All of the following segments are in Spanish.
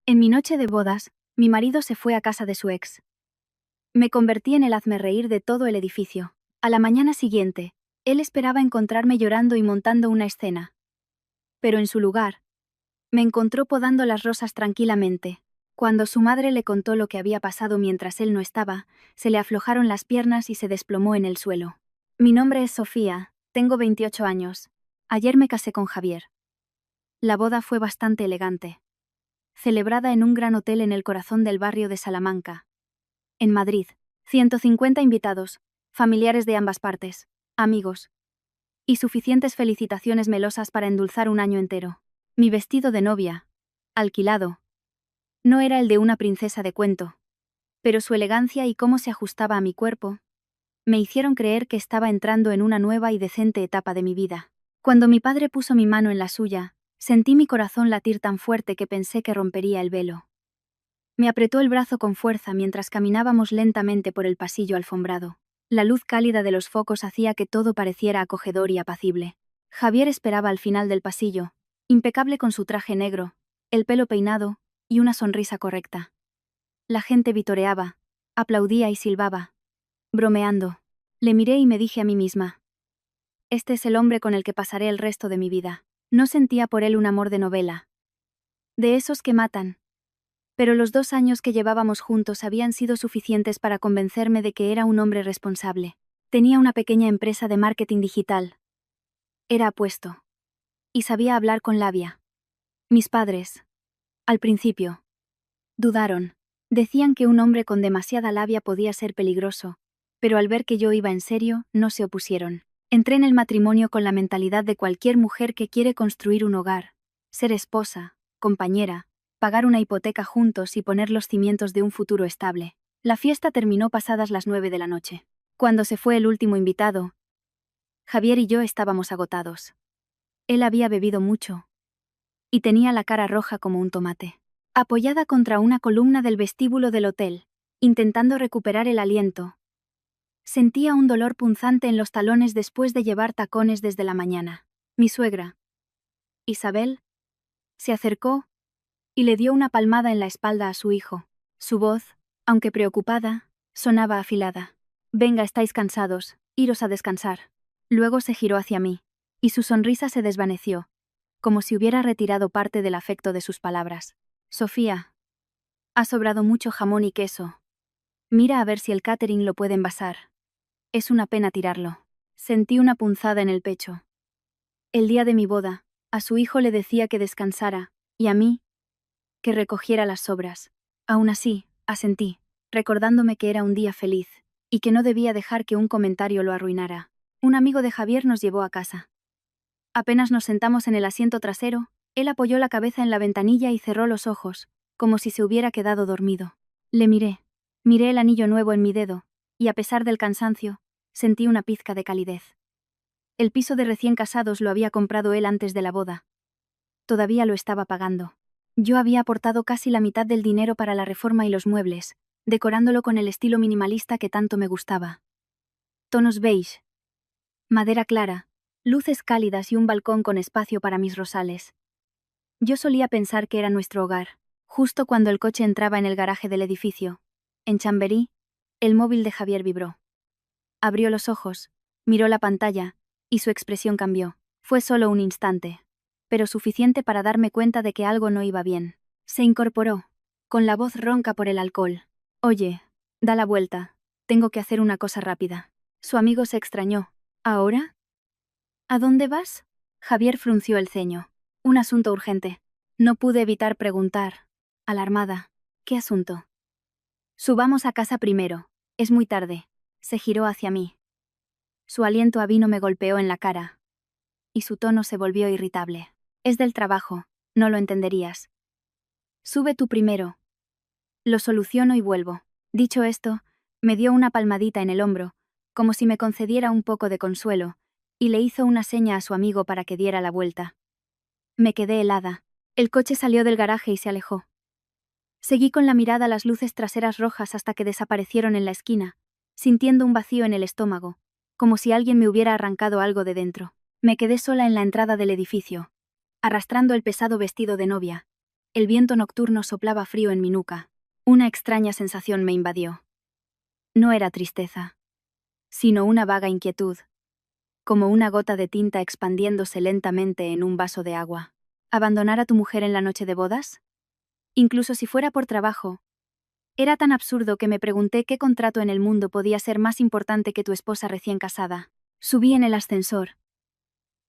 En mi noche de bodas, mi marido se fue a casa de su ex. Me convertí en el hazmerreír de todo el edificio. A la mañana siguiente, él esperaba encontrarme llorando y montando una escena. Pero en su lugar, me encontró podando las rosas tranquilamente. Cuando su madre le contó lo que había pasado mientras él no estaba, se le aflojaron las piernas y se desplomó en el suelo. Mi nombre es Sofía, tengo 28 años. Ayer me casé con Javier. La boda fue bastante elegante. Celebrada en un gran hotel en el corazón del barrio de Salamanca, en Madrid. 150 invitados, familiares de ambas partes, amigos. Y suficientes felicitaciones melosas para endulzar un año entero. Mi vestido de novia, alquilado, no era el de una princesa de cuento, pero su elegancia y cómo se ajustaba a mi cuerpo, me hicieron creer que estaba entrando en una nueva y decente etapa de mi vida. Cuando mi padre puso mi mano en la suya, sentí mi corazón latir tan fuerte que pensé que rompería el velo. Me apretó el brazo con fuerza mientras caminábamos lentamente por el pasillo alfombrado. La luz cálida de los focos hacía que todo pareciera acogedor y apacible. Javier esperaba al final del pasillo, impecable con su traje negro, el pelo peinado y una sonrisa correcta. La gente vitoreaba, aplaudía y silbaba. Bromeando, le miré y me dije a mí misma: este es el hombre con el que pasaré el resto de mi vida. No sentía por él un amor de novela, de esos que matan. Pero los 2 años que llevábamos juntos habían sido suficientes para convencerme de que era un hombre responsable. Tenía una pequeña empresa de marketing digital. Era apuesto. Y sabía hablar con labia. Mis padres, al principio, dudaron. Decían que un hombre con demasiada labia podía ser peligroso, pero al ver que yo iba en serio, no se opusieron. Entré en el matrimonio con la mentalidad de cualquier mujer que quiere construir un hogar, ser esposa, compañera, pagar una hipoteca juntos y poner los cimientos de un futuro estable. La fiesta terminó pasadas las 9 de la noche. Cuando se fue el último invitado, Javier y yo estábamos agotados. Él había bebido mucho y tenía la cara roja como un tomate. Apoyada contra una columna del vestíbulo del hotel, intentando recuperar el aliento, sentía un dolor punzante en los talones después de llevar tacones desde la mañana. Mi suegra, Isabel, se acercó y le dio una palmada en la espalda a su hijo. Su voz, aunque preocupada, sonaba afilada. Venga, estáis cansados, iros a descansar. Luego se giró hacia mí, y su sonrisa se desvaneció, como si hubiera retirado parte del afecto de sus palabras. Sofía, ha sobrado mucho jamón y queso. Mira a ver si el catering lo puede envasar. Es una pena tirarlo. Sentí una punzada en el pecho. El día de mi boda, a su hijo le decía que descansara, y a mí, que recogiera las sobras. Aún así, asentí, recordándome que era un día feliz, y que no debía dejar que un comentario lo arruinara. Un amigo de Javier nos llevó a casa. Apenas nos sentamos en el asiento trasero, él apoyó la cabeza en la ventanilla y cerró los ojos, como si se hubiera quedado dormido. Le miré el anillo nuevo en mi dedo, y a pesar del cansancio, sentí una pizca de calidez. El piso de recién casados lo había comprado él antes de la boda. Todavía lo estaba pagando. Yo había aportado casi la mitad del dinero para la reforma y los muebles, decorándolo con el estilo minimalista que tanto me gustaba. Tonos beige, madera clara, luces cálidas y un balcón con espacio para mis rosales. Yo solía pensar que era nuestro hogar. Justo cuando el coche entraba en el garaje del edificio, en Chamberí, el móvil de Javier vibró. Abrió los ojos, miró la pantalla, y su expresión cambió. Fue solo un instante, pero suficiente para darme cuenta de que algo no iba bien. Se incorporó, con la voz ronca por el alcohol. Oye, da la vuelta, tengo que hacer una cosa rápida. Su amigo se extrañó. ¿Ahora? ¿A dónde vas? Javier frunció el ceño. Un asunto urgente. No pude evitar preguntar, alarmada. ¿Qué asunto? Subamos a casa primero. Es muy tarde. Se giró hacia mí. Su aliento a vino me golpeó en la cara, y su tono se volvió irritable. Es del trabajo, no lo entenderías. Sube tú primero. Lo soluciono y vuelvo. Dicho esto, me dio una palmadita en el hombro, como si me concediera un poco de consuelo, y le hizo una seña a su amigo para que diera la vuelta. Me quedé helada. El coche salió del garaje y se alejó. Seguí con la mirada las luces traseras rojas hasta que desaparecieron en la esquina, sintiendo un vacío en el estómago, como si alguien me hubiera arrancado algo de dentro. Me quedé sola en la entrada del edificio, arrastrando el pesado vestido de novia, El viento nocturno soplaba frío en mi nuca. Una extraña sensación me invadió. No era tristeza, sino una vaga inquietud, como una gota de tinta expandiéndose lentamente en un vaso de agua. ¿Abandonar a tu mujer en la noche de bodas? Incluso si fuera por trabajo. Era tan absurdo que me pregunté qué contrato en el mundo podía ser más importante que tu esposa recién casada. Subí en el ascensor.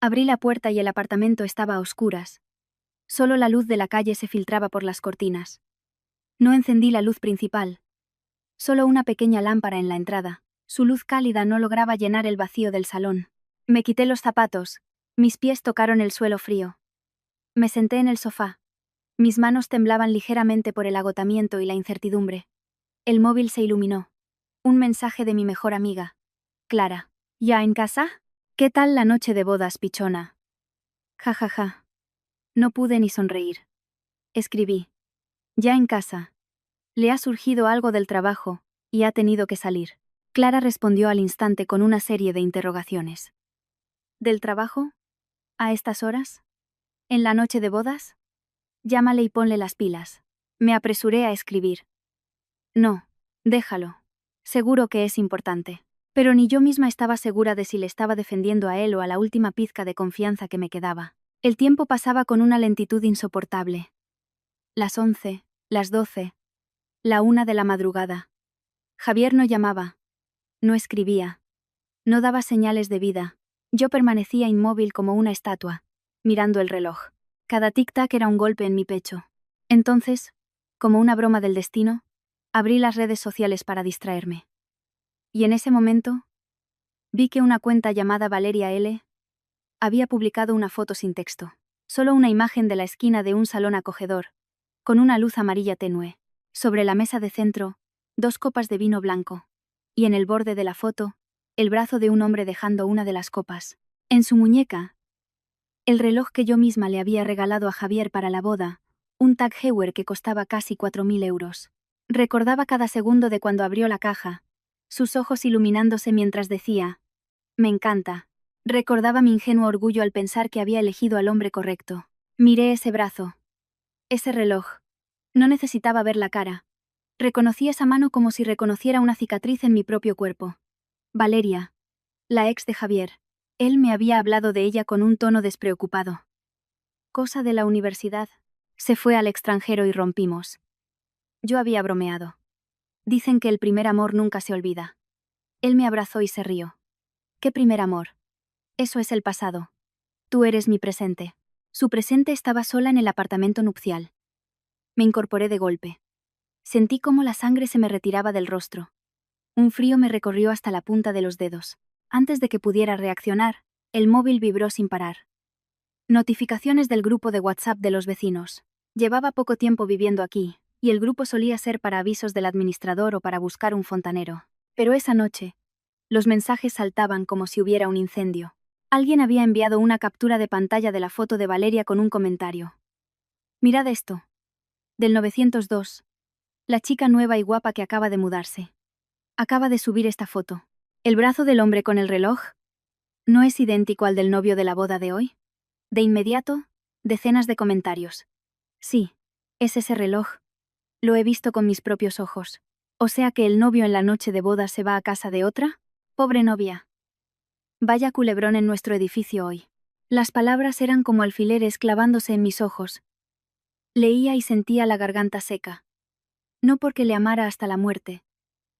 Abrí la puerta y el apartamento estaba a oscuras. Solo la luz de la calle se filtraba por las cortinas. No encendí la luz principal. Solo una pequeña lámpara en la entrada. Su luz cálida no lograba llenar el vacío del salón. Me quité los zapatos. Mis pies tocaron el suelo frío. Me senté en el sofá. Mis manos temblaban ligeramente por el agotamiento y la incertidumbre. El móvil se iluminó. Un mensaje de mi mejor amiga. Clara. ¿Ya en casa? ¿Qué tal la noche de bodas, pichona? Ja, ja, ja. No pude ni sonreír. Escribí. Ya en casa. Le ha surgido algo del trabajo, y ha tenido que salir. Clara respondió al instante con una serie de interrogaciones. ¿Del trabajo? ¿A estas horas? ¿En la noche de bodas? Llámale y ponle las pilas. Me apresuré a escribir. No, déjalo. Seguro que es importante. Pero ni yo misma estaba segura de si le estaba defendiendo a él o a la última pizca de confianza que me quedaba. El tiempo pasaba con una lentitud insoportable. Las 11, las 12, la 1 de la madrugada. Javier no llamaba. No escribía. No daba señales de vida. Yo permanecía inmóvil como una estatua, mirando el reloj. Cada tic-tac era un golpe en mi pecho. Entonces, como una broma del destino, abrí las redes sociales para distraerme. Y en ese momento, vi que una cuenta llamada Valeria L. había publicado una foto sin texto. Solo una imagen de la esquina de un salón acogedor, con una luz amarilla tenue. Sobre la mesa de centro, 2 copas de vino blanco. Y en el borde de la foto, el brazo de un hombre dejando una de las copas. En su muñeca, el reloj que yo misma le había regalado a Javier para la boda, un Tag Heuer que costaba casi 4.000 euros. Recordaba cada segundo de cuando abrió la caja, sus ojos iluminándose mientras decía, «Me encanta». Recordaba mi ingenuo orgullo al pensar que había elegido al hombre correcto. Miré ese brazo. Ese reloj. No necesitaba ver la cara. Reconocí esa mano como si reconociera una cicatriz en mi propio cuerpo. Valeria. La ex de Javier. Él me había hablado de ella con un tono despreocupado. Cosa de la universidad. Se fue al extranjero y rompimos. Yo había bromeado. Dicen que el primer amor nunca se olvida. Él me abrazó y se rió. ¿Qué primer amor? Eso es el pasado. Tú eres mi presente. Su presente estaba sola en el apartamento nupcial. Me incorporé de golpe. Sentí cómo la sangre se me retiraba del rostro. Un frío me recorrió hasta la punta de los dedos. Antes de que pudiera reaccionar, el móvil vibró sin parar. Notificaciones del grupo de WhatsApp de los vecinos. Llevaba poco tiempo viviendo aquí, y el grupo solía ser para avisos del administrador o para buscar un fontanero. Pero esa noche, los mensajes saltaban como si hubiera un incendio. Alguien había enviado una captura de pantalla de la foto de Valeria con un comentario. Mirad esto. Del 902. La chica nueva y guapa que acaba de mudarse. Acaba de subir esta foto. ¿El brazo del hombre con el reloj? ¿No es idéntico al del novio de la boda de hoy? De inmediato, decenas de comentarios. Sí, es ese reloj. Lo he visto con mis propios ojos. O sea que el novio en la noche de boda se va a casa de otra. Pobre novia. Vaya culebrón en nuestro edificio hoy. Las palabras eran como alfileres clavándose en mis ojos. Leía y sentía la garganta seca. No porque le amara hasta la muerte,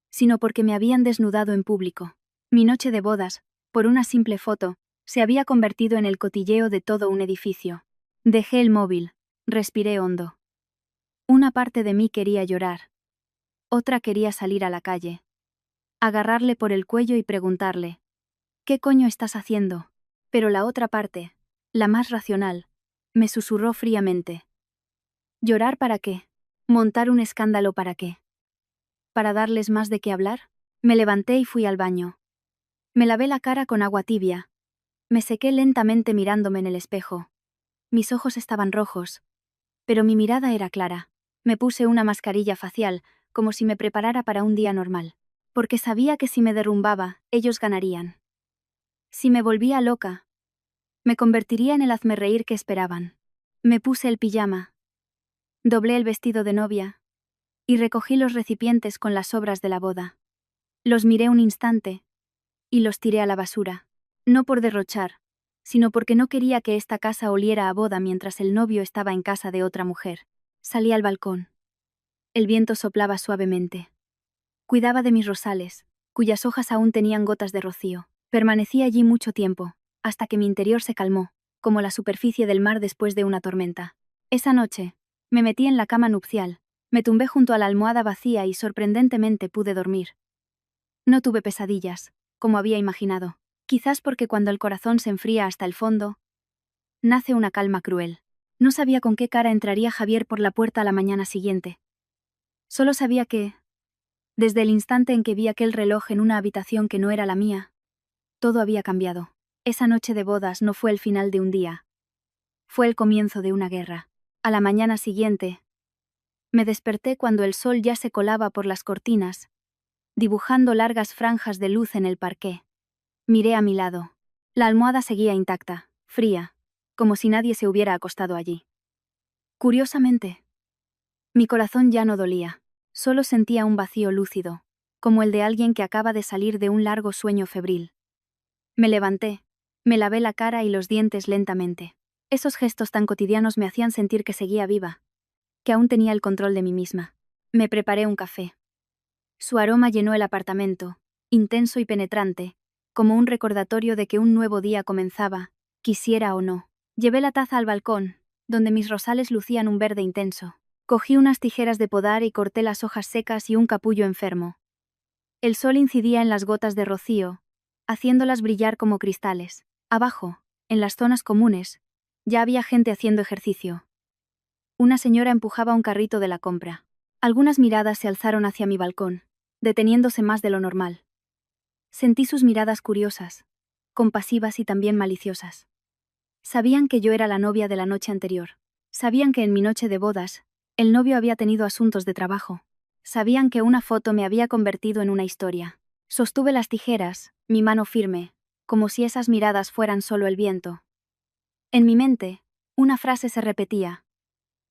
sino porque me habían desnudado en público. Mi noche de bodas, por una simple foto, se había convertido en el cotilleo de todo un edificio. Dejé el móvil, respiré hondo. Una parte de mí quería llorar. Otra quería salir a la calle. Agarrarle por el cuello y preguntarle, ¿qué coño estás haciendo? Pero la otra parte, la más racional, me susurró fríamente. ¿Llorar para qué? ¿Montar un escándalo para qué? ¿Para darles más de qué hablar? Me levanté y fui al baño. Me lavé la cara con agua tibia. Me sequé lentamente mirándome en el espejo. Mis ojos estaban rojos, pero mi mirada era clara. Me puse una mascarilla facial, como si me preparara para un día normal. Porque sabía que si me derrumbaba, ellos ganarían. Si me volvía loca, me convertiría en el hazmerreír que esperaban. Me puse el pijama. Doblé el vestido de novia y recogí los recipientes con las sobras de la boda. Los miré un instante y los tiré a la basura. No por derrochar, sino porque no quería que esta casa oliera a boda mientras el novio estaba en casa de otra mujer. Salí al balcón. El viento soplaba suavemente. Cuidaba de mis rosales, cuyas hojas aún tenían gotas de rocío. Permanecí allí mucho tiempo, hasta que mi interior se calmó, como la superficie del mar después de una tormenta. Esa noche, me metí en la cama nupcial, me tumbé junto a la almohada vacía y sorprendentemente pude dormir. No tuve pesadillas, como había imaginado. Quizás porque cuando el corazón se enfría hasta el fondo, nace una calma cruel. No sabía con qué cara entraría Javier por la puerta a la mañana siguiente. Solo sabía que, desde el instante en que vi aquel reloj en una habitación que no era la mía, todo había cambiado. Esa noche de bodas no fue el final de un día. Fue el comienzo de una guerra. A la mañana siguiente, me desperté cuando el sol ya se colaba por las cortinas, dibujando largas franjas de luz en el parqué. Miré a mi lado. La almohada seguía intacta, fría, como si nadie se hubiera acostado allí. Curiosamente, mi corazón ya no dolía, solo sentía un vacío lúcido, como el de alguien que acaba de salir de un largo sueño febril. Me levanté, me lavé la cara y los dientes lentamente. Esos gestos tan cotidianos me hacían sentir que seguía viva, que aún tenía el control de mí misma. Me preparé un café. Su aroma llenó el apartamento, intenso y penetrante, como un recordatorio de que un nuevo día comenzaba, quisiera o no. Llevé la taza al balcón, donde mis rosales lucían un verde intenso. Cogí unas tijeras de podar y corté las hojas secas y un capullo enfermo. El sol incidía en las gotas de rocío, haciéndolas brillar como cristales. Abajo, en las zonas comunes, ya había gente haciendo ejercicio. Una señora empujaba un carrito de la compra. Algunas miradas se alzaron hacia mi balcón, deteniéndose más de lo normal. Sentí sus miradas curiosas, compasivas y también maliciosas. Sabían que yo era la novia de la noche anterior. Sabían que en mi noche de bodas, el novio había tenido asuntos de trabajo. Sabían que una foto me había convertido en una historia. Sostuve las tijeras, mi mano firme, como si esas miradas fueran solo el viento. En mi mente, una frase se repetía.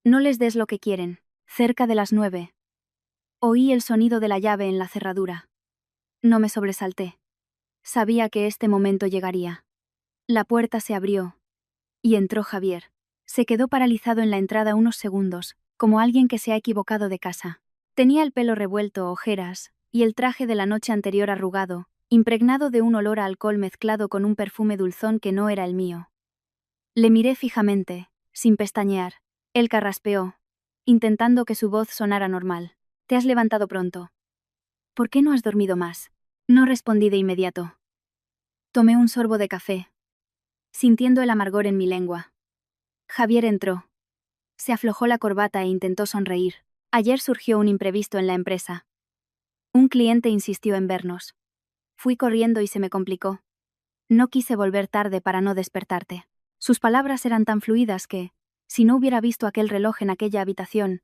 No les des lo que quieren. Cerca de las 9. Oí el sonido de la llave en la cerradura. No me sobresalté. Sabía que este momento llegaría. La puerta se abrió. Y entró Javier. Se quedó paralizado en la entrada unos segundos, como alguien que se ha equivocado de casa. Tenía el pelo revuelto, ojeras, y el traje de la noche anterior arrugado, impregnado de un olor a alcohol mezclado con un perfume dulzón que no era el mío. Le miré fijamente, sin pestañear. Él carraspeó, intentando que su voz sonara normal. «Te has levantado pronto. ¿Por qué no has dormido más?» No respondí de inmediato. Tomé un sorbo de café, sintiendo el amargor en mi lengua. Javier entró. Se aflojó la corbata e intentó sonreír. Ayer surgió un imprevisto en la empresa. Un cliente insistió en vernos. Fui corriendo y se me complicó. No quise volver tarde para no despertarte. Sus palabras eran tan fluidas que, si no hubiera visto aquel reloj en aquella habitación,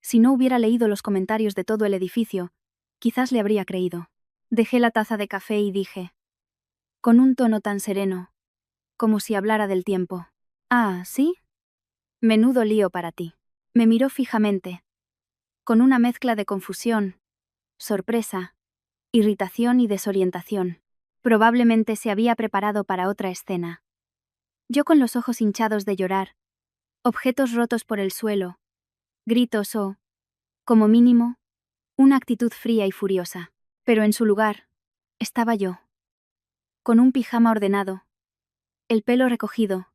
si no hubiera leído los comentarios de todo el edificio, quizás le habría creído. Dejé la taza de café y dije, con un tono tan sereno, como si hablara del tiempo. «Ah, ¿sí? Menudo lío para ti». Me miró fijamente, con una mezcla de confusión, sorpresa, irritación y desorientación. Probablemente se había preparado para otra escena. Yo con los ojos hinchados de llorar, objetos rotos por el suelo, gritos o, como mínimo, una actitud fría y furiosa. Pero en su lugar, estaba yo, con un pijama ordenado, el pelo recogido,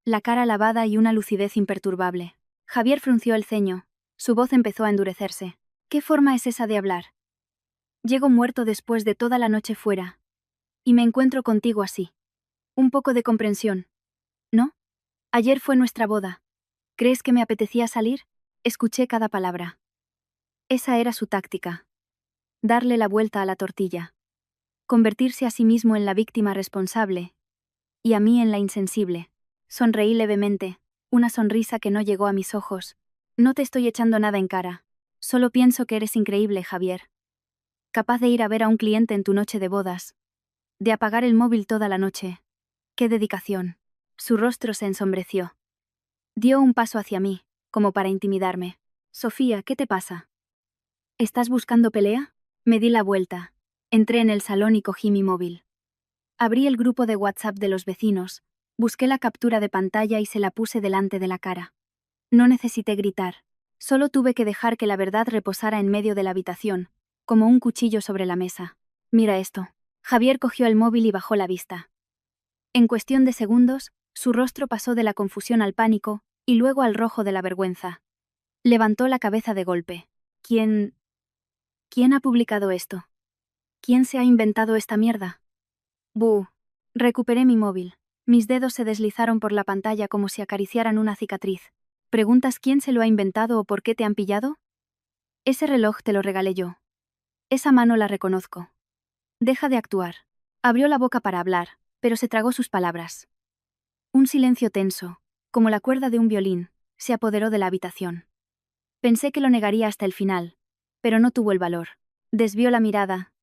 la cara lavada y una lucidez imperturbable. Javier frunció el ceño, su voz empezó a endurecerse. «¿Qué forma es esa de hablar? Llego muerto después de toda la noche fuera, y me encuentro contigo así. Un poco de comprensión, ¿no? Ayer fue nuestra boda. ¿Crees que me apetecía salir?» Escuché cada palabra. Esa era su táctica. Darle la vuelta a la tortilla. Convertirse a sí mismo en la víctima responsable, y a mí en la insensible. Sonreí levemente, una sonrisa que no llegó a mis ojos. «No te estoy echando nada en cara. Solo pienso que eres increíble, Javier. Capaz de ir a ver a un cliente en tu noche de bodas. De apagar el móvil toda la noche. ¡Qué dedicación!». Su rostro se ensombreció. Dio un paso hacia mí, como para intimidarme. Sofía, ¿qué te pasa? ¿Estás buscando pelea? Me di la vuelta. Entré en el salón y cogí mi móvil. Abrí el grupo de WhatsApp de los vecinos, busqué la captura de pantalla y se la puse delante de la cara. No necesité gritar. Solo tuve que dejar que la verdad reposara en medio de la habitación, como un cuchillo sobre la mesa. Mira esto. Javier cogió el móvil y bajó la vista. En cuestión de segundos, su rostro pasó de la confusión al pánico, y luego al rojo de la vergüenza. Levantó la cabeza de golpe. ¿Quién ha publicado esto? ¿Quién se ha inventado esta mierda? Buh. Recuperé mi móvil. Mis dedos se deslizaron por la pantalla como si acariciaran una cicatriz. ¿Preguntas quién se lo ha inventado o por qué te han pillado? Ese reloj te lo regalé yo. Esa mano la reconozco. Deja de actuar. Abrió la boca para hablar, pero se tragó sus palabras. Un silencio tenso, como la cuerda de un violín, se apoderó de la habitación. Pensé que lo negaría hasta el final, pero no tuvo el valor. Desvió la mirada.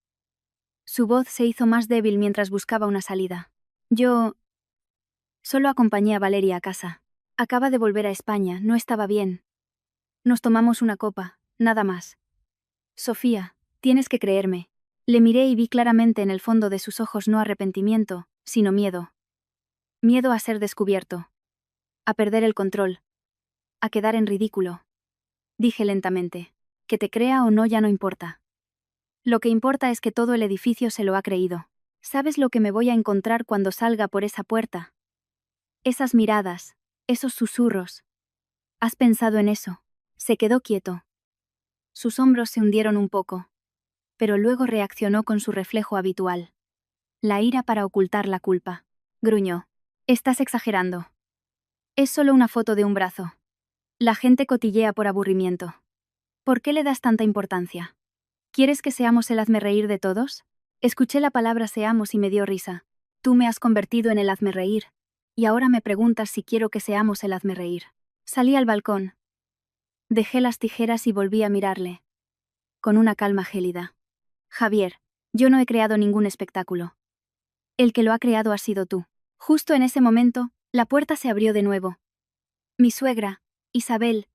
Su voz se hizo más débil mientras buscaba una salida. Yo solo acompañé a Valeria a casa. Acaba de volver a España, no estaba bien. Nos tomamos una copa, nada más. Sofía, tienes que creerme. Le miré y vi claramente en el fondo de sus ojos no arrepentimiento, sino miedo. Miedo a ser descubierto. A perder el control. A quedar en ridículo. Dije lentamente. Que te crea o no ya no importa. Lo que importa es que todo el edificio se lo ha creído. ¿Sabes lo que me voy a encontrar cuando salga por esa puerta? Esas miradas, esos susurros. ¿Has pensado en eso? Se quedó quieto. Sus hombros se hundieron un poco. Pero luego reaccionó con su reflejo habitual. La ira para ocultar la culpa. Gruñó. Estás exagerando. Es solo una foto de un brazo. La gente cotillea por aburrimiento. ¿Por qué le das tanta importancia? ¿Quieres que seamos el hazmerreír de todos? Escuché la palabra seamos y me dio risa. Tú me has convertido en el hazmerreír. Y ahora me preguntas si quiero que seamos el hazmerreír. Salí al balcón. Dejé las tijeras y volví a mirarle. Con una calma gélida. Javier, yo no he creado ningún espectáculo. El que lo ha creado ha sido tú. Justo en ese momento, la puerta se abrió de nuevo. Mi suegra, Isabel,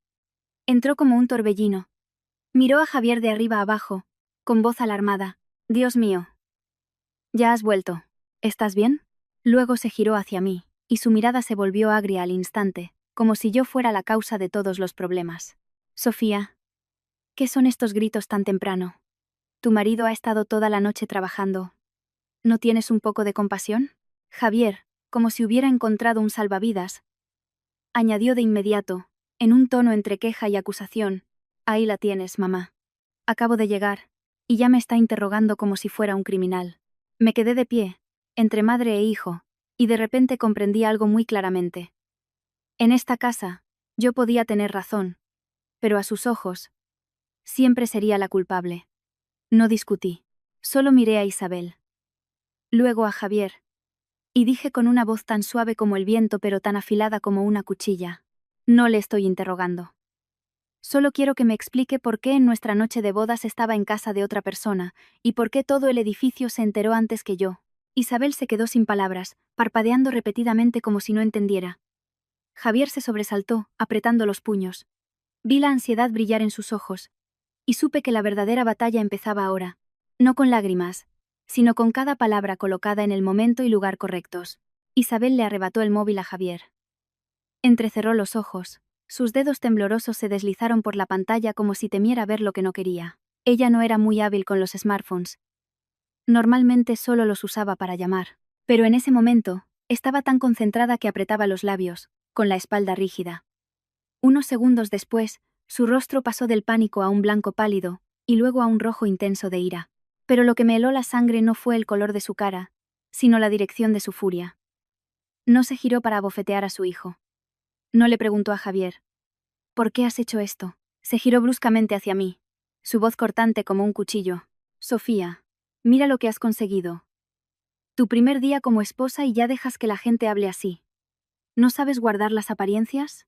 entró como un torbellino. Miró a Javier de arriba abajo, con voz alarmada. Dios mío. Ya has vuelto. ¿Estás bien? Luego se giró hacia mí, y su mirada se volvió agria al instante, como si yo fuera la causa de todos los problemas. Sofía, ¿qué son estos gritos tan temprano? Tu marido ha estado toda la noche trabajando. ¿No tienes un poco de compasión? Javier, como si hubiera encontrado un salvavidas, añadió de inmediato, en un tono entre queja y acusación. Ahí la tienes, mamá. Acabo de llegar, y ya me está interrogando como si fuera un criminal. Me quedé de pie, entre madre e hijo, y de repente comprendí algo muy claramente. En esta casa, yo podía tener razón, pero a sus ojos, siempre sería la culpable. No discutí, solo miré a Isabel. Luego a Javier. Y dije con una voz tan suave como el viento pero tan afilada como una cuchilla. No le estoy interrogando. Solo quiero que me explique por qué en nuestra noche de bodas estaba en casa de otra persona, y por qué todo el edificio se enteró antes que yo. Isabel se quedó sin palabras, parpadeando repetidamente como si no entendiera. Javier se sobresaltó, apretando los puños. Vi la ansiedad brillar en sus ojos, y supe que la verdadera batalla empezaba ahora. No con lágrimas, sino con cada palabra colocada en el momento y lugar correctos. Isabel le arrebató el móvil a Javier. Entrecerró los ojos. Sus dedos temblorosos se deslizaron por la pantalla como si temiera ver lo que no quería. Ella no era muy hábil con los smartphones. Normalmente solo los usaba para llamar. Pero en ese momento, estaba tan concentrada que apretaba los labios, con la espalda rígida. Unos segundos después, su rostro pasó del pánico a un blanco pálido, y luego a un rojo intenso de ira. Pero lo que me heló la sangre no fue el color de su cara, sino la dirección de su furia. No se giró para abofetear a su hijo. No le preguntó a Javier. ¿Por qué has hecho esto? Se giró bruscamente hacia mí, su voz cortante como un cuchillo. Sofía, mira lo que has conseguido. Tu primer día como esposa y ya dejas que la gente hable así. ¿No sabes guardar las apariencias?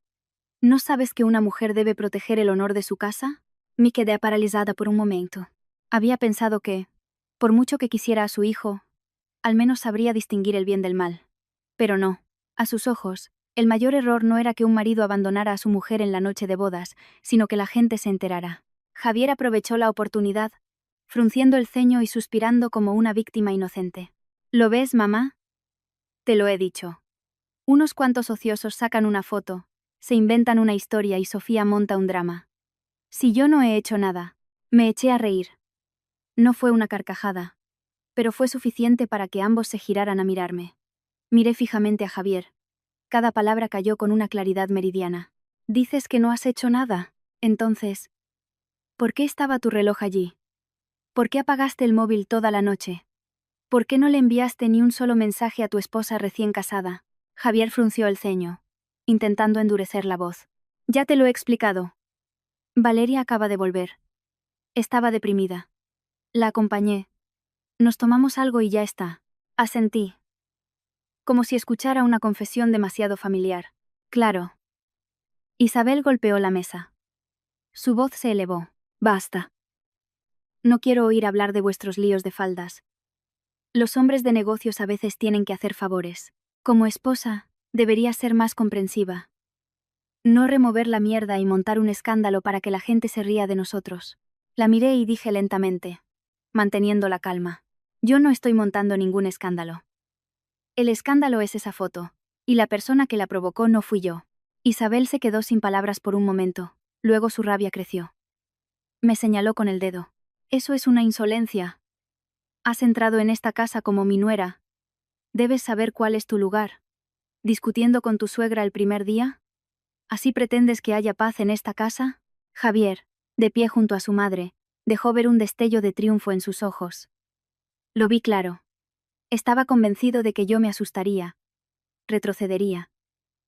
¿No sabes que una mujer debe proteger el honor de su casa? Me quedé paralizada por un momento. Había pensado que, por mucho que quisiera a su hijo, al menos sabría distinguir el bien del mal. Pero no, a sus ojos, El mayor error no era que un marido abandonara a su mujer en la noche de bodas, sino que la gente se enterara. Javier aprovechó la oportunidad, frunciendo el ceño y suspirando como una víctima inocente. ¿Lo ves, mamá? Te lo he dicho. Unos cuantos ociosos sacan una foto, se inventan una historia y Sofía monta un drama. Si yo no he hecho nada, me eché a reír. No fue una carcajada, pero fue suficiente para que ambos se giraran a mirarme. Miré fijamente a Javier. Cada palabra cayó con una claridad meridiana. Dices que no has hecho nada. Entonces, ¿por qué estaba tu reloj allí? ¿Por qué apagaste el móvil toda la noche? ¿Por qué no le enviaste ni un solo mensaje a tu esposa recién casada? Javier frunció el ceño, intentando endurecer la voz. Ya te lo he explicado. Valeria acaba de volver. Estaba deprimida. La acompañé. Nos tomamos algo y ya está. Asentí. Como si escuchara una confesión demasiado familiar. Claro. Isabel golpeó la mesa. Su voz se elevó. Basta. No quiero oír hablar de vuestros líos de faldas. Los hombres de negocios a veces tienen que hacer favores. Como esposa, debería ser más comprensiva. No remover la mierda y montar un escándalo para que la gente se ría de nosotros. La miré y dije lentamente, manteniendo la calma. Yo no estoy montando ningún escándalo. El escándalo es esa foto, y la persona que la provocó no fui yo. Isabel se quedó sin palabras por un momento, luego su rabia creció. Me señaló con el dedo. Eso es una insolencia. Has entrado en esta casa como mi nuera. Debes saber cuál es tu lugar. ¿Discutiendo con tu suegra el primer día? ¿Así pretendes que haya paz en esta casa? Javier, de pie junto a su madre, dejó ver un destello de triunfo en sus ojos. Lo vi claro. Estaba convencido de que yo me asustaría, retrocedería,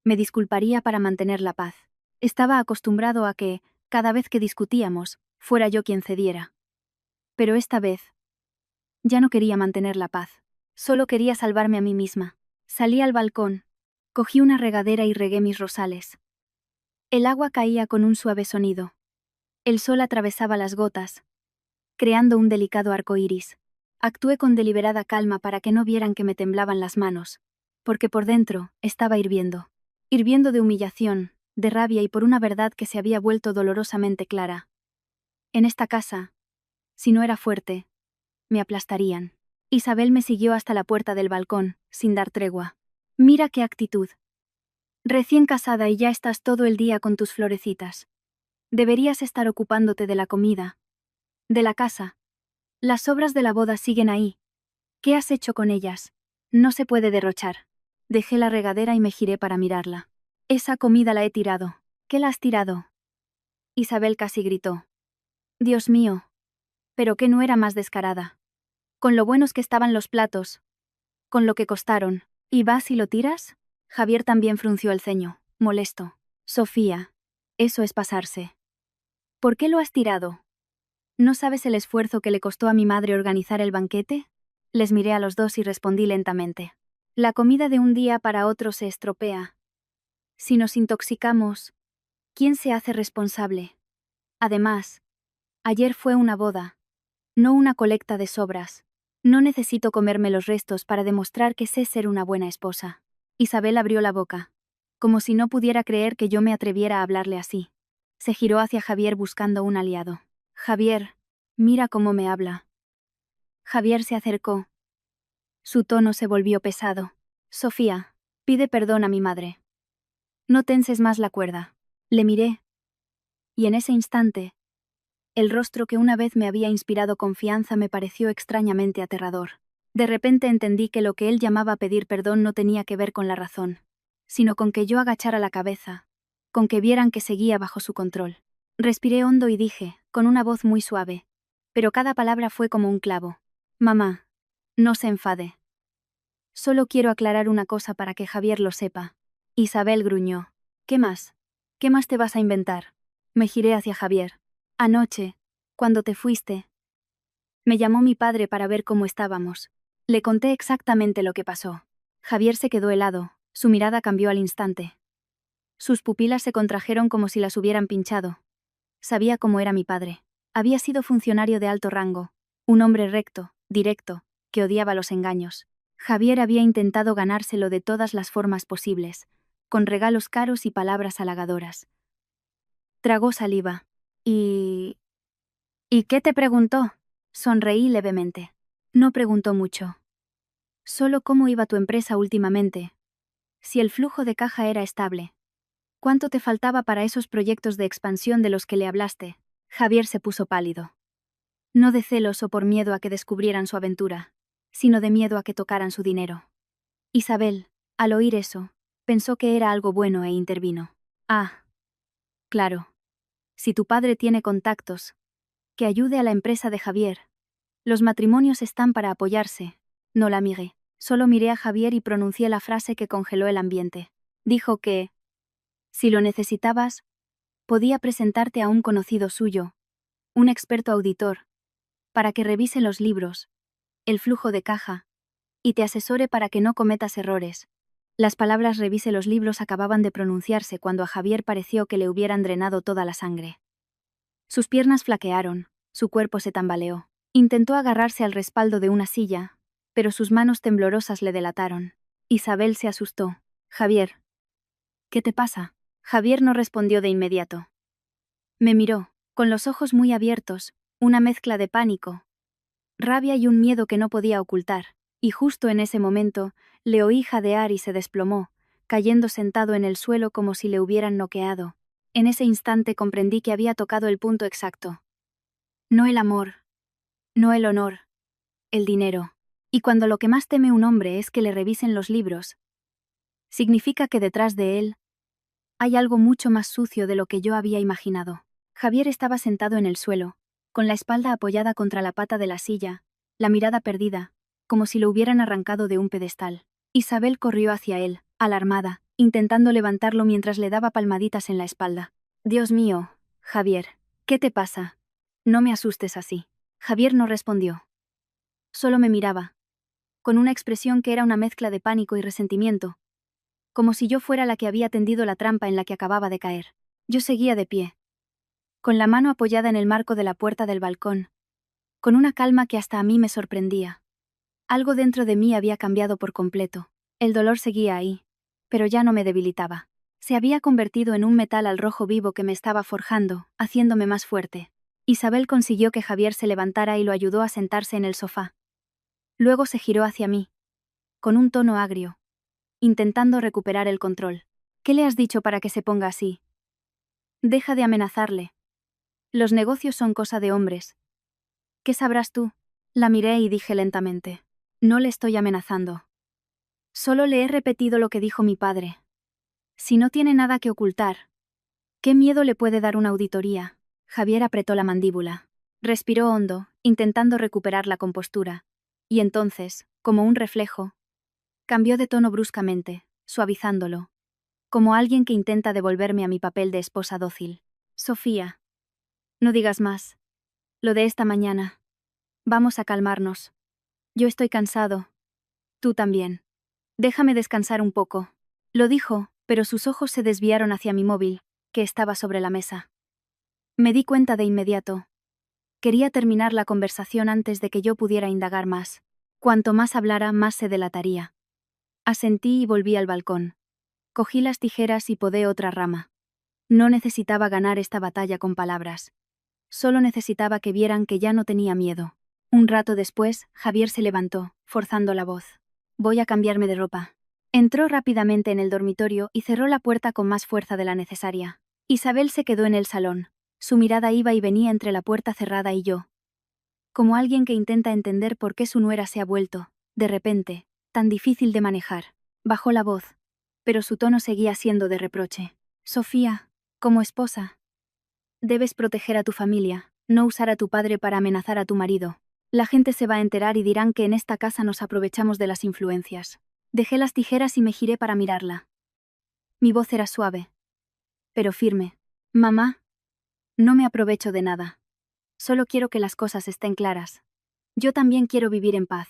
me disculparía para mantener la paz. Estaba acostumbrado a que, cada vez que discutíamos, fuera yo quien cediera. Pero esta vez, ya no quería mantener la paz. Solo quería salvarme a mí misma. Salí al balcón, cogí una regadera y regué mis rosales. El agua caía con un suave sonido. El sol atravesaba las gotas, creando un delicado arco iris. Actué con deliberada calma para que no vieran que me temblaban las manos, porque por dentro estaba hirviendo. Hirviendo de humillación, de rabia y por una verdad que se había vuelto dolorosamente clara. En esta casa, si no era fuerte, me aplastarían. Isabel me siguió hasta la puerta del balcón, sin dar tregua. Mira qué actitud. Recién casada y ya estás todo el día con tus florecitas. Deberías estar ocupándote de la comida, de la casa. Las obras de la boda siguen ahí. ¿Qué has hecho con ellas? No se puede derrochar. Dejé la regadera y me giré para mirarla. Esa comida la he tirado. ¿Qué la has tirado? Isabel casi gritó. Dios mío. Pero qué no era más descarada. Con lo buenos que estaban los platos. Con lo que costaron. ¿Y vas y lo tiras? Javier también frunció el ceño, molesto. Sofía. Eso es pasarse. ¿Por qué lo has tirado? ¿No sabes el esfuerzo que le costó a mi madre organizar el banquete? Les miré a los dos y respondí lentamente. La comida de un día para otro se estropea. Si nos intoxicamos, ¿quién se hace responsable? Además, ayer fue una boda, no una colecta de sobras. No necesito comerme los restos para demostrar que sé ser una buena esposa. Isabel abrió la boca, como si no pudiera creer que yo me atreviera a hablarle así. Se giró hacia Javier buscando un aliado. Javier, mira cómo me habla. Javier se acercó. Su tono se volvió pesado. Sofía, pide perdón a mi madre. No tenses más la cuerda. Le miré. Y en ese instante, el rostro que una vez me había inspirado confianza me pareció extrañamente aterrador. De repente entendí que lo que él llamaba pedir perdón no tenía que ver con la razón, sino con que yo agachara la cabeza, con que vieran que seguía bajo su control. Respiré hondo y dije, con una voz muy suave, pero cada palabra fue como un clavo. Mamá, no se enfade. Solo quiero aclarar una cosa para que Javier lo sepa. Isabel gruñó. ¿Qué más? ¿Qué más te vas a inventar? Me giré hacia Javier. Anoche, cuando te fuiste, me llamó mi padre para ver cómo estábamos. Le conté exactamente lo que pasó. Javier se quedó helado, su mirada cambió al instante. Sus pupilas se contrajeron como si las hubieran pinchado. Sabía cómo era mi padre. Había sido funcionario de alto rango, un hombre recto, directo, que odiaba los engaños. Javier había intentado ganárselo de todas las formas posibles, con regalos caros y palabras halagadoras. Tragó saliva. ¿Y qué te preguntó? Sonreí levemente. No preguntó mucho. Solo cómo iba tu empresa últimamente. Si el flujo de caja era estable. ¿Cuánto te faltaba para esos proyectos de expansión de los que le hablaste? Javier se puso pálido. No de celos o por miedo a que descubrieran su aventura, sino de miedo a que tocaran su dinero. Isabel, al oír eso, pensó que era algo bueno e intervino. Ah, claro. Si tu padre tiene contactos, que ayude a la empresa de Javier. Los matrimonios están para apoyarse. No la amigué. Solo miré a Javier y pronuncié la frase que congeló el ambiente. Dijo que, si lo necesitabas, podía presentarte a un conocido suyo, un experto auditor, para que revise los libros, el flujo de caja, y te asesore para que no cometas errores. Las palabras revise los libros acababan de pronunciarse cuando a Javier pareció que le hubieran drenado toda la sangre. Sus piernas flaquearon, su cuerpo se tambaleó. Intentó agarrarse al respaldo de una silla, pero sus manos temblorosas le delataron. Isabel se asustó. Javier. ¿Qué te pasa? Javier no respondió de inmediato. Me miró, con los ojos muy abiertos, una mezcla de pánico, rabia y un miedo que no podía ocultar, y justo en ese momento, le oí jadear y se desplomó, cayendo sentado en el suelo como si le hubieran noqueado. En ese instante comprendí que había tocado el punto exacto. No el amor, no el honor, el dinero. Y cuando lo que más teme un hombre es que le revisen los libros, significa que detrás de él hay algo mucho más sucio de lo que yo había imaginado. Javier estaba sentado en el suelo, con la espalda apoyada contra la pata de la silla, la mirada perdida, como si lo hubieran arrancado de un pedestal. Isabel corrió hacia él, alarmada, intentando levantarlo mientras le daba palmaditas en la espalda. Dios mío, Javier, ¿qué te pasa? No me asustes así. Javier no respondió. Solo me miraba, con una expresión que era una mezcla de pánico y resentimiento, como si yo fuera la que había tendido la trampa en la que acababa de caer. Yo seguía de pie, con la mano apoyada en el marco de la puerta del balcón, con una calma que hasta a mí me sorprendía. Algo dentro de mí había cambiado por completo. El dolor seguía ahí, pero ya no me debilitaba. Se había convertido en un metal al rojo vivo que me estaba forjando, haciéndome más fuerte. Isabel consiguió que Javier se levantara y lo ayudó a sentarse en el sofá. Luego se giró hacia mí, con un tono agrio, intentando recuperar el control. ¿Qué le has dicho para que se ponga así? Deja de amenazarle. Los negocios son cosa de hombres. ¿Qué sabrás tú? La miré y dije lentamente. No le estoy amenazando. Solo le he repetido lo que dijo mi padre. Si no tiene nada que ocultar, ¿qué miedo le puede dar una auditoría? Javier apretó la mandíbula. Respiró hondo, intentando recuperar la compostura. Y entonces, como un reflejo, cambió de tono bruscamente, suavizándolo, como alguien que intenta devolverme a mi papel de esposa dócil. Sofía. No digas más. Lo de esta mañana. Vamos a calmarnos. Yo estoy cansado. Tú también. Déjame descansar un poco. Lo dijo, pero sus ojos se desviaron hacia mi móvil, que estaba sobre la mesa. Me di cuenta de inmediato. Quería terminar la conversación antes de que yo pudiera indagar más. Cuanto más hablara, más se delataría. Asentí y volví al balcón. Cogí las tijeras y podé otra rama. No necesitaba ganar esta batalla con palabras. Solo necesitaba que vieran que ya no tenía miedo. Un rato después, Javier se levantó, forzando la voz. Voy a cambiarme de ropa. Entró rápidamente en el dormitorio y cerró la puerta con más fuerza de la necesaria. Isabel se quedó en el salón. Su mirada iba y venía entre la puerta cerrada y yo. Como alguien que intenta entender por qué su nuera se ha vuelto, de repente, tan difícil de manejar. Bajó la voz, pero su tono seguía siendo de reproche. Sofía, como esposa, debes proteger a tu familia, no usar a tu padre para amenazar a tu marido. La gente se va a enterar y dirán que en esta casa nos aprovechamos de las influencias. Dejé las tijeras y me giré para mirarla. Mi voz era suave, pero firme. Mamá, no me aprovecho de nada. Solo quiero que las cosas estén claras. Yo también quiero vivir en paz.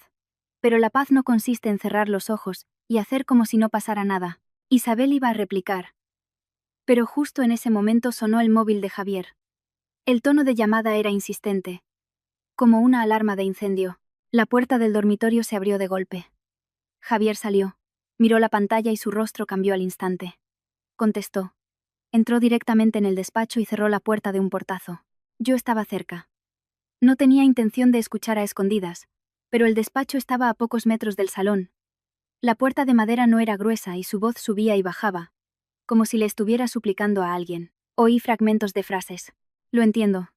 Pero la paz no consiste en cerrar los ojos y hacer como si no pasara nada. Isabel iba a replicar. Pero justo en ese momento sonó el móvil de Javier. El tono de llamada era insistente, como una alarma de incendio. La puerta del dormitorio se abrió de golpe. Javier salió, miró la pantalla y su rostro cambió al instante. contestó. Entró directamente en el despacho y cerró la puerta de un portazo. Yo estaba cerca. No tenía intención de escuchar a escondidas, pero el despacho estaba a pocos metros del salón. La puerta de madera no era gruesa y su voz subía y bajaba, como si le estuviera suplicando a alguien. Oí fragmentos de frases. Lo entiendo.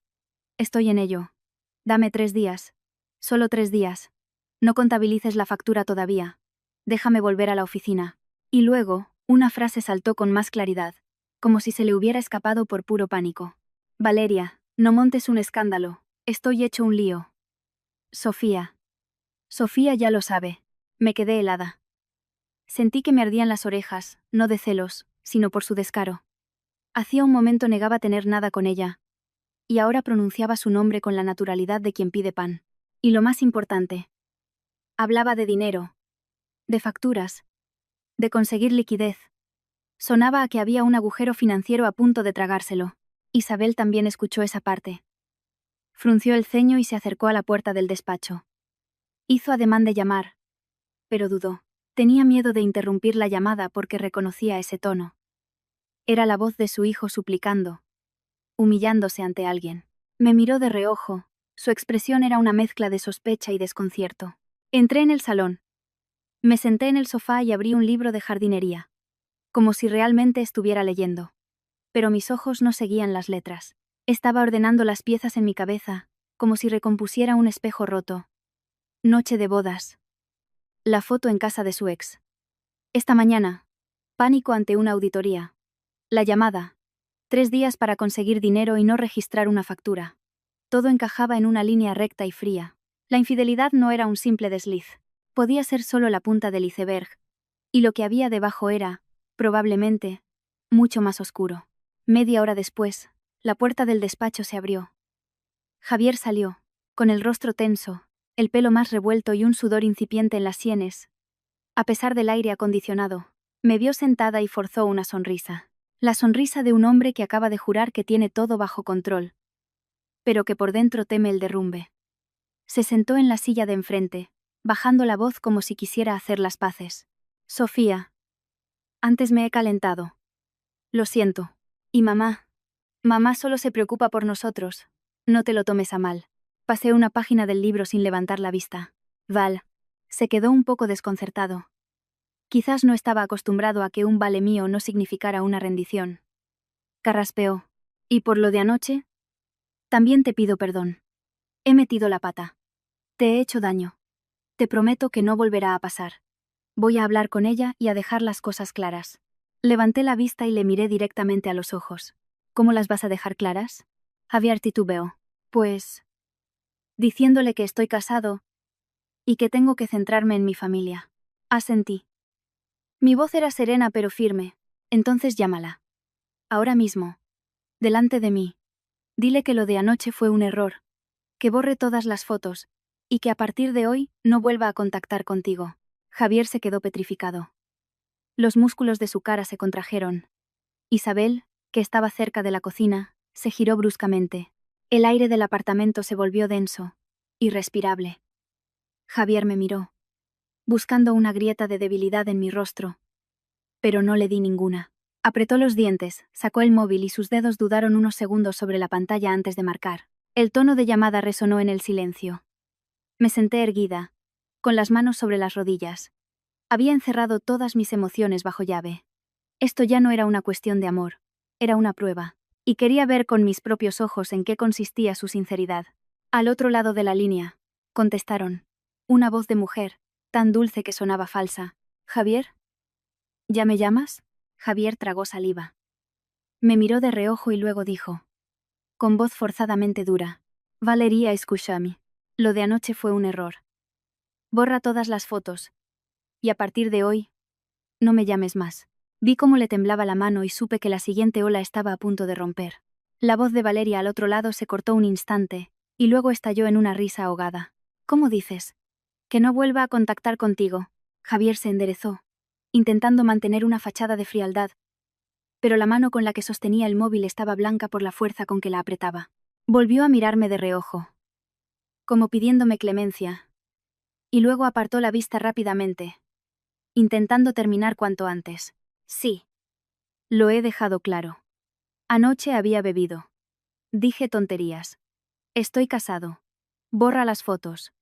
Estoy en ello. Dame 3 días. Solo 3 días. No contabilices la factura todavía. Déjame volver a la oficina. Y luego, una frase saltó con más claridad, como si se le hubiera escapado por puro pánico. Valeria, no montes un escándalo. Estoy hecho un lío. Sofía. Sofía ya lo sabe. Me quedé helada. Sentí que me ardían las orejas, no de celos, sino por su descaro. Hacía un momento negaba tener nada con ella, y ahora pronunciaba su nombre con la naturalidad de quien pide pan. Y lo más importante. Hablaba de dinero, de facturas, de conseguir liquidez. Sonaba a que había un agujero financiero a punto de tragárselo. Isabel también escuchó esa parte. Frunció el ceño y se acercó a la puerta del despacho. Hizo ademán de llamar, pero dudó. Tenía miedo de interrumpir la llamada porque reconocía ese tono. Era la voz de su hijo suplicando, humillándose ante alguien. Me miró de reojo, su expresión era una mezcla de sospecha y desconcierto. Entré en el salón. Me senté en el sofá y abrí un libro de jardinería, como si realmente estuviera leyendo. Pero mis ojos no seguían las letras. Estaba ordenando las piezas en mi cabeza, como si recompusiera un espejo roto. Noche de bodas. La foto en casa de su ex. Esta mañana. Pánico ante una auditoría. La llamada. 3 días para conseguir dinero y no registrar una factura. Todo encajaba en una línea recta y fría. La infidelidad no era un simple desliz. Podía ser solo la punta del iceberg. Y lo que había debajo era, probablemente, mucho más oscuro. Media hora después, la puerta del despacho se abrió. Javier salió, con el rostro tenso, el pelo más revuelto y un sudor incipiente en las sienes. A pesar del aire acondicionado, me vio sentada y forzó una sonrisa. La sonrisa de un hombre que acaba de jurar que tiene todo bajo control, pero que por dentro teme el derrumbe. Se sentó en la silla de enfrente, bajando la voz como si quisiera hacer las paces. Sofía. Antes me he calentado. Lo siento. Y mamá. Mamá solo se preocupa por nosotros. No te lo tomes a mal. Pasé una página del libro sin levantar la vista. Val. Se quedó un poco desconcertado. Quizás no estaba acostumbrado a que un vale mío no significara una rendición. Carraspeó. ¿Y por lo de anoche? También te pido perdón. He metido la pata. Te he hecho daño. Te prometo que no volverá a pasar. Voy a hablar con ella y a dejar las cosas claras. Levanté la vista y le miré directamente a los ojos. ¿Cómo las vas a dejar claras? Javier titubeó. Pues, diciéndole que estoy casado y que tengo que centrarme en mi familia. Asentí. Mi voz era serena pero firme. Entonces llámala. Ahora mismo. Delante de mí. Dile que lo de anoche fue un error. Que borre todas las fotos. Y que a partir de hoy no vuelva a contactar contigo. Javier se quedó petrificado. Los músculos de su cara se contrajeron. Isabel, que estaba cerca de la cocina, se giró bruscamente. El aire del apartamento se volvió denso, irrespirable. Javier me miró, buscando una grieta de debilidad en mi rostro. Pero no le di ninguna. Apretó los dientes, sacó el móvil y sus dedos dudaron unos segundos sobre la pantalla antes de marcar. El tono de llamada resonó en el silencio. Me senté erguida, con las manos sobre las rodillas. Había encerrado todas mis emociones bajo llave. Esto ya no era una cuestión de amor, era una prueba, y quería ver con mis propios ojos en qué consistía su sinceridad. Al otro lado de la línea, contestaron. Una voz de mujer, tan dulce que sonaba falsa. ¿Javier? ¿Ya me llamas? Javier tragó saliva. Me miró de reojo y luego dijo, con voz forzadamente dura. Valeria, escúchame. Lo de anoche fue un error. Borra todas las fotos. Y a partir de hoy, no me llames más. Vi cómo le temblaba la mano y supe que la siguiente ola estaba a punto de romper. La voz de Valeria al otro lado se cortó un instante, y luego estalló en una risa ahogada. ¿Cómo dices? Que no vuelva a contactar contigo. Javier se enderezó, intentando mantener una fachada de frialdad, pero la mano con la que sostenía el móvil estaba blanca por la fuerza con que la apretaba. Volvió a mirarme de reojo, como pidiéndome clemencia, y luego apartó la vista rápidamente, intentando terminar cuanto antes. Sí. Lo he dejado claro. Anoche había bebido. Dije tonterías. Estoy casado. Borra las fotos.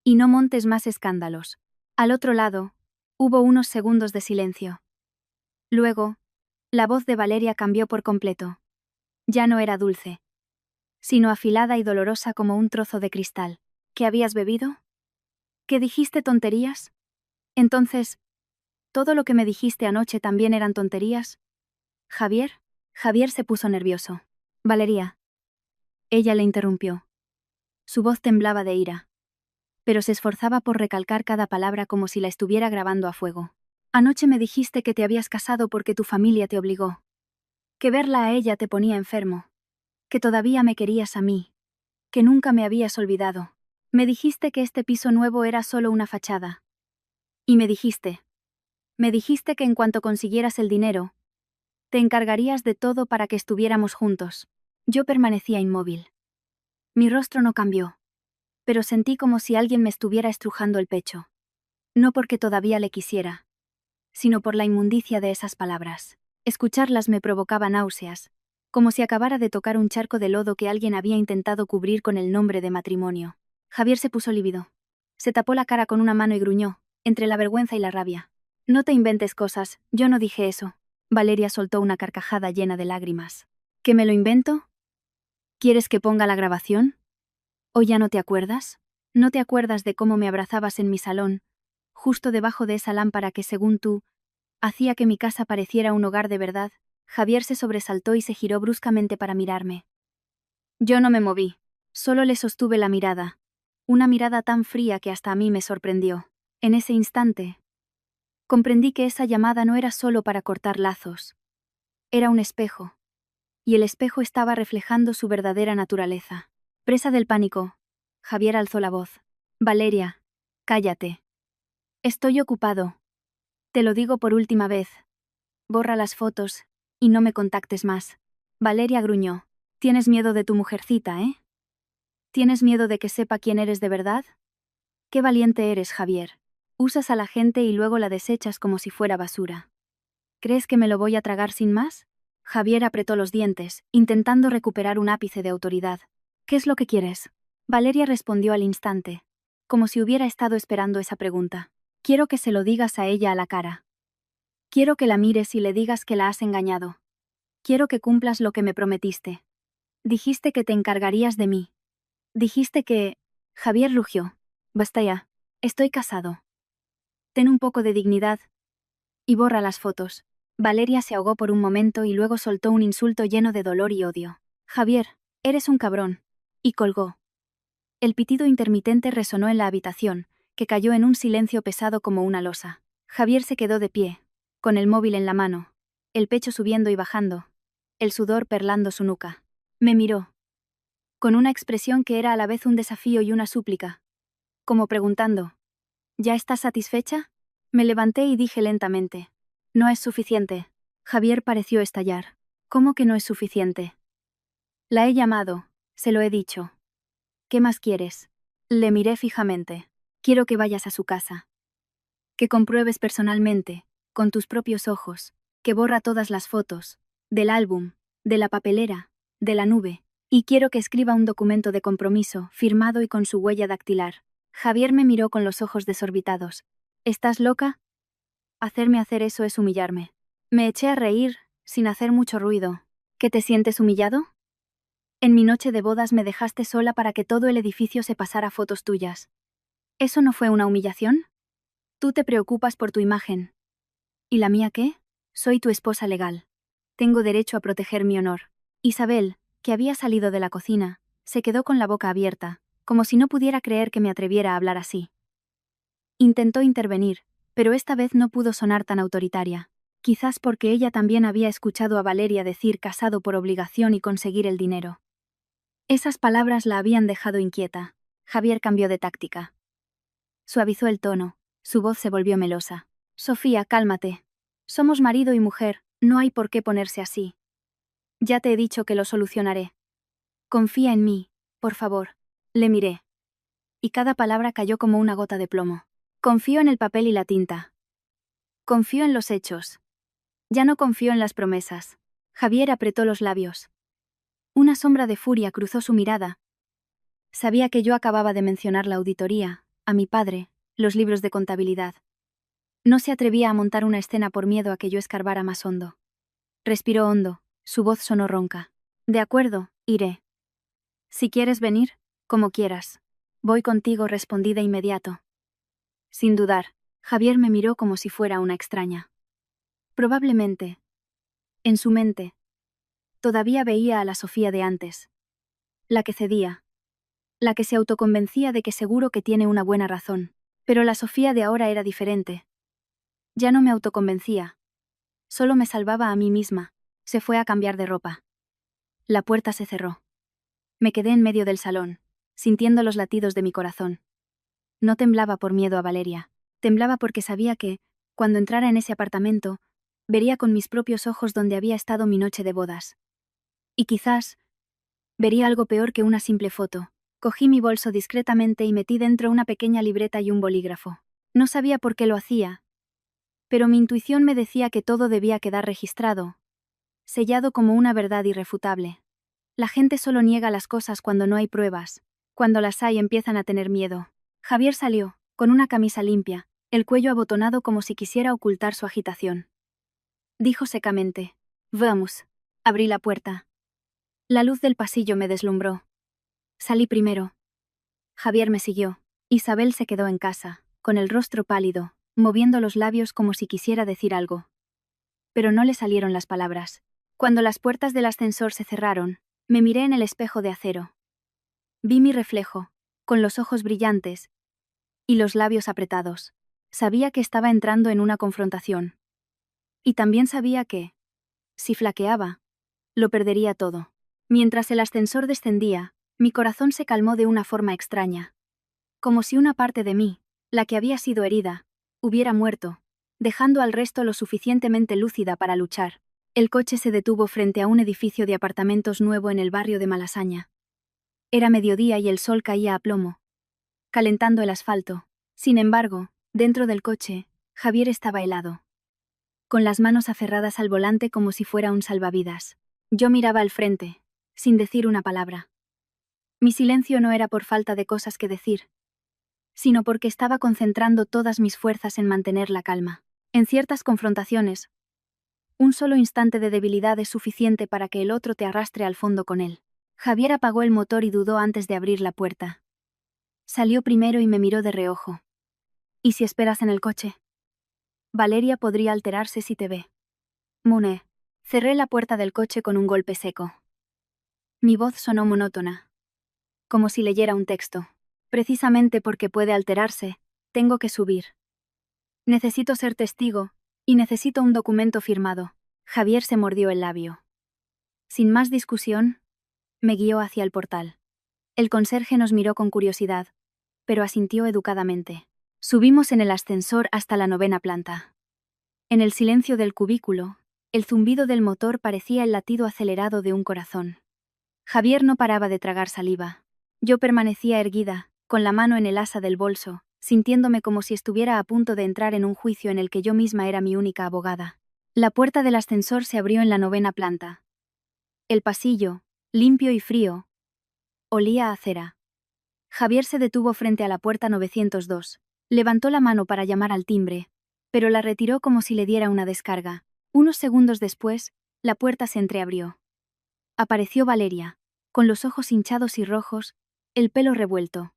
Y no montes más escándalos. Al otro lado, hubo unos segundos de silencio. Luego, la voz de Valeria cambió por completo. Ya no era dulce, sino afilada y dolorosa como un trozo de cristal. ¿Qué habías bebido? ¿Qué dijiste tonterías? Entonces, ¿todo lo que me dijiste anoche también eran tonterías? ¿Javier? Javier se puso nervioso. Valeria. Ella le interrumpió. Su voz temblaba de ira, pero se esforzaba por recalcar cada palabra como si la estuviera grabando a fuego. Anoche me dijiste que te habías casado porque tu familia te obligó. Que verla a ella te ponía enfermo. Que todavía me querías a mí. Que nunca me habías olvidado. Me dijiste que este piso nuevo era solo una fachada. Y me dijiste que en cuanto consiguieras el dinero, te encargarías de todo para que estuviéramos juntos. Yo permanecía inmóvil. Mi rostro no cambió, pero sentí como si alguien me estuviera estrujando el pecho. No porque todavía le quisiera, sino por la inmundicia de esas palabras. Escucharlas me provocaba náuseas, como si acabara de tocar un charco de lodo que alguien había intentado cubrir con el nombre de matrimonio. Javier se puso lívido. Se tapó la cara con una mano y gruñó, entre la vergüenza y la rabia. No te inventes cosas, yo no dije eso. Valeria soltó una carcajada llena de lágrimas. ¿Que me lo invento? ¿Quieres que ponga la grabación? ¿O ya no te acuerdas? ¿No te acuerdas de cómo me abrazabas en mi salón, justo debajo de esa lámpara que, según tú, hacía que mi casa pareciera un hogar de verdad? Javier se sobresaltó y se giró bruscamente para mirarme. Yo no me moví, solo le sostuve la mirada, una mirada tan fría que hasta a mí me sorprendió. En ese instante, comprendí que esa llamada no era solo para cortar lazos. Era un espejo, y el espejo estaba reflejando su verdadera naturaleza. Presa del pánico, Javier alzó la voz. Valeria, cállate. Estoy ocupado. Te lo digo por última vez. Borra las fotos, y no me contactes más. Valeria gruñó. Tienes miedo de tu mujercita, ¿eh? ¿Tienes miedo de que sepa quién eres de verdad? Qué valiente eres, Javier. Usas a la gente y luego la desechas como si fuera basura. ¿Crees que me lo voy a tragar sin más? Javier apretó los dientes, intentando recuperar un ápice de autoridad. ¿Qué es lo que quieres? Valeria respondió al instante, como si hubiera estado esperando esa pregunta. Quiero que se lo digas a ella a la cara. Quiero que la mires y le digas que la has engañado. Quiero que cumplas lo que me prometiste. Dijiste que te encargarías de mí. Dijiste que... Javier rugió. Basta ya. Estoy casado. Ten un poco de dignidad. Y borra las fotos. Valeria se ahogó por un momento y luego soltó un insulto lleno de dolor y odio. Javier, eres un cabrón. Y colgó. El pitido intermitente resonó en la habitación, que cayó en un silencio pesado como una losa. Javier se quedó de pie, con el móvil en la mano, el pecho subiendo y bajando, el sudor perlando su nuca. Me miró, con una expresión que era a la vez un desafío y una súplica, como preguntando, ¿ya estás satisfecha? Me levanté y dije lentamente, no es suficiente. Javier pareció estallar. ¿Cómo que no es suficiente? La he llamado, se lo he dicho. ¿Qué más quieres? Le miré fijamente. Quiero que vayas a su casa. Que compruebes personalmente, con tus propios ojos, que borra todas las fotos, del álbum, de la papelera, de la nube, y quiero que escriba un documento de compromiso, firmado y con su huella dactilar. Javier me miró con los ojos desorbitados. ¿Estás loca? Hacerme hacer eso es humillarme. Me eché a reír, sin hacer mucho ruido. ¿Que te sientes humillado? En mi noche de bodas me dejaste sola para que todo el edificio se pasara fotos tuyas. ¿Eso no fue una humillación? Tú te preocupas por tu imagen. ¿Y la mía qué? Soy tu esposa legal. Tengo derecho a proteger mi honor. Isabel, que había salido de la cocina, se quedó con la boca abierta, como si no pudiera creer que me atreviera a hablar así. Intentó intervenir, pero esta vez no pudo sonar tan autoritaria. Quizás porque ella también había escuchado a Valeria decir casado por obligación y conseguir el dinero. Esas palabras la habían dejado inquieta. Javier cambió de táctica. Suavizó el tono, su voz se volvió melosa. Sofía, cálmate. Somos marido y mujer, no hay por qué ponerse así. Ya te he dicho que lo solucionaré. Confía en mí, por favor. Le miré. Y cada palabra cayó como una gota de plomo. Confío en el papel y la tinta. Confío en los hechos. Ya no confío en las promesas. Javier apretó los labios. Una sombra de furia cruzó su mirada. Sabía que yo acababa de mencionar la auditoría, a mi padre, los libros de contabilidad. No se atrevía a montar una escena por miedo a que yo escarbara más hondo. Respiró hondo, su voz sonó ronca. De acuerdo, iré. Si quieres venir, como quieras. Voy contigo, respondí de inmediato. Sin dudar, Javier me miró como si fuera una extraña. Probablemente. En su mente. Todavía veía a la Sofía de antes. La que cedía. La que se autoconvencía de que seguro que tiene una buena razón. Pero la Sofía de ahora era diferente. Ya no me autoconvencía. Solo me salvaba a mí misma. Se fue a cambiar de ropa. La puerta se cerró. Me quedé en medio del salón, sintiendo los latidos de mi corazón. No temblaba por miedo a Valeria. Temblaba porque sabía que, cuando entrara en ese apartamento, vería con mis propios ojos donde había estado mi noche de bodas. Y quizás, vería algo peor que una simple foto. Cogí mi bolso discretamente y metí dentro una pequeña libreta y un bolígrafo. No sabía por qué lo hacía, pero mi intuición me decía que todo debía quedar registrado, sellado como una verdad irrefutable. La gente solo niega las cosas cuando no hay pruebas. Cuando las hay empiezan a tener miedo. Javier salió, con una camisa limpia, el cuello abotonado como si quisiera ocultar su agitación. Dijo secamente: «Vamos». Abrí la puerta. La luz del pasillo me deslumbró. Salí primero. Javier me siguió. Isabel se quedó en casa, con el rostro pálido, moviendo los labios como si quisiera decir algo. Pero no le salieron las palabras. Cuando las puertas del ascensor se cerraron, me miré en el espejo de acero. Vi mi reflejo, con los ojos brillantes y los labios apretados. Sabía que estaba entrando en una confrontación. Y también sabía que, si flaqueaba, lo perdería todo. Mientras el ascensor descendía, mi corazón se calmó de una forma extraña. Como si una parte de mí, la que había sido herida, hubiera muerto, dejando al resto lo suficientemente lúcida para luchar. El coche se detuvo frente a un edificio de apartamentos nuevo en el barrio de Malasaña. Era mediodía y el sol caía a plomo, calentando el asfalto. Sin embargo, dentro del coche, Javier estaba helado, con las manos aferradas al volante como si fuera un salvavidas. Yo miraba al frente, sin decir una palabra. Mi silencio no era por falta de cosas que decir, sino porque estaba concentrando todas mis fuerzas en mantener la calma. En ciertas confrontaciones, un solo instante de debilidad es suficiente para que el otro te arrastre al fondo con él. Javier apagó el motor y dudó antes de abrir la puerta. Salió primero y me miró de reojo. ¿Y si esperas en el coche? Valeria podría alterarse si te ve. Mune. Cerré la puerta del coche con un golpe seco. Mi voz sonó monótona, como si leyera un texto. Precisamente porque puede alterarse, tengo que subir. Necesito ser testigo, y necesito un documento firmado. Javier se mordió el labio. Sin más discusión, me guió hacia el portal. El conserje nos miró con curiosidad, pero asintió educadamente. Subimos en el ascensor hasta la 9ª planta. En el silencio del cubículo, el zumbido del motor parecía el latido acelerado de un corazón. Javier no paraba de tragar saliva. Yo permanecía erguida, con la mano en el asa del bolso, sintiéndome como si estuviera a punto de entrar en un juicio en el que yo misma era mi única abogada. La puerta del ascensor se abrió en la 9ª planta. El pasillo, limpio y frío, olía a cera. Javier se detuvo frente a la puerta 902. Levantó la mano para llamar al timbre, pero la retiró como si le diera una descarga. Unos segundos después, la puerta se entreabrió. Apareció Valeria, con los ojos hinchados y rojos, el pelo revuelto.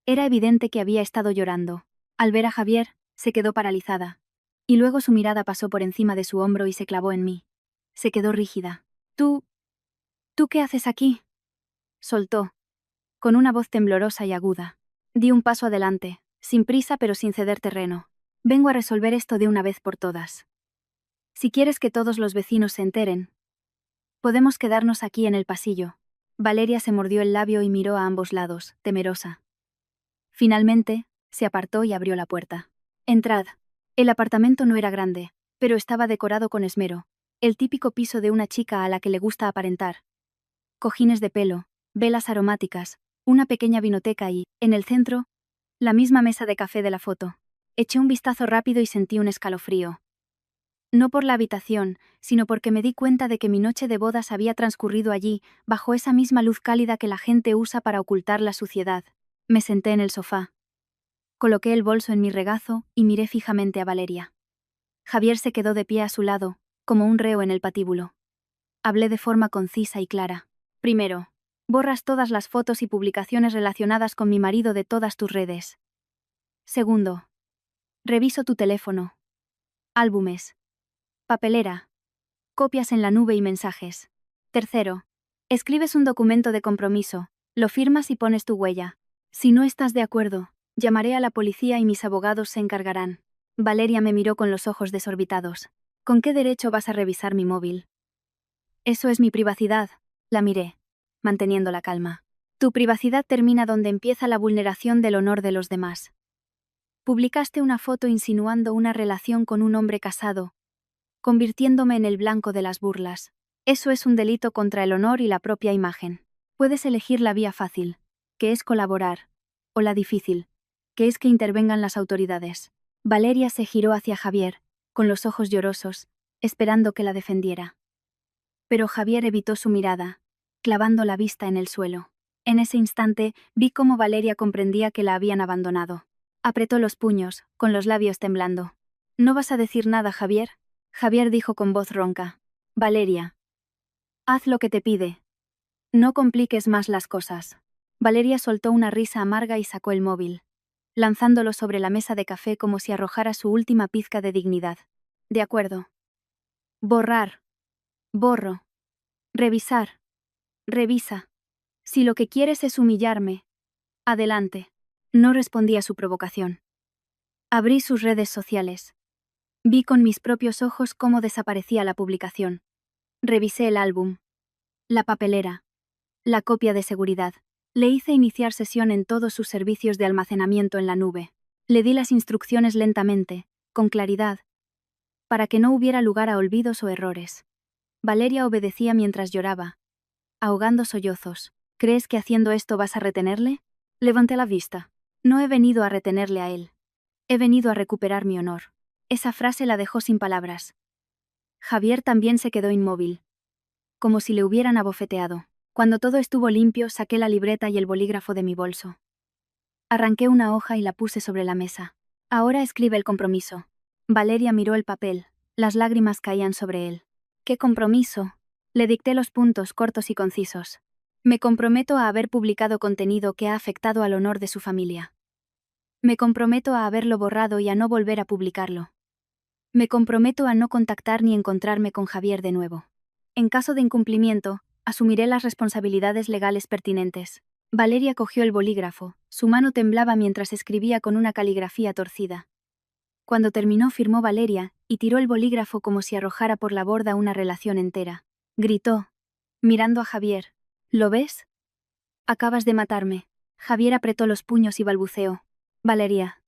Era evidente que había estado llorando. Al ver a Javier, se quedó paralizada. Y luego su mirada pasó por encima de su hombro y se clavó en mí. Se quedó rígida. ¿Tú qué haces aquí?», soltó, con una voz temblorosa y aguda. Di un paso adelante, sin prisa pero sin ceder terreno. «Vengo a resolver esto de una vez por todas. Si quieres que todos los vecinos se enteren, podemos quedarnos aquí en el pasillo». Valeria se mordió el labio y miró a ambos lados, temerosa. Finalmente, se apartó y abrió la puerta. «Entrad». El apartamento no era grande, pero estaba decorado con esmero. El típico piso de una chica a la que le gusta aparentar. Cojines de pelo, velas aromáticas, una pequeña vinoteca y, en el centro, la misma mesa de café de la foto. Eché un vistazo rápido y sentí un escalofrío. No por la habitación, sino porque me di cuenta de que mi noche de bodas había transcurrido allí, bajo esa misma luz cálida que la gente usa para ocultar la suciedad. Me senté en el sofá. Coloqué el bolso en mi regazo y miré fijamente a Valeria. Javier se quedó de pie a su lado, como un reo en el patíbulo. Hablé de forma concisa y clara. Primero, borras todas las fotos y publicaciones relacionadas con mi marido de todas tus redes. Segundo, reviso tu teléfono. Álbumes. Papelera. Copias en la nube y mensajes. Tercero, escribes un documento de compromiso, lo firmas y pones tu huella. Si no estás de acuerdo, llamaré a la policía y mis abogados se encargarán. Valeria me miró con los ojos desorbitados. ¿Con qué derecho vas a revisar mi móvil? Eso es mi privacidad. La miré, manteniendo la calma. Tu privacidad termina donde empieza la vulneración del honor de los demás. Publicaste una foto insinuando una relación con un hombre casado, convirtiéndome en el blanco de las burlas. Eso es un delito contra el honor y la propia imagen. Puedes elegir la vía fácil, que es colaborar, o la difícil, que es que intervengan las autoridades. Valeria se giró hacia Javier, con los ojos llorosos, esperando que la defendiera. Pero Javier evitó su mirada, clavando la vista en el suelo. En ese instante, vi cómo Valeria comprendía que la habían abandonado. Apretó los puños, con los labios temblando. ¿No vas a decir nada, Javier? Javier dijo con voz ronca. Valeria. Haz lo que te pide. No compliques más las cosas. Valeria soltó una risa amarga y sacó el móvil, lanzándolo sobre la mesa de café como si arrojara su última pizca de dignidad. De acuerdo. Borrar. Borro. Revisar. Revisa. Si lo que quieres es humillarme, adelante. No respondí a su provocación. Abrí sus redes sociales. Vi con mis propios ojos cómo desaparecía la publicación. Revisé el álbum, la papelera, la copia de seguridad. Le hice iniciar sesión en todos sus servicios de almacenamiento en la nube. Le di las instrucciones lentamente, con claridad, para que no hubiera lugar a olvidos o errores. Valeria obedecía mientras lloraba, ahogando sollozos. ¿Crees que haciendo esto vas a retenerle? Levanté la vista. No he venido a retenerle a él. He venido a recuperar mi honor. Esa frase la dejó sin palabras. Javier también se quedó inmóvil, como si le hubieran abofeteado. Cuando todo estuvo limpio, saqué la libreta y el bolígrafo de mi bolso. Arranqué una hoja y la puse sobre la mesa. Ahora escribe el compromiso. Valeria miró el papel. Las lágrimas caían sobre él. ¿Qué compromiso? Le dicté los puntos cortos y concisos. Me comprometo a haber publicado contenido que ha afectado al honor de su familia. Me comprometo a haberlo borrado y a no volver a publicarlo. Me comprometo a no contactar ni encontrarme con Javier de nuevo. En caso de incumplimiento, asumiré las responsabilidades legales pertinentes. Valeria cogió el bolígrafo. Su mano temblaba mientras escribía con una caligrafía torcida. Cuando terminó, firmó Valeria y tiró el bolígrafo como si arrojara por la borda una relación entera. Gritó, mirando a Javier. ¿Lo ves? Acabas de matarme. Javier apretó los puños y balbuceó. Valeria.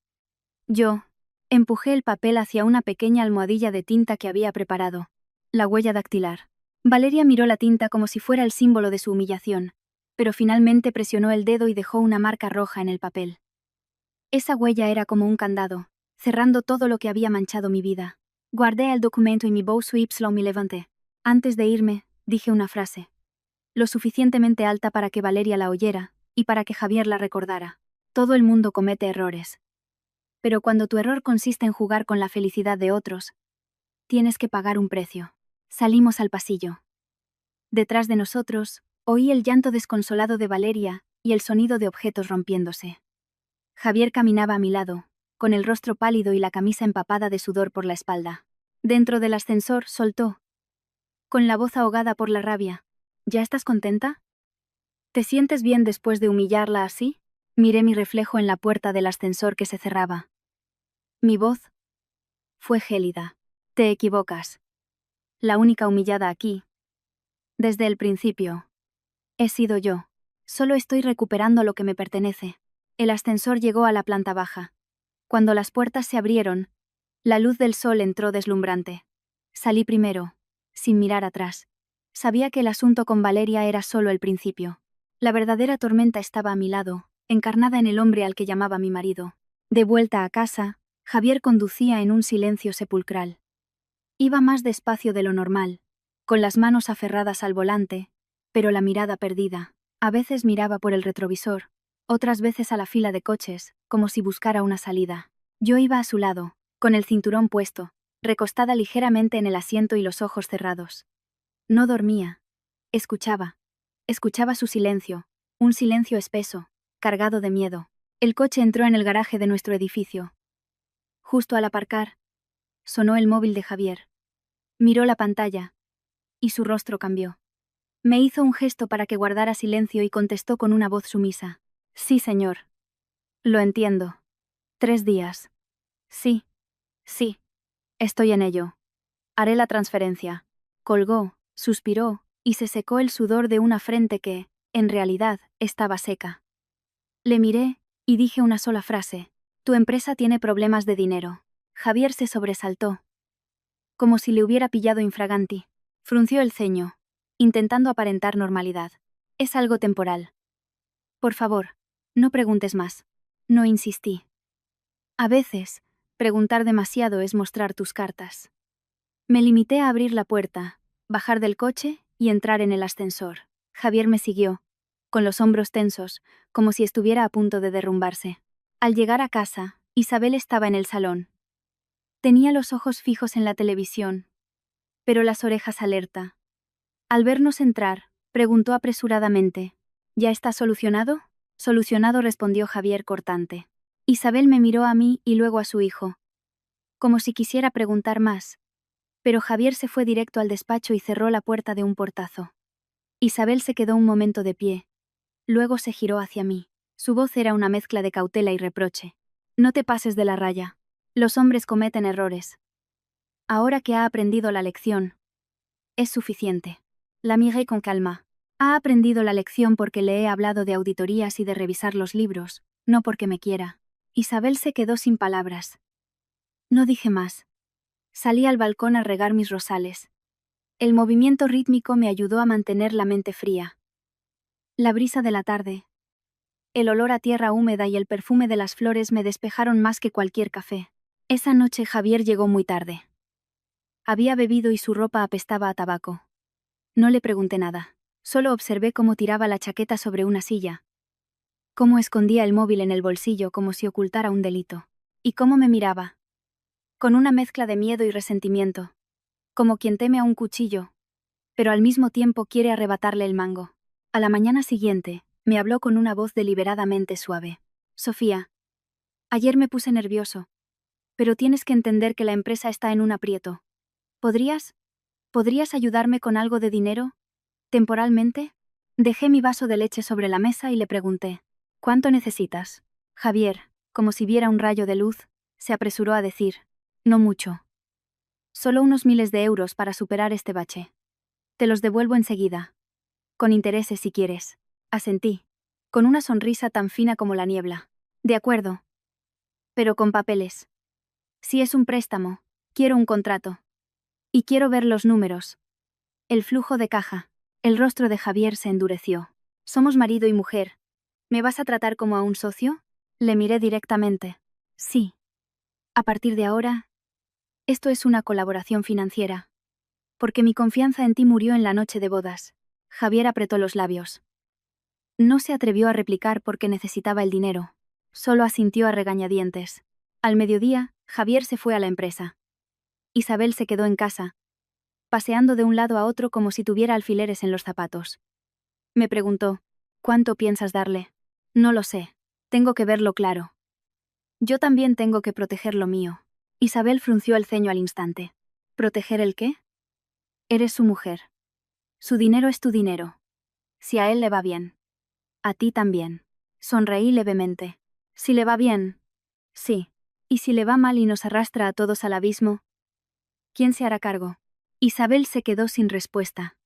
Yo. Empujé el papel hacia una pequeña almohadilla de tinta que había preparado. La huella dactilar. Valeria miró la tinta como si fuera el símbolo de su humillación, pero finalmente presionó el dedo y dejó una marca roja en el papel. Esa huella era como un candado, cerrando todo lo que había manchado mi vida. Guardé el documento en mi bolso y me levanté. Antes de irme, dije una frase, lo suficientemente alta para que Valeria la oyera, y para que Javier la recordara. Todo el mundo comete errores. Pero cuando tu error consiste en jugar con la felicidad de otros, tienes que pagar un precio. Salimos al pasillo. Detrás de nosotros, oí el llanto desconsolado de Valeria y el sonido de objetos rompiéndose. Javier caminaba a mi lado, con el rostro pálido y la camisa empapada de sudor por la espalda. Dentro del ascensor soltó, con la voz ahogada por la rabia. ¿Ya estás contenta? ¿Te sientes bien después de humillarla así? Miré mi reflejo en la puerta del ascensor que se cerraba. Mi voz fue gélida. Te equivocas. La única humillada aquí, desde el principio, he sido yo. Solo estoy recuperando lo que me pertenece. El ascensor llegó a la planta baja. Cuando las puertas se abrieron, la luz del sol entró deslumbrante. Salí primero, sin mirar atrás. Sabía que el asunto con Valeria era solo el principio. La verdadera tormenta estaba a mi lado, encarnada en el hombre al que llamaba mi marido. De vuelta a casa, Javier conducía en un silencio sepulcral. Iba más despacio de lo normal, con las manos aferradas al volante, pero la mirada perdida. A veces miraba por el retrovisor, otras veces a la fila de coches, como si buscara una salida. Yo iba a su lado, con el cinturón puesto, recostada ligeramente en el asiento y los ojos cerrados. No dormía. Escuchaba. Escuchaba su silencio, un silencio espeso, cargado de miedo. El coche entró en el garaje de nuestro edificio. Justo al aparcar, sonó el móvil de Javier. Miró la pantalla, y su rostro cambió. Me hizo un gesto para que guardara silencio y contestó con una voz sumisa. Sí, señor. Lo entiendo. 3 días. Sí. Sí. Estoy en ello. Haré la transferencia. Colgó, suspiró, y se secó el sudor de una frente que, en realidad, estaba seca. Le miré, y dije una sola frase. Tu empresa tiene problemas de dinero. Javier se sobresaltó. Como si le hubiera pillado infraganti. Frunció el ceño, intentando aparentar normalidad. Es algo temporal. Por favor, no preguntes más. No insistí. A veces, preguntar demasiado es mostrar tus cartas. Me limité a abrir la puerta, bajar del coche y entrar en el ascensor. Javier me siguió, con los hombros tensos, como si estuviera a punto de derrumbarse. Al llegar a casa, Isabel estaba en el salón. Tenía los ojos fijos en la televisión, pero las orejas alerta. Al vernos entrar, preguntó apresuradamente: ¿Ya está solucionado? Solucionado, respondió Javier cortante. Isabel me miró a mí y luego a su hijo, como si quisiera preguntar más, pero Javier se fue directo al despacho y cerró la puerta de un portazo. Isabel se quedó un momento de pie, luego se giró hacia mí. Su voz era una mezcla de cautela y reproche. No te pases de la raya. Los hombres cometen errores. Ahora que ha aprendido la lección, es suficiente. La miré con calma. Ha aprendido la lección porque le he hablado de auditorías y de revisar los libros, no porque me quiera. Isabel se quedó sin palabras. No dije más. Salí al balcón a regar mis rosales. El movimiento rítmico me ayudó a mantener la mente fría. La brisa de la tarde, el olor a tierra húmeda y el perfume de las flores me despejaron más que cualquier café. Esa noche Javier llegó muy tarde. Había bebido y su ropa apestaba a tabaco. No le pregunté nada. Solo observé cómo tiraba la chaqueta sobre una silla, cómo escondía el móvil en el bolsillo como si ocultara un delito, y cómo me miraba, con una mezcla de miedo y resentimiento, como quien teme a un cuchillo, pero al mismo tiempo quiere arrebatarle el mango. A la mañana siguiente, me habló con una voz deliberadamente suave. Sofía, ayer me puse nervioso, pero tienes que entender que la empresa está en un aprieto. ¿Podrías ayudarme con algo de dinero? ¿Temporalmente? Dejé mi vaso de leche sobre la mesa y le pregunté: ¿Cuánto necesitas? Javier, como si viera un rayo de luz, se apresuró a decir: No mucho. Solo unos miles de euros para superar este bache. Te los devuelvo enseguida. Con intereses si quieres. Asentí, con una sonrisa tan fina como la niebla. De acuerdo. Pero con papeles. Si es un préstamo, quiero un contrato. Y quiero ver los números. El flujo de caja. El rostro de Javier se endureció. Somos marido y mujer. ¿Me vas a tratar como a un socio? Le miré directamente. Sí. A partir de ahora, esto es una colaboración financiera. Porque mi confianza en ti murió en la noche de bodas. Javier apretó los labios. No se atrevió a replicar porque necesitaba el dinero. Solo asintió a regañadientes. Al mediodía, Javier se fue a la empresa. Isabel se quedó en casa, paseando de un lado a otro como si tuviera alfileres en los zapatos. Me preguntó: ¿Cuánto piensas darle? No lo sé. Tengo que verlo claro. Yo también tengo que proteger lo mío. Isabel frunció el ceño al instante. ¿Proteger el qué? Eres su mujer. Su dinero es tu dinero. Si a él le va bien. A ti también. Sonreí levemente. Si le va bien. Sí. ¿Y si le va mal y nos arrastra a todos al abismo? ¿Quién se hará cargo? Isabel se quedó sin respuesta.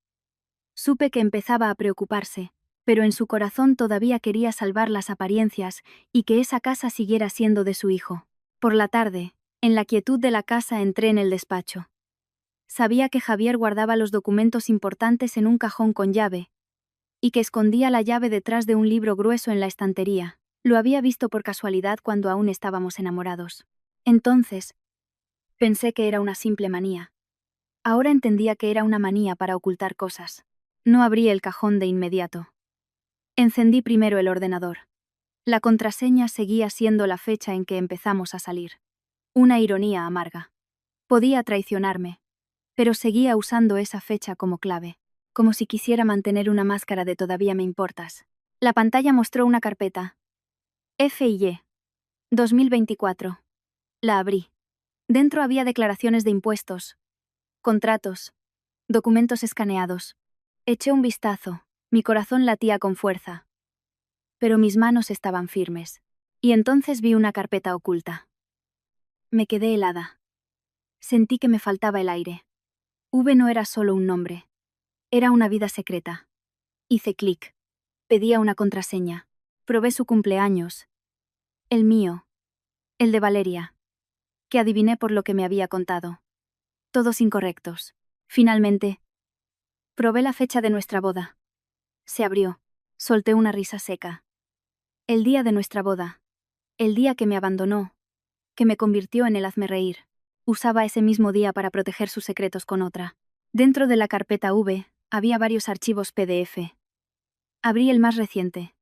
Supe que empezaba a preocuparse, pero en su corazón todavía quería salvar las apariencias y que esa casa siguiera siendo de su hijo. Por la tarde, en la quietud de la casa, entré en el despacho. Sabía que Javier guardaba los documentos importantes en un cajón con llave, y que escondía la llave detrás de un libro grueso en la estantería. Lo había visto por casualidad cuando aún estábamos enamorados. Entonces, pensé que era una simple manía. Ahora entendía que era una manía para ocultar cosas. No abrí el cajón de inmediato. Encendí primero el ordenador. La contraseña seguía siendo la fecha en que empezamos a salir. Una ironía amarga. Podía traicionarme, pero seguía usando esa fecha como clave, como si quisiera mantener una máscara de todavía me importas. La pantalla mostró una carpeta. F&Y. 2024. La abrí. Dentro había declaraciones de impuestos, contratos, documentos escaneados. Eché un vistazo. Mi corazón latía con fuerza. Pero mis manos estaban firmes. Y entonces vi una carpeta oculta. Me quedé helada. Sentí que me faltaba el aire. V no era solo un nombre. Era una vida secreta. Hice clic. Pedía una contraseña. Probé su cumpleaños. El mío. El de Valeria. Que adiviné por lo que me había contado. Todos incorrectos. Finalmente, probé la fecha de nuestra boda. Se abrió. Solté una risa seca. El día de nuestra boda. El día que me abandonó. Que me convirtió en el hazmerreír. Usaba ese mismo día para proteger sus secretos con otra. Dentro de la carpeta V, había varios archivos PDF. Abrí el más reciente.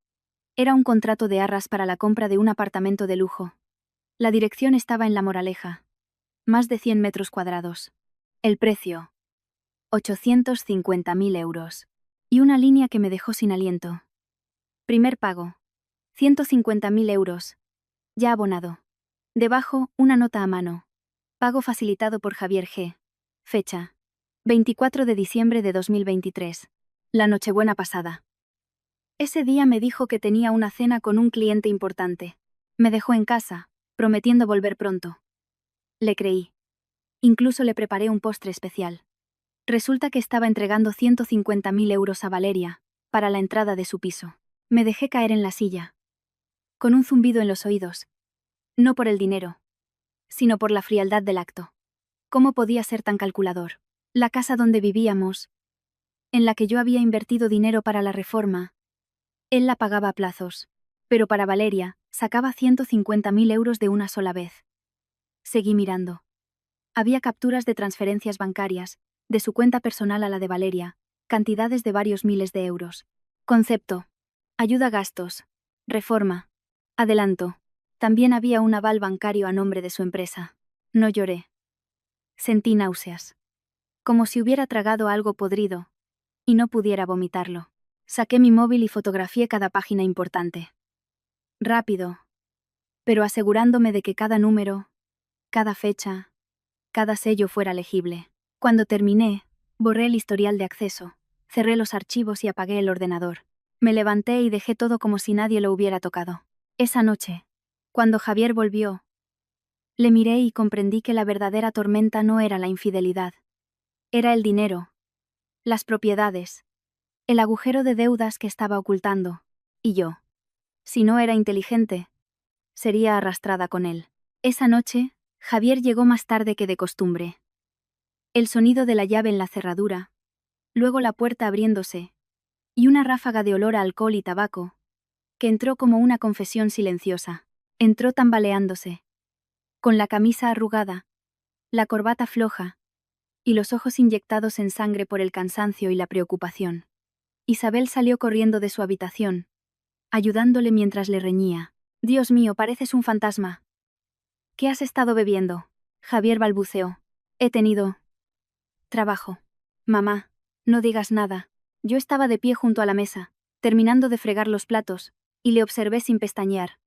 Era un contrato de arras para la compra de un apartamento de lujo. La dirección estaba en La Moraleja. Más de 100 metros cuadrados. El precio. 850.000 euros. Y una línea que me dejó sin aliento. Primer pago. 150.000 euros. Ya abonado. Debajo, una nota a mano. Pago facilitado por Javier G. Fecha. 24 de diciembre de 2023. La Nochebuena pasada. Ese día me dijo que tenía una cena con un cliente importante. Me dejó en casa, prometiendo volver pronto. Le creí. Incluso le preparé un postre especial. Resulta que estaba entregando 150.000 euros a Valeria, para la entrada de su piso. Me dejé caer en la silla. Con un zumbido en los oídos. No por el dinero, sino por la frialdad del acto. ¿Cómo podía ser tan calculador? La casa donde vivíamos, en la que yo había invertido dinero para la reforma, él la pagaba a plazos. Pero para Valeria, sacaba 150.000 euros de una sola vez. Seguí mirando. Había capturas de transferencias bancarias, de su cuenta personal a la de Valeria, cantidades de varios miles de euros. Concepto. Ayuda a gastos. Reforma. Adelanto. También había un aval bancario a nombre de su empresa. No lloré. Sentí náuseas. Como si hubiera tragado algo podrido, y no pudiera vomitarlo. Saqué mi móvil y fotografié cada página importante. Rápido, pero asegurándome de que cada número, cada fecha, cada sello fuera legible. Cuando terminé, borré el historial de acceso, cerré los archivos y apagué el ordenador. Me levanté y dejé todo como si nadie lo hubiera tocado. Esa noche, cuando Javier volvió, le miré y comprendí que la verdadera tormenta no era la infidelidad. Era el dinero, las propiedades, el agujero de deudas que estaba ocultando, y yo. Si no era inteligente, sería arrastrada con él. Esa noche, Javier llegó más tarde que de costumbre. El sonido de la llave en la cerradura, luego la puerta abriéndose, y una ráfaga de olor a alcohol y tabaco, que entró como una confesión silenciosa. Entró tambaleándose, con la camisa arrugada, la corbata floja, y los ojos inyectados en sangre por el cansancio y la preocupación. Isabel salió corriendo de su habitación, ayudándole mientras le reñía. «Dios mío, pareces un fantasma». «¿Qué has estado bebiendo?», Javier balbuceó. «He tenido trabajo». «Mamá, no digas nada». Yo estaba de pie junto a la mesa, terminando de fregar los platos, y le observé sin pestañear.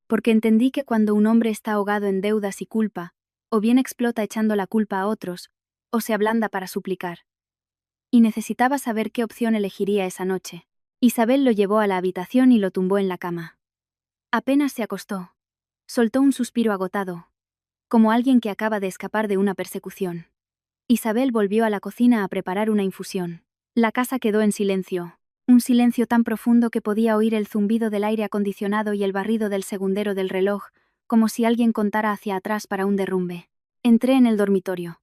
Porque entendí que cuando un hombre está ahogado en deudas y culpa, o bien explota echando la culpa a otros, o se ablanda para suplicar. Y necesitaba saber qué opción elegiría esa noche. Isabel lo llevó a la habitación y lo tumbó en la cama. Apenas se acostó. Soltó un suspiro agotado, como alguien que acaba de escapar de una persecución. Isabel volvió a la cocina a preparar una infusión. La casa quedó en silencio, un silencio tan profundo que podía oír el zumbido del aire acondicionado y el barrido del segundero del reloj, como si alguien contara hacia atrás para un derrumbe. Entré en el dormitorio.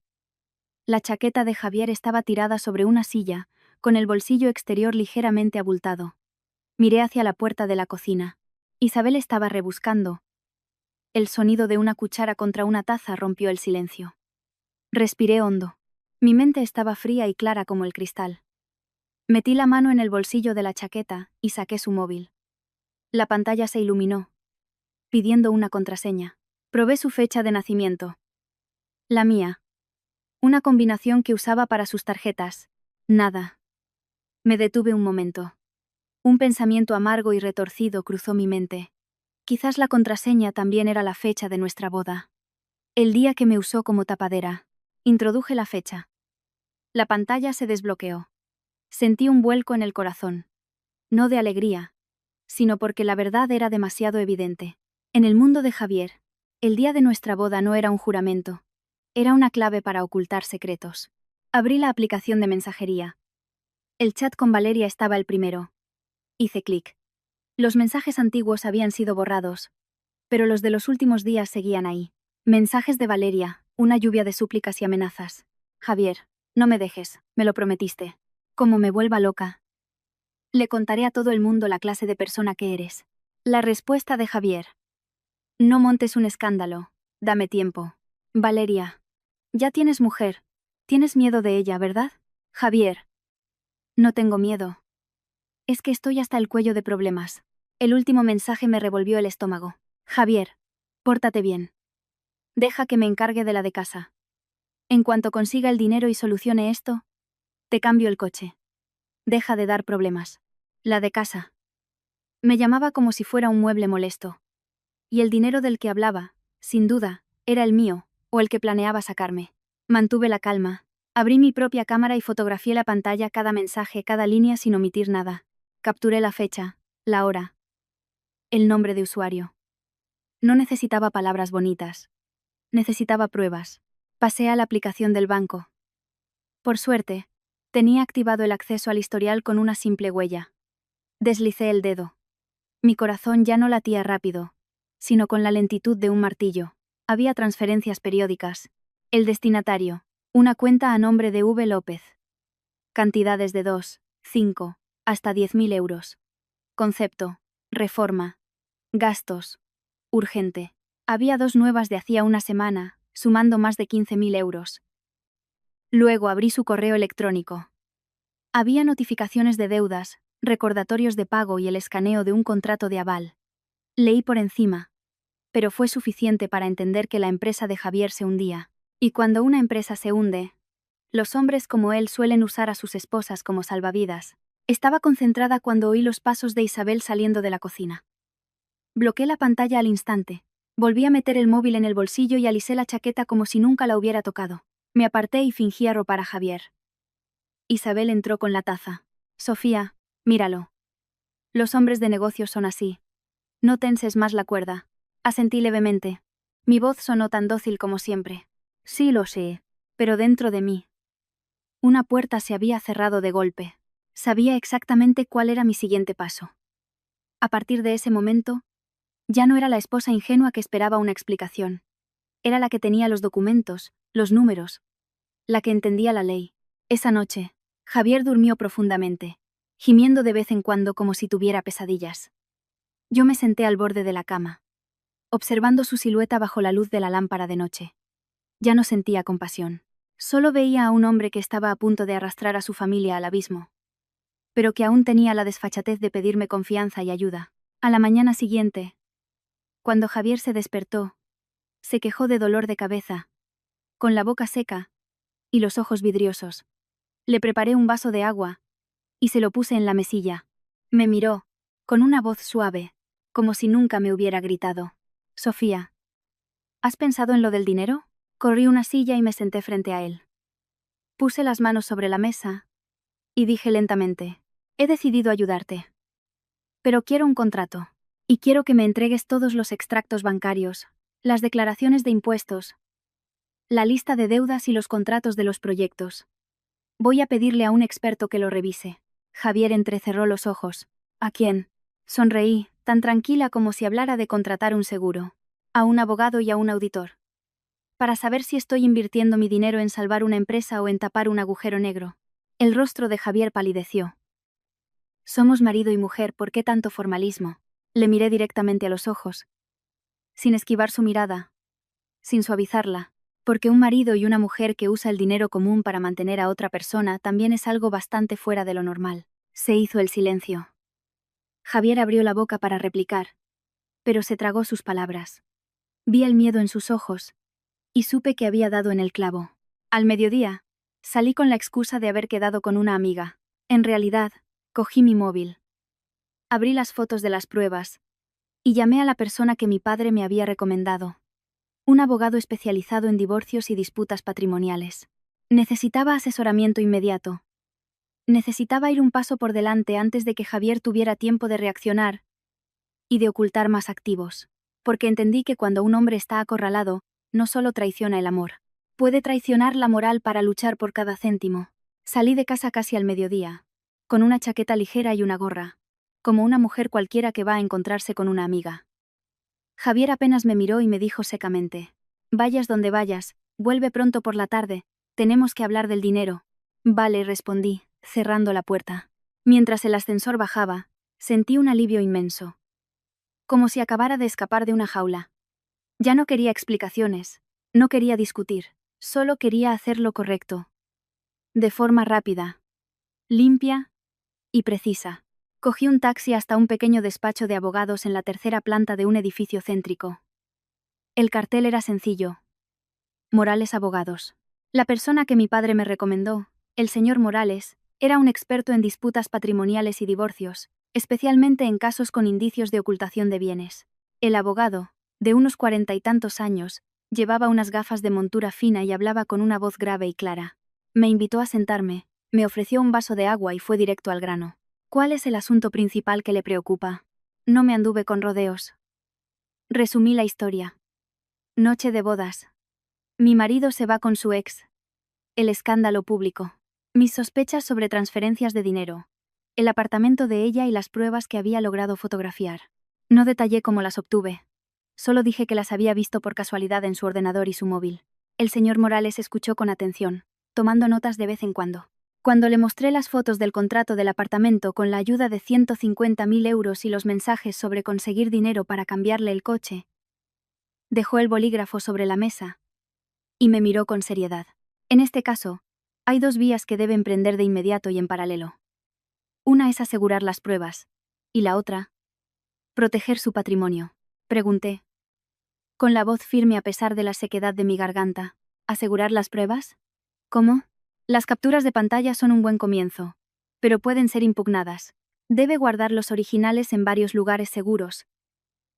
La chaqueta de Javier estaba tirada sobre una silla, con el bolsillo exterior ligeramente abultado. Miré hacia la puerta de la cocina. Isabel estaba rebuscando. El sonido de una cuchara contra una taza rompió el silencio. Respiré hondo. Mi mente estaba fría y clara como el cristal. Metí la mano en el bolsillo de la chaqueta y saqué su móvil. La pantalla se iluminó, pidiendo una contraseña. Probé su fecha de nacimiento. La mía. Una combinación que usaba para sus tarjetas. Nada. Me detuve un momento. Un pensamiento amargo y retorcido cruzó mi mente. Quizás la contraseña también era la fecha de nuestra boda. El día que me usó como tapadera. Introduje la fecha. La pantalla se desbloqueó. Sentí un vuelco en el corazón. No de alegría, sino porque la verdad era demasiado evidente. En el mundo de Javier, el día de nuestra boda no era un juramento. Era una clave para ocultar secretos. Abrí la aplicación de mensajería. El chat con Valeria estaba el primero. Hice clic. Los mensajes antiguos habían sido borrados, pero los de los últimos días seguían ahí. Mensajes de Valeria, una lluvia de súplicas y amenazas. Javier, no me dejes, me lo prometiste. Como me vuelva loca. Le contaré a todo el mundo la clase de persona que eres. La respuesta de Javier. No montes un escándalo, dame tiempo. Valeria. Ya tienes mujer. Tienes miedo de ella, ¿verdad? Javier. No tengo miedo. Es que estoy hasta el cuello de problemas. El último mensaje me revolvió el estómago. Javier. Pórtate bien. Deja que me encargue de la de casa. En cuanto consiga el dinero y solucione esto, te cambio el coche. Deja de dar problemas. La de casa. Me llamaba como si fuera un mueble molesto. Y el dinero del que hablaba, sin duda, era el mío, o el que planeaba sacarme. Mantuve la calma. Abrí mi propia cámara y fotografié la pantalla, cada mensaje, cada línea sin omitir nada. Capturé la fecha, la hora, el nombre de usuario. No necesitaba palabras bonitas. Necesitaba pruebas. Pasé a la aplicación del banco. Por suerte, tenía activado el acceso al historial con una simple huella. Deslicé el dedo. Mi corazón ya no latía rápido, sino con la lentitud de un martillo. Había transferencias periódicas. El destinatario. Una cuenta a nombre de V. López. Cantidades de 2, 5, hasta 10.000 euros. Concepto. Reforma. Gastos. Urgente. Había 2 nuevas de hacía una semana, sumando más de 15.000 euros. Luego abrí su correo electrónico. Había notificaciones de deudas, recordatorios de pago y el escaneo de un contrato de aval. Leí por encima, pero fue suficiente para entender que la empresa de Javier se hundía. Y cuando una empresa se hunde, los hombres como él suelen usar a sus esposas como salvavidas. Estaba concentrada cuando oí los pasos de Isabel saliendo de la cocina. Bloqueé la pantalla al instante. Volví a meter el móvil en el bolsillo y alisé la chaqueta como si nunca la hubiera tocado. Me aparté y fingí arropar a Javier. Isabel entró con la taza. Sofía, míralo. Los hombres de negocios son así. No tenses más la cuerda. Asentí levemente. Mi voz sonó tan dócil como siempre. Sí lo sé, pero dentro de mí. Una puerta se había cerrado de golpe. Sabía exactamente cuál era mi siguiente paso. A partir de ese momento, ya no era la esposa ingenua que esperaba una explicación. Era la que tenía los documentos, los números. La que entendía la ley. Esa noche, Javier durmió profundamente, gimiendo de vez en cuando como si tuviera pesadillas. Yo me senté al borde de la cama, observando su silueta bajo la luz de la lámpara de noche. Ya no sentía compasión. Solo veía a un hombre que estaba a punto de arrastrar a su familia al abismo, pero que aún tenía la desfachatez de pedirme confianza y ayuda. A la mañana siguiente, cuando Javier se despertó, se quejó de dolor de cabeza, con la boca seca y los ojos vidriosos. Le preparé un vaso de agua y se lo puse en la mesilla. Me miró, con una voz suave, como si nunca me hubiera gritado. Sofía, ¿has pensado en lo del dinero? Corrí una silla y me senté frente a él. Puse las manos sobre la mesa y dije lentamente, he decidido ayudarte. Pero quiero un contrato. Y quiero que me entregues todos los extractos bancarios, las declaraciones de impuestos, la lista de deudas y los contratos de los proyectos. Voy a pedirle a un experto que lo revise. Javier entrecerró los ojos. ¿A quién? Sonreí, tan tranquila como si hablara de contratar un seguro. A un abogado y a un auditor. Para saber si estoy invirtiendo mi dinero en salvar una empresa o en tapar un agujero negro. El rostro de Javier palideció. Somos marido y mujer, ¿por qué tanto formalismo? Le miré directamente a los ojos, sin esquivar su mirada, sin suavizarla. Porque un marido y una mujer que usa el dinero común para mantener a otra persona también es algo bastante fuera de lo normal. Se hizo el silencio. Javier abrió la boca para replicar, pero se tragó sus palabras. Vi el miedo en sus ojos, y supe que había dado en el clavo. Al mediodía, salí con la excusa de haber quedado con una amiga. En realidad, cogí mi móvil. Abrí las fotos de las pruebas, y llamé a la persona que mi padre me había recomendado. Un abogado especializado en divorcios y disputas patrimoniales. Necesitaba asesoramiento inmediato. Necesitaba ir un paso por delante antes de que Javier tuviera tiempo de reaccionar y de ocultar más activos. Porque entendí que cuando un hombre está acorralado, no solo traiciona el amor. Puede traicionar la moral para luchar por cada céntimo. Salí de casa casi al mediodía, con una chaqueta ligera y una gorra, como una mujer cualquiera que va a encontrarse con una amiga. Javier apenas me miró y me dijo secamente: «Vayas donde vayas, vuelve pronto por la tarde, tenemos que hablar del dinero». «Vale», respondí, cerrando la puerta. Mientras el ascensor bajaba, sentí un alivio inmenso. Como si acabara de escapar de una jaula. Ya no quería explicaciones, no quería discutir, solo quería hacer lo correcto. De forma rápida, limpia y precisa. Cogí un taxi hasta un pequeño despacho de abogados en la tercera planta de un edificio céntrico. El cartel era sencillo: Morales Abogados. La persona que mi padre me recomendó, el señor Morales, era un experto en disputas patrimoniales y divorcios, especialmente en casos con indicios de ocultación de bienes. El abogado, de unos 40 y tantos años, llevaba unas gafas de montura fina y hablaba con una voz grave y clara. Me invitó a sentarme, me ofreció un vaso de agua y fue directo al grano. ¿Cuál es el asunto principal que le preocupa? No me anduve con rodeos. Resumí la historia. Noche de bodas. Mi marido se va con su ex. El escándalo público. Mis sospechas sobre transferencias de dinero. El apartamento de ella y las pruebas que había logrado fotografiar. No detallé cómo las obtuve. Solo dije que las había visto por casualidad en su ordenador y su móvil. El señor Morales escuchó con atención, tomando notas de vez en cuando. Cuando le mostré las fotos del contrato del apartamento con la ayuda de 150.000 euros y los mensajes sobre conseguir dinero para cambiarle el coche, dejó el bolígrafo sobre la mesa y me miró con seriedad. En este caso, hay dos vías que debe emprender de inmediato y en paralelo. Una es asegurar las pruebas, y la otra, proteger su patrimonio. Pregunté, con la voz firme a pesar de la sequedad de mi garganta. ¿Asegurar las pruebas? ¿Cómo? Las capturas de pantalla son un buen comienzo, pero pueden ser impugnadas. Debe guardar los originales en varios lugares seguros.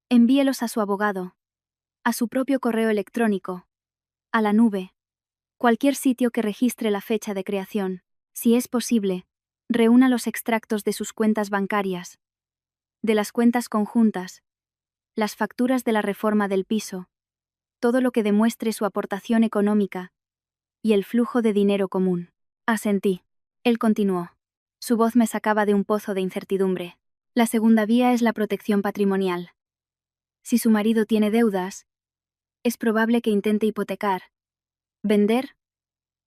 Envíelos a su abogado, a su propio correo electrónico, a la nube, cualquier sitio que registre la fecha de creación. Si es posible, reúna los extractos de sus cuentas bancarias, de las cuentas conjuntas, las facturas de la reforma del piso, todo lo que demuestre su aportación económica y el flujo de dinero común. Asentí. Él continuó. Su voz me sacaba de un pozo de incertidumbre. La segunda vía es la protección patrimonial. Si su marido tiene deudas, es probable que intente hipotecar, vender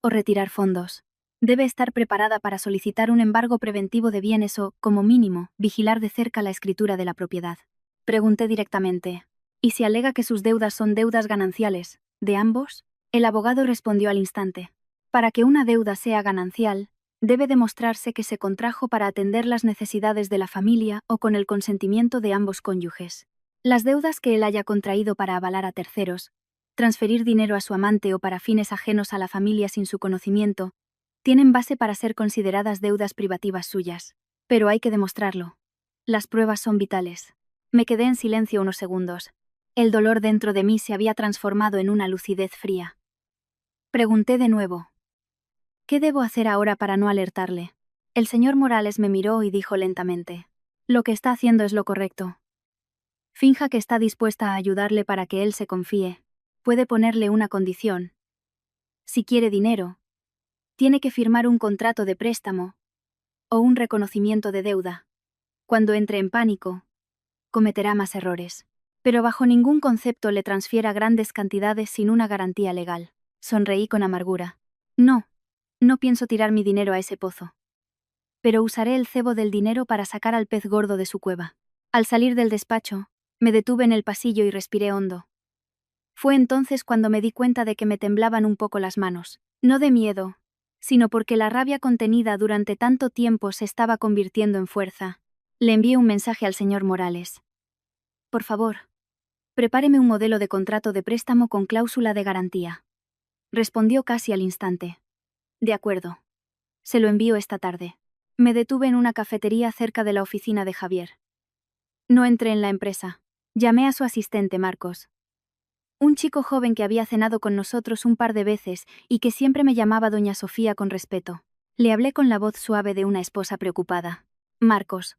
o retirar fondos. Debe estar preparada para solicitar un embargo preventivo de bienes o, como mínimo, vigilar de cerca la escritura de la propiedad. Pregunté directamente. ¿Y si alega que sus deudas son deudas gananciales, de ambos? El abogado respondió al instante. Para que una deuda sea ganancial, debe demostrarse que se contrajo para atender las necesidades de la familia o con el consentimiento de ambos cónyuges. Las deudas que él haya contraído para avalar a terceros, transferir dinero a su amante o para fines ajenos a la familia sin su conocimiento, tienen base para ser consideradas deudas privativas suyas. Pero hay que demostrarlo. Las pruebas son vitales. Me quedé en silencio unos segundos. El dolor dentro de mí se había transformado en una lucidez fría. Pregunté de nuevo. ¿Qué debo hacer ahora para no alertarle? El señor Morales me miró y dijo lentamente. Lo que está haciendo es lo correcto. Finja que está dispuesta a ayudarle para que él se confíe. Puede ponerle una condición. Si quiere dinero, tiene que firmar un contrato de préstamo o un reconocimiento de deuda. Cuando entre en pánico, cometerá más errores. Pero bajo ningún concepto le transfiera grandes cantidades sin una garantía legal. Sonreí con amargura. No pienso tirar mi dinero a ese pozo. Pero usaré el cebo del dinero para sacar al pez gordo de su cueva. Al salir del despacho, me detuve en el pasillo y respiré hondo. Fue entonces cuando me di cuenta de que me temblaban un poco las manos. No de miedo, sino porque la rabia contenida durante tanto tiempo se estaba convirtiendo en fuerza. Le envié un mensaje al señor Morales. Por favor, prepáreme un modelo de contrato de préstamo con cláusula de garantía. Respondió casi al instante. De acuerdo. Se lo envío esta tarde. Me detuve en una cafetería cerca de la oficina de Javier. No entré en la empresa. Llamé a su asistente Marcos. Un chico joven que había cenado con nosotros un par de veces y que siempre me llamaba doña Sofía con respeto. Le hablé con la voz suave de una esposa preocupada. Marcos.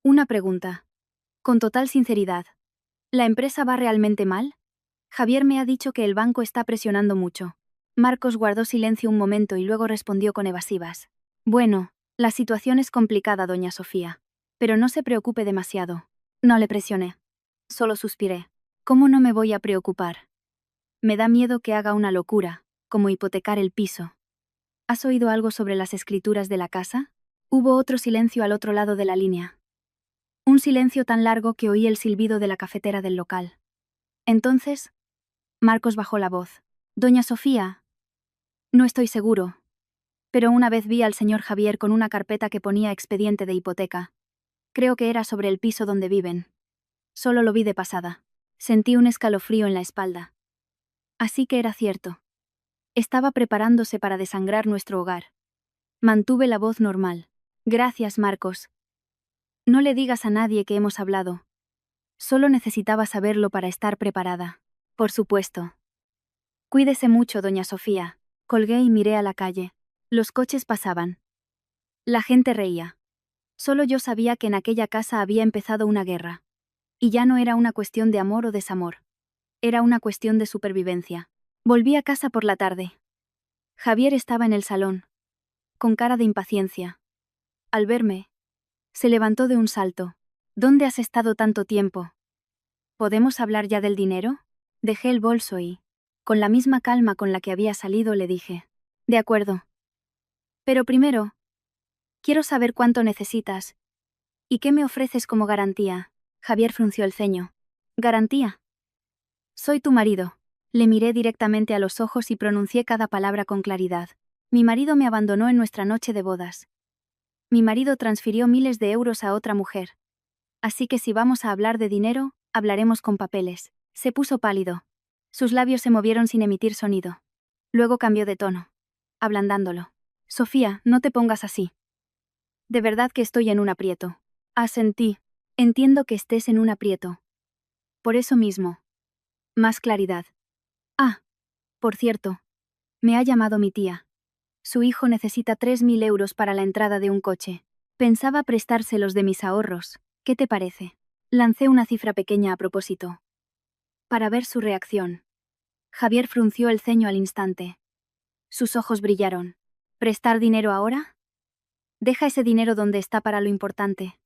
Una pregunta. Con total sinceridad. ¿La empresa va realmente mal? Javier me ha dicho que el banco está presionando mucho. Marcos guardó silencio un momento y luego respondió con evasivas. Bueno, la situación es complicada, doña Sofía. Pero no se preocupe demasiado. No le presioné. Solo suspiré. ¿Cómo no me voy a preocupar? Me da miedo que haga una locura, como hipotecar el piso. ¿Has oído algo sobre las escrituras de la casa? Hubo otro silencio al otro lado de la línea. Un silencio tan largo que oí el silbido de la cafetera del local. Entonces, Marcos bajó la voz. Doña Sofía. No estoy seguro. Pero una vez vi al señor Javier con una carpeta que ponía expediente de hipoteca. Creo que era sobre el piso donde viven. Solo lo vi de pasada. Sentí un escalofrío en la espalda. Así que era cierto. Estaba preparándose para desangrar nuestro hogar. Mantuve la voz normal. Gracias, Marcos. No le digas a nadie que hemos hablado. Solo necesitaba saberlo para estar preparada. Por supuesto. Cuídese mucho, doña Sofía. Colgué y miré a la calle. Los coches pasaban. La gente reía. Solo yo sabía que en aquella casa había empezado una guerra. Y ya no era una cuestión de amor o desamor. Era una cuestión de supervivencia. Volví a casa por la tarde. Javier estaba en el salón, con cara de impaciencia. Al verme, se levantó de un salto. ¿Dónde has estado tanto tiempo? ¿Podemos hablar ya del dinero? Dejé el bolso y, con la misma calma con la que había salido, le dije. De acuerdo. Pero primero, quiero saber cuánto necesitas. ¿Y qué me ofreces como garantía? Javier frunció el ceño. ¿Garantía? Soy tu marido. Le miré directamente a los ojos y pronuncié cada palabra con claridad. Mi marido me abandonó en nuestra noche de bodas. Mi marido transfirió miles de euros a otra mujer. Así que si vamos a hablar de dinero, hablaremos con papeles. Se puso pálido. Sus labios se movieron sin emitir sonido. Luego cambió de tono, ablandándolo. Sofía, no te pongas así. De verdad que estoy en un aprieto. Asentí. Entiendo que estés en un aprieto. Por eso mismo. Más claridad. Ah, por cierto. Me ha llamado mi tía. Su hijo necesita 3.000 euros para la entrada de un coche. Pensaba prestárselos de mis ahorros. ¿Qué te parece? Lancé una cifra pequeña a propósito. Para ver su reacción. Javier frunció el ceño al instante. Sus ojos brillaron. ¿Prestar dinero ahora? Deja ese dinero donde está para lo importante.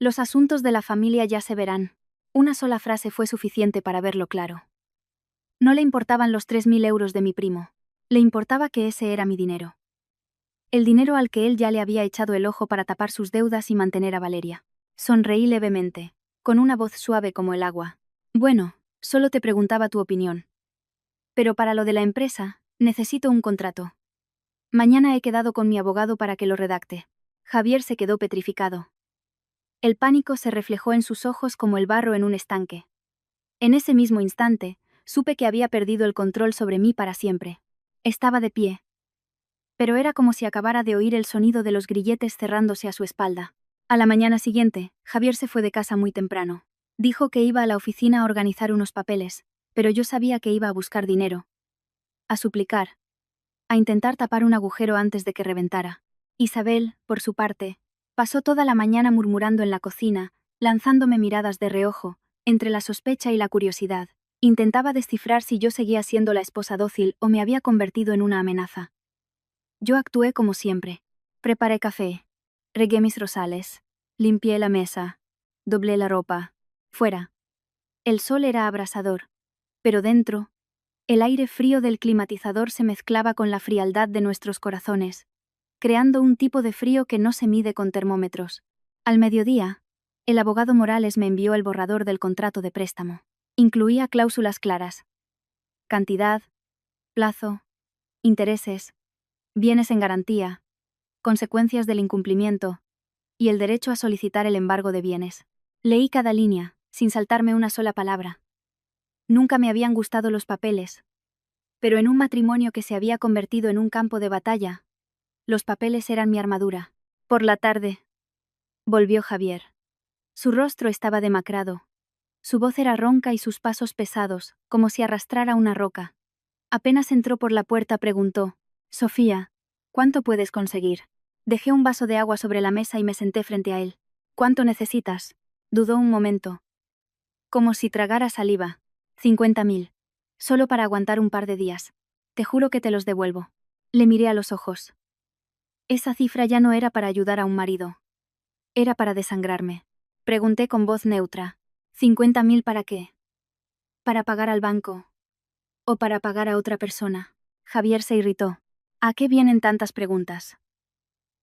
Los asuntos de la familia ya se verán. Una sola frase fue suficiente para verlo claro. No le importaban los 3.000 euros de mi primo. Le importaba que ese era mi dinero. El dinero al que él ya le había echado el ojo para tapar sus deudas y mantener a Valeria. Sonreí levemente, con una voz suave como el agua. Bueno, solo te preguntaba tu opinión. Pero para lo de la empresa, necesito un contrato. Mañana he quedado con mi abogado para que lo redacte. Javier se quedó petrificado. El pánico se reflejó en sus ojos como el barro en un estanque. En ese mismo instante, supe que había perdido el control sobre mí para siempre. Estaba de pie. Pero era como si acabara de oír el sonido de los grilletes cerrándose a su espalda. A la mañana siguiente, Javier se fue de casa muy temprano. Dijo que iba a la oficina a organizar unos papeles, pero yo sabía que iba a buscar dinero. A suplicar. A intentar tapar un agujero antes de que reventara. Isabel, por su parte, pasó toda la mañana murmurando en la cocina, lanzándome miradas de reojo, entre la sospecha y la curiosidad. Intentaba descifrar si yo seguía siendo la esposa dócil o me había convertido en una amenaza. Yo actué como siempre. Preparé café. Regué mis rosales. Limpié la mesa. Doblé la ropa. Fuera. El sol era abrasador. Pero dentro, el aire frío del climatizador se mezclaba con la frialdad de nuestros corazones, creando un tipo de frío que no se mide con termómetros. Al mediodía, el abogado Morales me envió el borrador del contrato de préstamo. Incluía cláusulas claras. cantidad, plazo, intereses, bienes en garantía, consecuencias del incumplimiento y el derecho a solicitar el embargo de bienes. Leí cada línea, sin saltarme una sola palabra. Nunca me habían gustado los papeles, pero en un matrimonio que se había convertido en un campo de batalla, los papeles eran mi armadura. Por la tarde, volvió Javier. Su rostro estaba demacrado. Su voz era ronca y sus pasos pesados, como si arrastrara una roca. Apenas entró por la puerta preguntó: «Sofía, ¿cuánto puedes conseguir?» Dejé un vaso de agua sobre la mesa y me senté frente a él. «¿Cuánto necesitas?». Dudó un momento. Como si tragara saliva. 50.000. Solo para aguantar un par de días. Te juro que te los devuelvo. Le miré a los ojos. Esa cifra ya no era para ayudar a un marido. Era para desangrarme. Pregunté con voz neutra. ¿50.000 para qué? ¿Para pagar al banco? ¿O para pagar a otra persona? Javier se irritó. ¿A qué vienen tantas preguntas?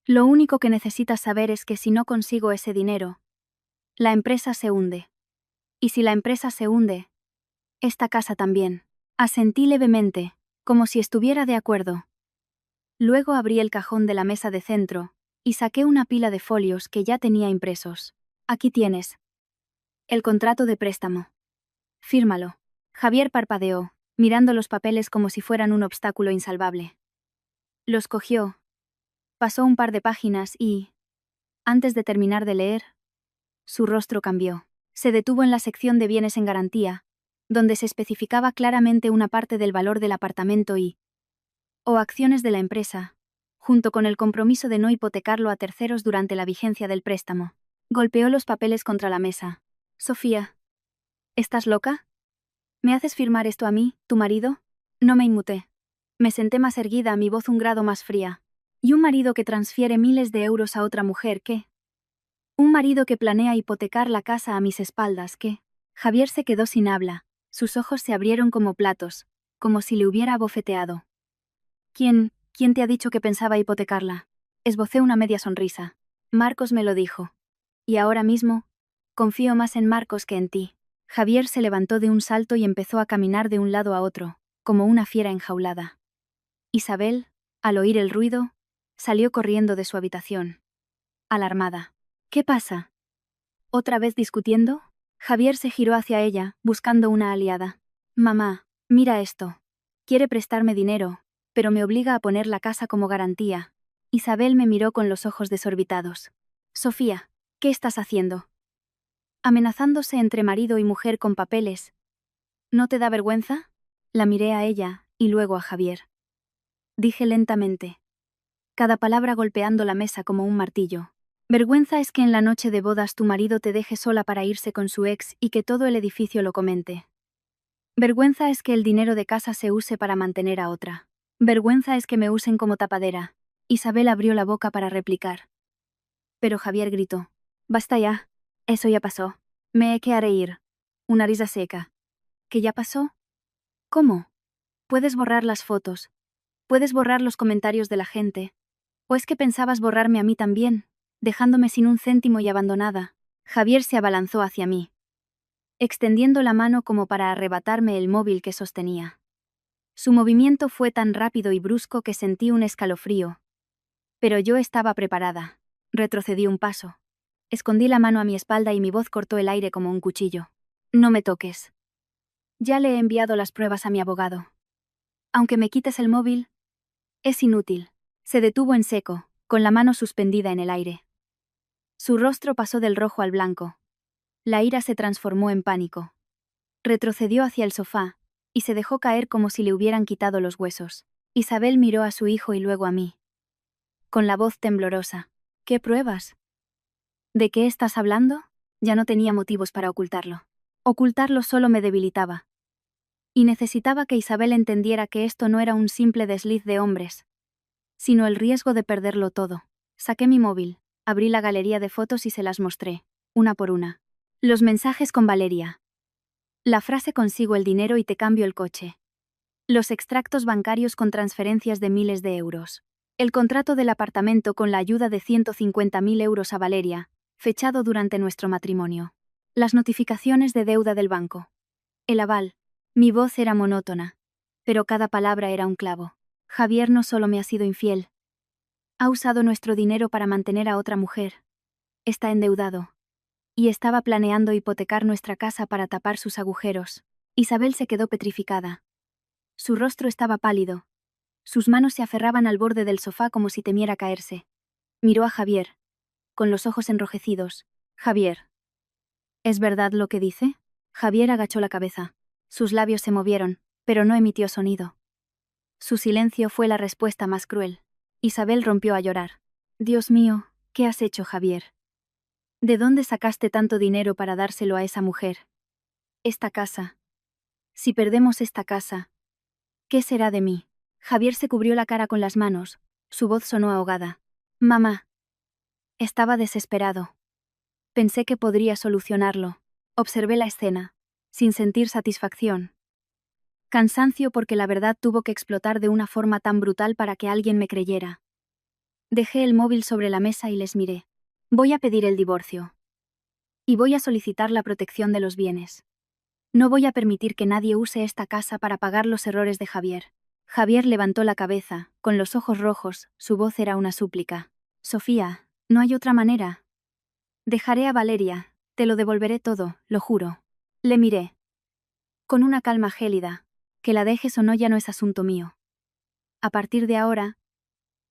Lo único que necesitas saber es que si no consigo ese dinero, la empresa se hunde. Y si la empresa se hunde, esta casa también. Asentí levemente, como si estuviera de acuerdo. Luego abrí el cajón de la mesa de centro y saqué una pila de folios que ya tenía impresos. Aquí tienes. El contrato de préstamo. Fírmalo. Javier parpadeó, mirando los papeles como si fueran un obstáculo insalvable. Los cogió. Pasó un par de páginas y, antes de terminar de leer, su rostro cambió. Se detuvo en la sección de bienes en garantía, donde se especificaba claramente una parte del valor del apartamento o acciones de la empresa, junto con el compromiso de no hipotecarlo a terceros durante la vigencia del préstamo. Golpeó los papeles contra la mesa. «Sofía, ¿estás loca? ¿Me haces firmar esto a mí, tu marido?» No me inmuté. Me senté más erguida, mi voz un grado más fría. ¿Y un marido que transfiere miles de euros a otra mujer qué? ¿Un marido que planea hipotecar la casa a mis espaldas qué? Javier se quedó sin habla. Sus ojos se abrieron como platos, como si le hubiera abofeteado. ¿Quién te ha dicho que pensaba hipotecarla? Esbocé una media sonrisa. Marcos me lo dijo. Y ahora mismo, confío más en Marcos que en ti. Javier se levantó de un salto y empezó a caminar de un lado a otro, como una fiera enjaulada. Isabel, al oír el ruido, salió corriendo de su habitación. Alarmada. ¿Qué pasa? ¿Otra vez discutiendo? Javier se giró hacia ella, buscando una aliada. Mamá, mira esto. Quiere prestarme dinero, pero me obliga a poner la casa como garantía. Isabel me miró con los ojos desorbitados. Sofía, ¿qué estás haciendo? Amenazándose entre marido y mujer con papeles. ¿No te da vergüenza? La miré a ella, y luego a Javier. Dije lentamente, cada palabra golpeando la mesa como un martillo. Vergüenza es que en la noche de bodas tu marido te deje sola para irse con su ex y que todo el edificio lo comente. Vergüenza es que el dinero de casa se use para mantener a otra. Vergüenza es que me usen como tapadera. Isabel abrió la boca para replicar. Pero Javier gritó. Basta ya. Eso ya pasó. Me que haré ir. Una risa seca. ¿Qué ya pasó? ¿Cómo? Puedes borrar las fotos. Puedes borrar los comentarios de la gente. ¿O es que pensabas borrarme a mí también, dejándome sin un céntimo y abandonada? Javier se abalanzó hacia mí, extendiendo la mano como para arrebatarme el móvil que sostenía. Su movimiento fue tan rápido y brusco que sentí un escalofrío. Pero yo estaba preparada. Retrocedí un paso. Escondí la mano a mi espalda y mi voz cortó el aire como un cuchillo. No me toques. Ya le he enviado las pruebas a mi abogado. Aunque me quites el móvil, es inútil. Se detuvo en seco, con la mano suspendida en el aire. Su rostro pasó del rojo al blanco. La ira se transformó en pánico. Retrocedió hacia el sofá, y se dejó caer como si le hubieran quitado los huesos. Isabel miró a su hijo y luego a mí. Con la voz temblorosa. ¿Qué pruebas? ¿De qué estás hablando? Ya no tenía motivos para ocultarlo. Ocultarlo solo me debilitaba. Y necesitaba que Isabel entendiera que esto no era un simple desliz de hombres, sino el riesgo de perderlo todo. Saqué mi móvil, abrí la galería de fotos y se las mostré, una por una. Los mensajes con Valeria. La frase consigo el dinero y te cambio el coche. Los extractos bancarios con transferencias de miles de euros. El contrato del apartamento con la ayuda de 150.000 euros a Valeria, fechado durante nuestro matrimonio. Las notificaciones de deuda del banco. El aval. Mi voz era monótona. pero cada palabra era un clavo. Javier no solo me ha sido infiel. Ha usado nuestro dinero para mantener a otra mujer. Está endeudado. Y estaba planeando hipotecar nuestra casa para tapar sus agujeros. Isabel se quedó petrificada. Su rostro estaba pálido. Sus manos se aferraban al borde del sofá como si temiera caerse. Miró a Javier, con los ojos enrojecidos. Javier. ¿Es verdad lo que dice? Javier agachó la cabeza. Sus labios se movieron, pero no emitió sonido. Su silencio fue la respuesta más cruel. Isabel rompió a llorar. Dios mío, ¿qué has hecho, Javier? ¿De dónde sacaste tanto dinero para dárselo a esa mujer? Esta casa. Si perdemos esta casa, ¿qué será de mí? Javier se cubrió la cara con las manos. Su voz sonó ahogada. Mamá. Estaba desesperado. Pensé que podría solucionarlo. Observé la escena, sin sentir satisfacción. Cansancio porque la verdad tuvo que explotar de una forma tan brutal para que alguien me creyera. Dejé el móvil sobre la mesa y les miré. Voy a pedir el divorcio. Y voy a solicitar la protección de los bienes. No voy a permitir que nadie use esta casa para pagar los errores de Javier. Javier levantó la cabeza, con los ojos rojos, su voz era una súplica. Sofía, no hay otra manera. Dejaré a Valeria, te lo devolveré todo, lo juro. Le miré. Con una calma gélida, que la dejes o no ya no es asunto mío. A partir de ahora,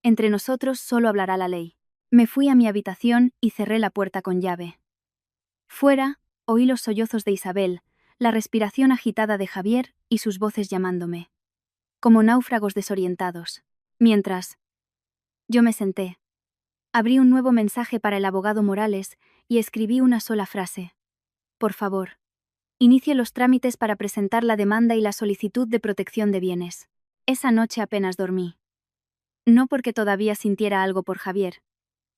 entre nosotros solo hablará la ley. Me fui a mi habitación y cerré la puerta con llave. Fuera, oí los sollozos de Isabel, la respiración agitada de Javier y sus voces llamándome. Como náufragos desorientados. Mientras, yo me senté. Abrí un nuevo mensaje para el abogado Morales y escribí una sola frase. Por favor, inicie los trámites para presentar la demanda y la solicitud de protección de bienes. Esa noche apenas dormí. No porque todavía sintiera algo por Javier,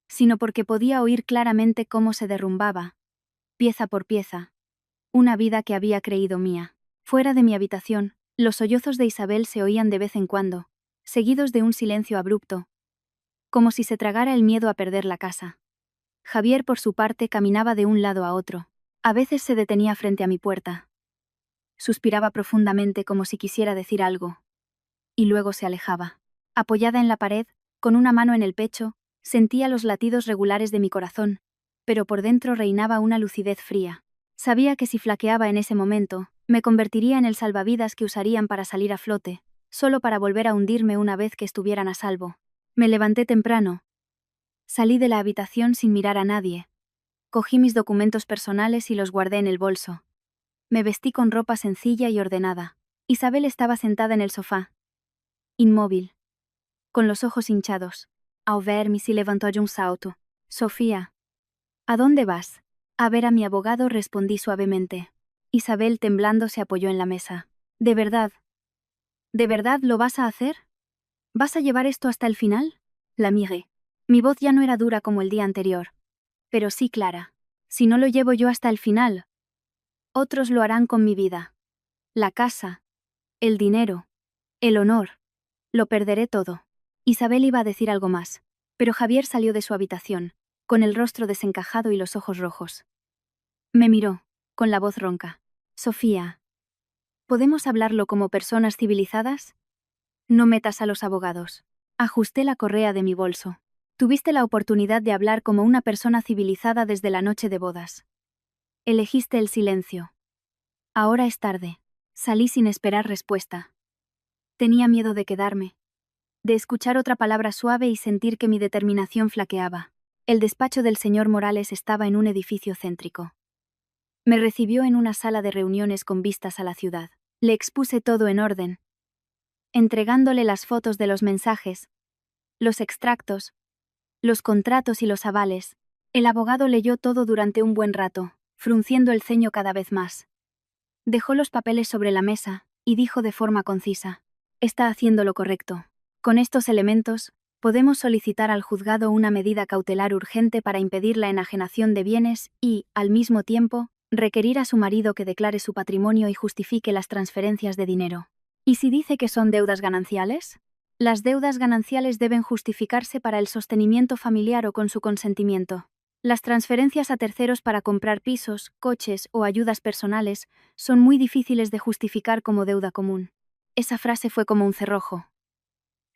sino porque podía oír claramente cómo se derrumbaba, pieza por pieza, una vida que había creído mía. Fuera de mi habitación, los sollozos de Isabel se oían de vez en cuando, seguidos de un silencio abrupto, como si se tragara el miedo a perder la casa. Javier, por su parte, caminaba de un lado a otro. A veces se detenía frente a mi puerta. Suspiraba profundamente como si quisiera decir algo. Y luego se alejaba. Apoyada en la pared, con una mano en el pecho, sentía los latidos regulares de mi corazón, pero por dentro reinaba una lucidez fría. Sabía que si flaqueaba en ese momento, me convertiría en el salvavidas que usarían para salir a flote, solo para volver a hundirme una vez que estuvieran a salvo. Me levanté temprano. Salí de la habitación sin mirar a nadie. Cogí mis documentos personales y los guardé en el bolso. Me vestí con ropa sencilla y ordenada. Isabel estaba sentada en el sofá, inmóvil, con los ojos hinchados. Ao verme se levantó de un salto. Sofía, ¿a dónde vas? A ver a mi abogado, respondí suavemente. Isabel, temblando, se apoyó en la mesa. ¿De verdad lo vas a hacer? ¿Vas a llevar esto hasta el final? La miré. Mi voz ya no era dura como el día anterior. Pero sí clara. Si no lo llevo yo hasta el final, otros lo harán con mi vida. La casa, el dinero, el honor. Lo perderé todo. Isabel iba a decir algo más, pero Javier salió de su habitación, con el rostro desencajado y los ojos rojos. Me miró, con la voz ronca. Sofía, ¿podemos hablarlo como personas civilizadas? No metas a los abogados. Ajusté la correa de mi bolso. Tuviste la oportunidad de hablar como una persona civilizada desde la noche de bodas. Elegiste el silencio. Ahora es tarde. Salí sin esperar respuesta. Tenía miedo de quedarme, de escuchar otra palabra suave y sentir que mi determinación flaqueaba. El despacho del señor Morales estaba en un edificio céntrico. Me recibió en una sala de reuniones con vistas a la ciudad. Le expuse todo en orden, entregándole las fotos de los mensajes, los extractos, los contratos y los avales. El abogado leyó todo durante un buen rato, frunciendo el ceño cada vez más. Dejó los papeles sobre la mesa y dijo de forma concisa: está haciendo lo correcto. Con estos elementos, podemos solicitar al juzgado una medida cautelar urgente para impedir la enajenación de bienes y, al mismo tiempo, requerir a su marido que declare su patrimonio y justifique las transferencias de dinero. ¿Y si dice que son deudas gananciales? Las deudas gananciales deben justificarse para el sostenimiento familiar o con su consentimiento. Las transferencias a terceros para comprar pisos, coches o ayudas personales son muy difíciles de justificar como deuda común. Esa frase fue como un cerrojo.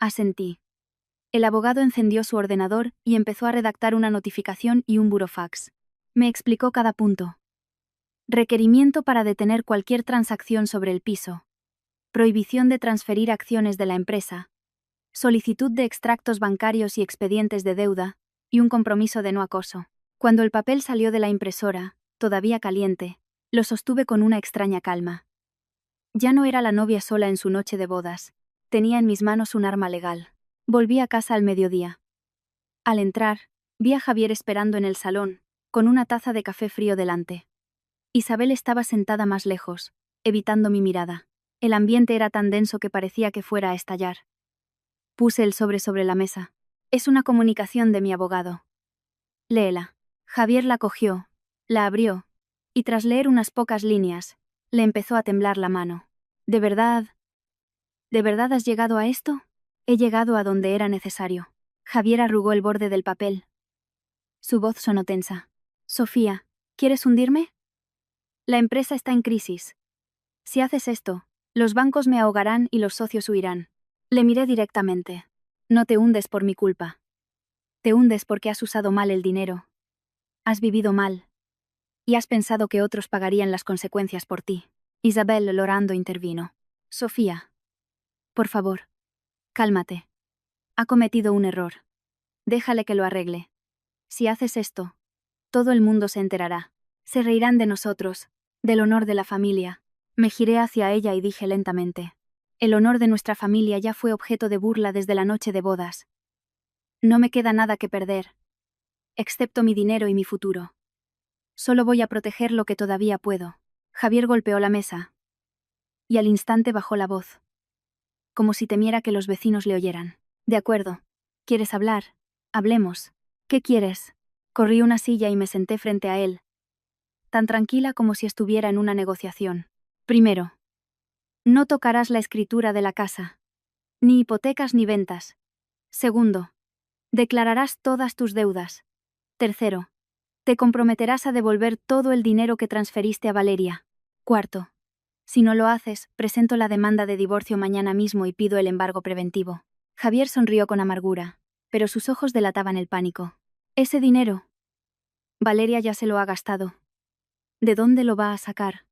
Asentí. El abogado encendió su ordenador y empezó a redactar una notificación y un burofax. Me explicó cada punto. Requerimiento para detener cualquier transacción sobre el piso. Prohibición de transferir acciones de la empresa. Solicitud de extractos bancarios y expedientes de deuda, y un compromiso de no acoso. Cuando el papel salió de la impresora, todavía caliente, lo sostuve con una extraña calma. Ya no era la novia sola en su noche de bodas. Tenía en mis manos un arma legal. Volví a casa al mediodía. Al entrar, vi a Javier esperando en el salón, con una taza de café frío delante. Isabel estaba sentada más lejos, evitando mi mirada. El ambiente era tan denso que parecía que fuera a estallar. Puse el sobre la mesa. Es una comunicación de mi abogado. Léela. Javier la cogió, la abrió, y tras leer unas pocas líneas, le empezó a temblar la mano. ¿De verdad has llegado a esto? He llegado a donde era necesario. Javier arrugó el borde del papel. Su voz sonó tensa. Sofía, ¿quieres hundirme? La empresa está en crisis. Si haces esto, los bancos me ahogarán y los socios huirán. Le miré directamente. No te hundes por mi culpa. Te hundes porque has usado mal el dinero. Has vivido mal. Y has pensado que otros pagarían las consecuencias por ti. Isabel llorando intervino. Sofía. Por favor. Cálmate. Ha cometido un error. Déjale que lo arregle. Si haces esto, todo el mundo se enterará. Se reirán de nosotros, del honor de la familia. Me giré hacia ella y dije lentamente. El honor de nuestra familia ya fue objeto de burla desde la noche de bodas. No me queda nada que perder, excepto mi dinero y mi futuro. Solo voy a proteger lo que todavía puedo. Javier golpeó la mesa. Y al instante bajó la voz. Como si temiera que los vecinos le oyeran. De acuerdo. ¿Quieres hablar? Hablemos. ¿Qué quieres? Corrí una silla y me senté frente a él, tan tranquila como si estuviera en una negociación. Primero, no tocarás la escritura de la casa. Ni hipotecas ni ventas. Segundo, declararás todas tus deudas. Tercero, te comprometerás a devolver todo el dinero que transferiste a Valeria. Cuarto, si no lo haces, presento la demanda de divorcio mañana mismo y pido el embargo preventivo. Javier sonrió con amargura, pero sus ojos delataban el pánico. Ese dinero. Valeria ya se lo ha gastado. ¿De dónde lo va a sacar?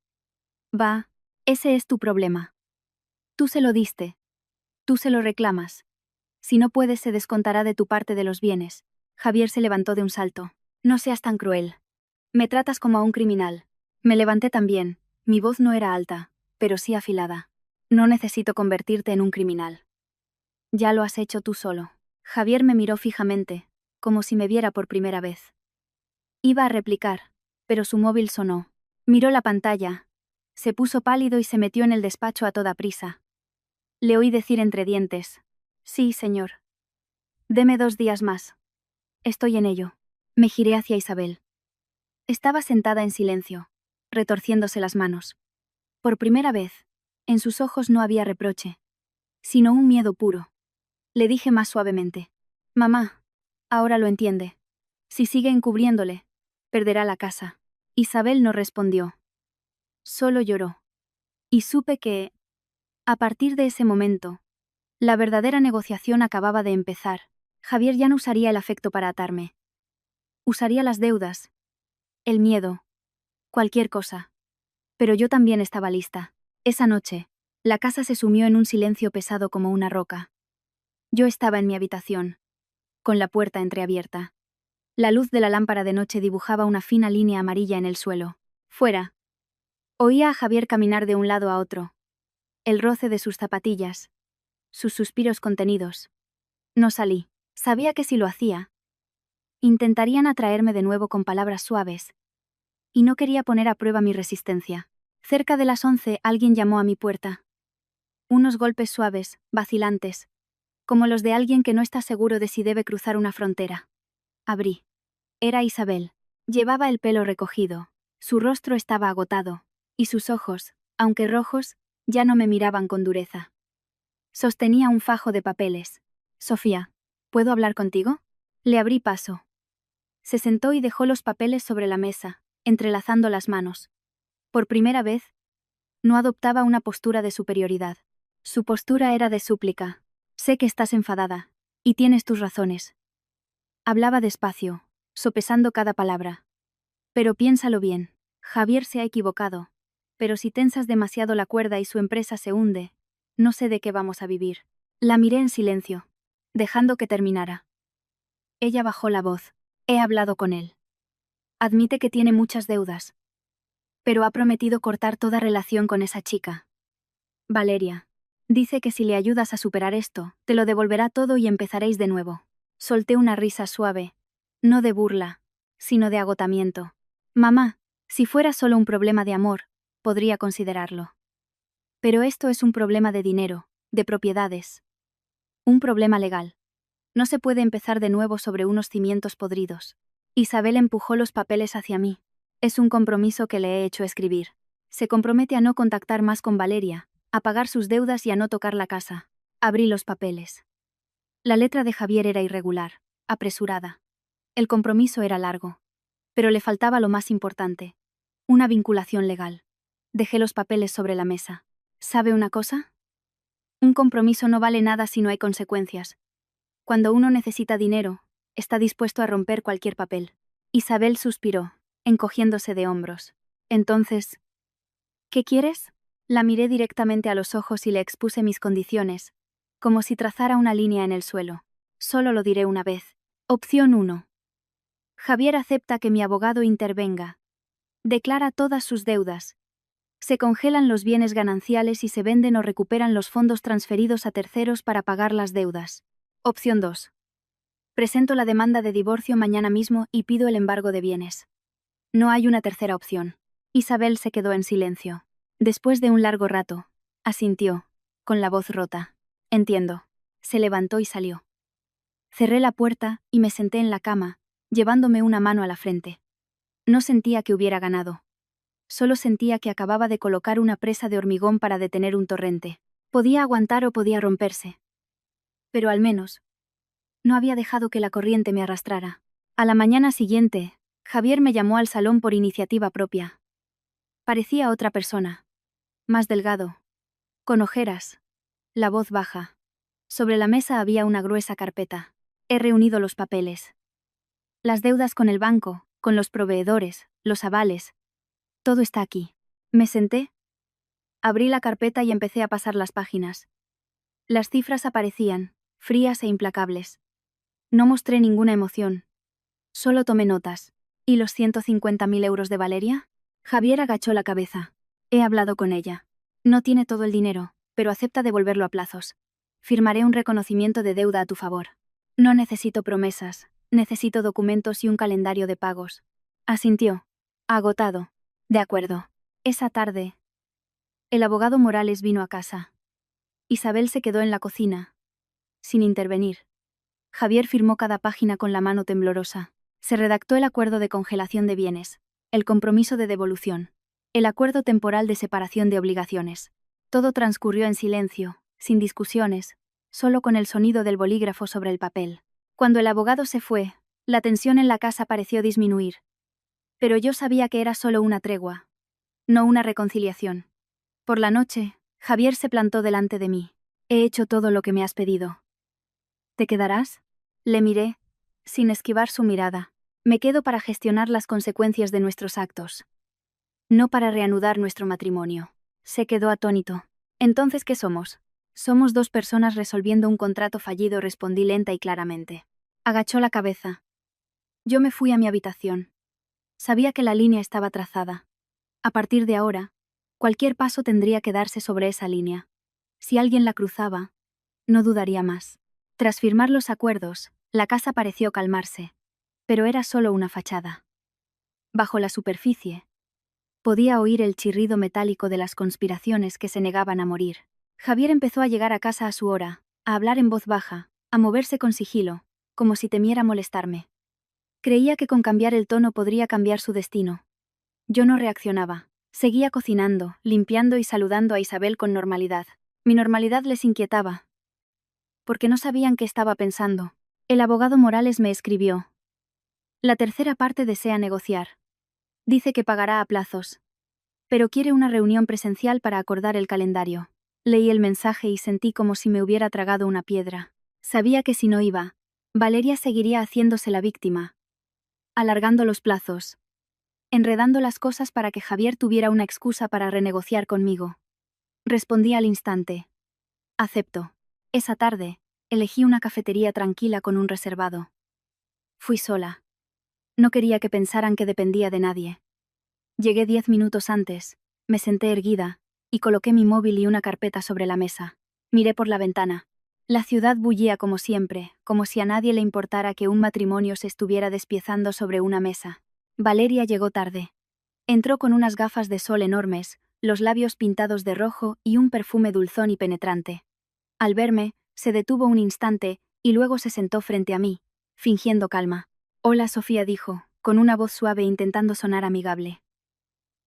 Ese es tu problema. Tú se lo diste. Tú se lo reclamas. Si no puedes, se descontará de tu parte de los bienes. Javier se levantó de un salto. No seas tan cruel. Me tratas como a un criminal. Me levanté también. Mi voz no era alta, pero sí afilada. No necesito convertirte en un criminal. Ya lo has hecho tú solo. Javier me miró fijamente, como si me viera por primera vez. Iba a replicar, pero su móvil sonó. Miró la pantalla. Se puso pálido y se metió en el despacho a toda prisa. Le oí decir entre dientes. Sí, señor. Deme 2 días más. Estoy en ello. Me giré hacia Isabel. Estaba sentada en silencio, retorciéndose las manos. Por primera vez, en sus ojos no había reproche, sino un miedo puro. Le dije más suavemente. Mamá, ahora lo entiende. Si sigue encubriéndole, perderá la casa. Isabel no respondió. Solo lloró. Y supe que, a partir de ese momento, la verdadera negociación acababa de empezar. Javier ya no usaría el afecto para atarme. Usaría las deudas, el miedo, cualquier cosa. Pero yo también estaba lista. Esa noche, la casa se sumió en un silencio pesado como una roca. Yo estaba en mi habitación, con la puerta entreabierta. La luz de la lámpara de noche dibujaba una fina línea amarilla en el suelo. Fuera. Oía a Javier caminar de un lado a otro. El roce de sus zapatillas. Sus suspiros contenidos. No salí. Sabía que si lo hacía, intentarían atraerme de nuevo con palabras suaves. Y no quería poner a prueba mi resistencia. Cerca de las 11 alguien llamó a mi puerta. Unos golpes suaves, vacilantes, como los de alguien que no está seguro de si debe cruzar una frontera. Abrí. Era Isabel. Llevaba el pelo recogido. Su rostro estaba agotado, y sus ojos, aunque rojos, ya no me miraban con dureza. Sostenía un fajo de papeles. Sofía, ¿puedo hablar contigo? Le abrí paso. Se sentó y dejó los papeles sobre la mesa, entrelazando las manos. Por primera vez, no adoptaba una postura de superioridad. Su postura era de súplica. Sé que estás enfadada. Y tienes tus razones. Hablaba despacio, sopesando cada palabra. Pero piénsalo bien. Javier se ha equivocado. Pero si tensas demasiado la cuerda y su empresa se hunde, no sé de qué vamos a vivir. La miré en silencio, dejando que terminara. Ella bajó la voz. He hablado con él. Admite que tiene muchas deudas. Pero ha prometido cortar toda relación con esa chica. Valeria. Dice que si le ayudas a superar esto, te lo devolverá todo y empezaréis de nuevo. Solté una risa suave. No de burla, sino de agotamiento. Mamá, si fuera solo un problema de amor, podría considerarlo. Pero esto es un problema de dinero, de propiedades. Un problema legal. No se puede empezar de nuevo sobre unos cimientos podridos. Isabel empujó los papeles hacia mí. Es un compromiso que le he hecho escribir. Se compromete a no contactar más con Valeria, a pagar sus deudas y a no tocar la casa. Abrí los papeles. La letra de Javier era irregular, apresurada. El compromiso era largo. Pero le faltaba lo más importante. Una vinculación legal. Dejé los papeles sobre la mesa. ¿Sabe una cosa? Un compromiso no vale nada si no hay consecuencias. Cuando uno necesita dinero, está dispuesto a romper cualquier papel. Isabel suspiró, encogiéndose de hombros. Entonces, ¿qué quieres? La miré directamente a los ojos y le expuse mis condiciones, como si trazara una línea en el suelo. Solo lo diré una vez. Opción 1. Javier acepta que mi abogado intervenga. Declara todas sus deudas. Se congelan los bienes gananciales y se venden o recuperan los fondos transferidos a terceros para pagar las deudas. Opción 2. Presento la demanda de divorcio mañana mismo y pido el embargo de bienes. No hay una tercera opción. Isabel se quedó en silencio. Después de un largo rato, asintió, con la voz rota. Entiendo. Se levantó y salió. Cerré la puerta y me senté en la cama, llevándome una mano a la frente. No sentía que hubiera ganado. Solo sentía que acababa de colocar una presa de hormigón para detener un torrente. Podía aguantar o podía romperse. Pero al menos, no había dejado que la corriente me arrastrara. A la mañana siguiente, Javier me llamó al salón por iniciativa propia. Parecía otra persona. Más delgado. Con ojeras. La voz baja. Sobre la mesa había una gruesa carpeta. He reunido los papeles. Las deudas con el banco, con los proveedores, los avales. Todo está aquí. Me senté. Abrí la carpeta y empecé a pasar las páginas. Las cifras aparecían, frías e implacables. No mostré ninguna emoción. Solo tomé notas. ¿Y los 150.000 euros de Valeria? Javier agachó la cabeza. He hablado con ella. No tiene todo el dinero, pero acepta devolverlo a plazos. Firmaré un reconocimiento de deuda a tu favor. No necesito promesas, necesito documentos y un calendario de pagos. Asintió. Agotado. De acuerdo. Esa tarde, el abogado Morales vino a casa. Isabel se quedó en la cocina, sin intervenir. Javier firmó cada página con la mano temblorosa. Se redactó el acuerdo de congelación de bienes, el compromiso de devolución, el acuerdo temporal de separación de obligaciones. Todo transcurrió en silencio, sin discusiones, solo con el sonido del bolígrafo sobre el papel. Cuando el abogado se fue, la tensión en la casa pareció disminuir. Pero yo sabía que era solo una tregua, no una reconciliación. Por la noche, Javier se plantó delante de mí. He hecho todo lo que me has pedido. ¿Te quedarás? Le miré, sin esquivar su mirada. Me quedo para gestionar las consecuencias de nuestros actos. No para reanudar nuestro matrimonio. Se quedó atónito. ¿Entonces qué somos? Somos dos personas resolviendo un contrato fallido, respondí lenta y claramente. Agachó la cabeza. Yo me fui a mi habitación. Sabía que la línea estaba trazada. A partir de ahora, cualquier paso tendría que darse sobre esa línea. Si alguien la cruzaba, no dudaría más. Tras firmar los acuerdos, la casa pareció calmarse. Pero era solo una fachada. Bajo la superficie, podía oír el chirrido metálico de las conspiraciones que se negaban a morir. Javier empezó a llegar a casa a su hora, a hablar en voz baja, a moverse con sigilo, como si temiera molestarme. Creía que con cambiar el tono podría cambiar su destino. Yo no reaccionaba. Seguía cocinando, limpiando y saludando a Isabel con normalidad. Mi normalidad les inquietaba, porque no sabían qué estaba pensando. El abogado Morales me escribió. La tercera parte desea negociar. Dice que pagará a plazos, pero quiere una reunión presencial para acordar el calendario. Leí el mensaje y sentí como si me hubiera tragado una piedra. Sabía que si no iba, Valeria seguiría haciéndose la víctima, alargando los plazos, enredando las cosas para que Javier tuviera una excusa para renegociar conmigo. Respondí al instante. Acepto. Esa tarde, elegí una cafetería tranquila con un reservado. Fui sola. No quería que pensaran que dependía de nadie. Llegué 10 minutos antes, me senté erguida, y coloqué mi móvil y una carpeta sobre la mesa. Miré por la ventana. La ciudad bullía como siempre, como si a nadie le importara que un matrimonio se estuviera despiezando sobre una mesa. Valeria llegó tarde. Entró con unas gafas de sol enormes, los labios pintados de rojo y un perfume dulzón y penetrante. Al verme, se detuvo un instante y luego se sentó frente a mí, fingiendo calma. Hola, Sofía, dijo, con una voz suave intentando sonar amigable.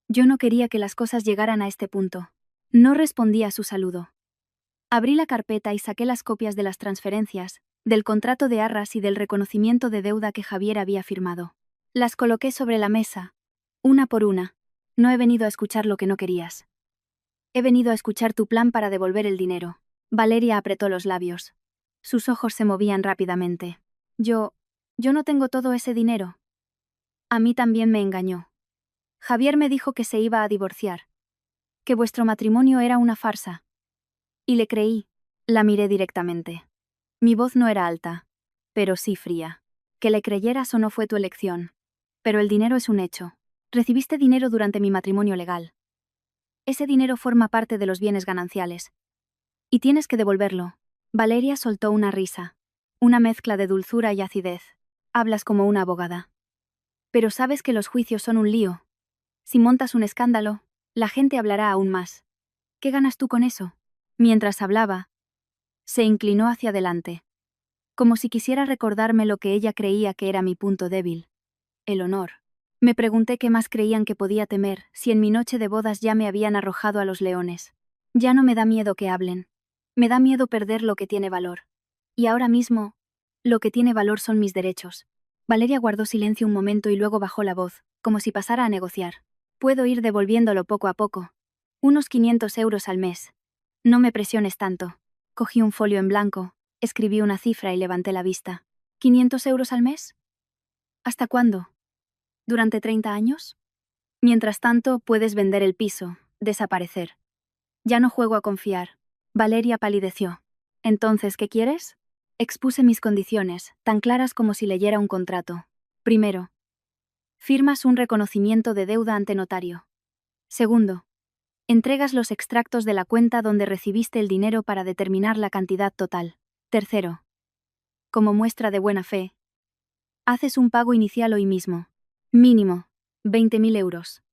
Yo no quería que las cosas llegaran a este punto. No respondí a su saludo. Abrí la carpeta y saqué las copias de las transferencias, del contrato de arras y del reconocimiento de deuda que Javier había firmado. Las coloqué sobre la mesa, una por una. No he venido a escuchar lo que no querías. He venido a escuchar tu plan para devolver el dinero. Valeria apretó los labios. Sus ojos se movían rápidamente. Yo no tengo todo ese dinero. A mí también me engañó. Javier me dijo que se iba a divorciar, que vuestro matrimonio era una farsa. Y le creí. La miré directamente. Mi voz no era alta, pero sí fría. Que le creyeras o no fue tu elección. Pero el dinero es un hecho. Recibiste dinero durante mi matrimonio legal. Ese dinero forma parte de los bienes gananciales. Y tienes que devolverlo. Valeria soltó una risa. Una mezcla de dulzura y acidez. Hablas como una abogada. Pero sabes que los juicios son un lío. Si montas un escándalo, la gente hablará aún más. ¿Qué ganas tú con eso? Mientras hablaba, se inclinó hacia adelante, como si quisiera recordarme lo que ella creía que era mi punto débil. El honor. Me pregunté qué más creían que podía temer si en mi noche de bodas ya me habían arrojado a los leones. Ya no me da miedo que hablen. Me da miedo perder lo que tiene valor. Y ahora mismo, lo que tiene valor son mis derechos. Valeria guardó silencio un momento y luego bajó la voz, como si pasara a negociar. Puedo ir devolviéndolo poco a poco. Unos 500 euros al mes. No me presiones tanto. Cogí un folio en blanco, escribí una cifra y levanté la vista. ¿500 euros al mes? ¿Hasta cuándo? ¿Durante 30 años? Mientras tanto, puedes vender el piso, desaparecer. Ya no juego a confiar. Valeria palideció. ¿Entonces qué quieres? Expuse mis condiciones, tan claras como si leyera un contrato. Primero, firmas un reconocimiento de deuda ante notario. Segundo, entregas los extractos de la cuenta donde recibiste el dinero para determinar la cantidad total. Tercero, como muestra de buena fe, haces un pago inicial hoy mismo. Mínimo, 20.000 euros.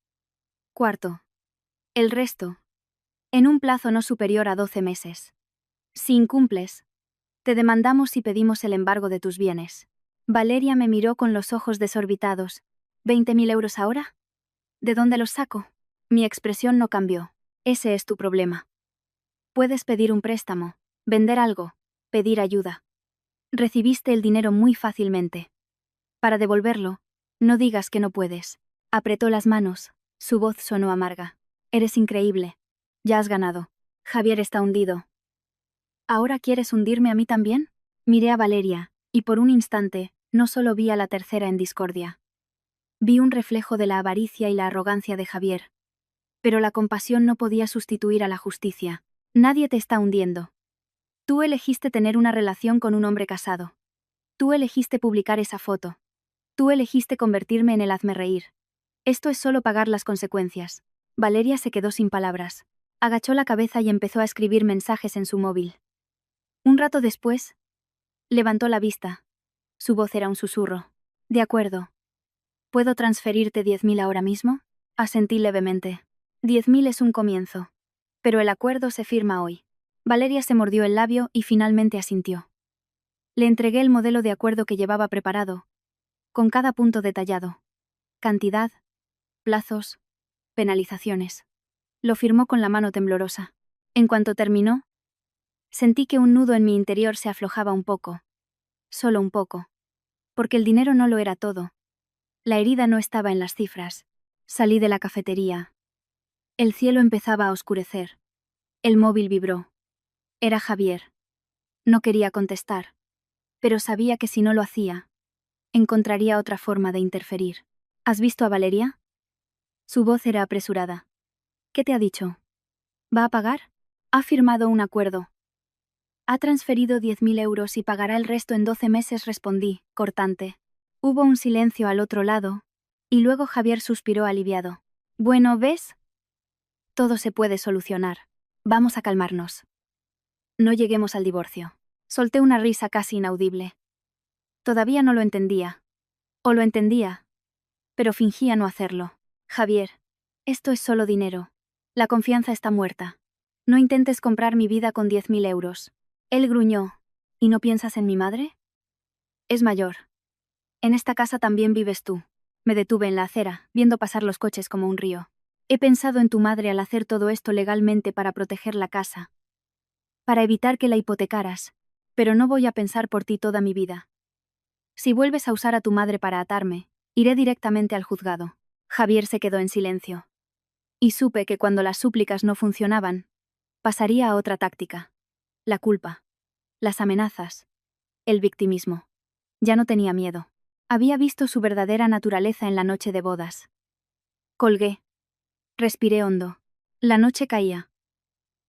Cuarto, el resto, en un plazo no superior a 12 meses. Si incumples, te demandamos y pedimos el embargo de tus bienes. Valeria me miró con los ojos desorbitados. ¿20.000 euros ahora? ¿De dónde los saco? Mi expresión no cambió. Ese es tu problema. Puedes pedir un préstamo, vender algo, pedir ayuda. Recibiste el dinero muy fácilmente. Para devolverlo, no digas que no puedes. Apretó las manos, su voz sonó amarga. Eres increíble. Ya has ganado. Javier está hundido. ¿Ahora quieres hundirme a mí también? Miré a Valeria, y por un instante, no solo vi a la tercera en discordia. Vi un reflejo de la avaricia y la arrogancia de Javier. Pero la compasión no podía sustituir a la justicia. Nadie te está hundiendo. Tú elegiste tener una relación con un hombre casado. Tú elegiste publicar esa foto. Tú elegiste convertirme en el hazmerreír. Esto es solo pagar las consecuencias. Valeria se quedó sin palabras. Agachó la cabeza y empezó a escribir mensajes en su móvil. Un rato después, levantó la vista. Su voz era un susurro. De acuerdo. ¿Puedo transferirte 10.000 ahora mismo? Asentí levemente. 10.000 es un comienzo. Pero el acuerdo se firma hoy. Valeria se mordió el labio y finalmente asintió. Le entregué el modelo de acuerdo que llevaba preparado, con cada punto detallado. Cantidad, plazos, penalizaciones. Lo firmó con la mano temblorosa. En cuanto terminó, sentí que un nudo en mi interior se aflojaba un poco. Solo un poco. Porque el dinero no lo era todo. La herida no estaba en las cifras. Salí de la cafetería. El cielo empezaba a oscurecer. El móvil vibró. Era Javier. No quería contestar, pero sabía que si no lo hacía, encontraría otra forma de interferir. ¿Has visto a Valeria? Su voz era apresurada. ¿Qué te ha dicho? ¿Va a pagar? Ha firmado un acuerdo. Ha transferido 10.000 euros y pagará el resto en 12 meses, respondí, cortante. Hubo un silencio al otro lado, y luego Javier suspiró aliviado. Bueno, ¿ves? Todo se puede solucionar. Vamos a calmarnos. No lleguemos al divorcio. Solté una risa casi inaudible. Todavía no lo entendía. O lo entendía, pero fingía no hacerlo. Javier, esto es solo dinero. La confianza está muerta. No intentes comprar mi vida con 10.000 euros. Él gruñó. ¿Y no piensas en mi madre? Es mayor. En esta casa también vives tú. Me detuve en la acera, viendo pasar los coches como un río. He pensado en tu madre al hacer todo esto legalmente para proteger la casa. Para evitar que la hipotecaras. Pero no voy a pensar por ti toda mi vida. Si vuelves a usar a tu madre para atarme, iré directamente al juzgado. Javier se quedó en silencio. Y supe que cuando las súplicas no funcionaban, pasaría a otra táctica. La culpa. Las amenazas. El victimismo. Ya no tenía miedo. Había visto su verdadera naturaleza en la noche de bodas. Colgué. Respiré hondo. La noche caía.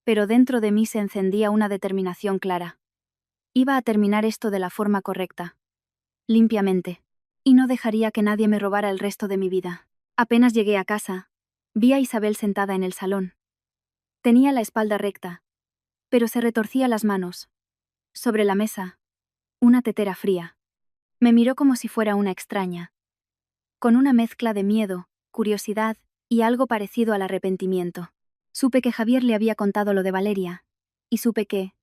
Pero dentro de mí se encendía una determinación clara. Iba a terminar esto de la forma correcta. Limpiamente. Y no dejaría que nadie me robara el resto de mi vida. Apenas llegué a casa, vi a Isabel sentada en el salón. Tenía la espalda recta, pero se retorcía las manos. Sobre la mesa, una tetera fría. Me miró como si fuera una extraña, con una mezcla de miedo, curiosidad y algo parecido al arrepentimiento. Supe que Javier le había contado lo de Valeria, y supe que,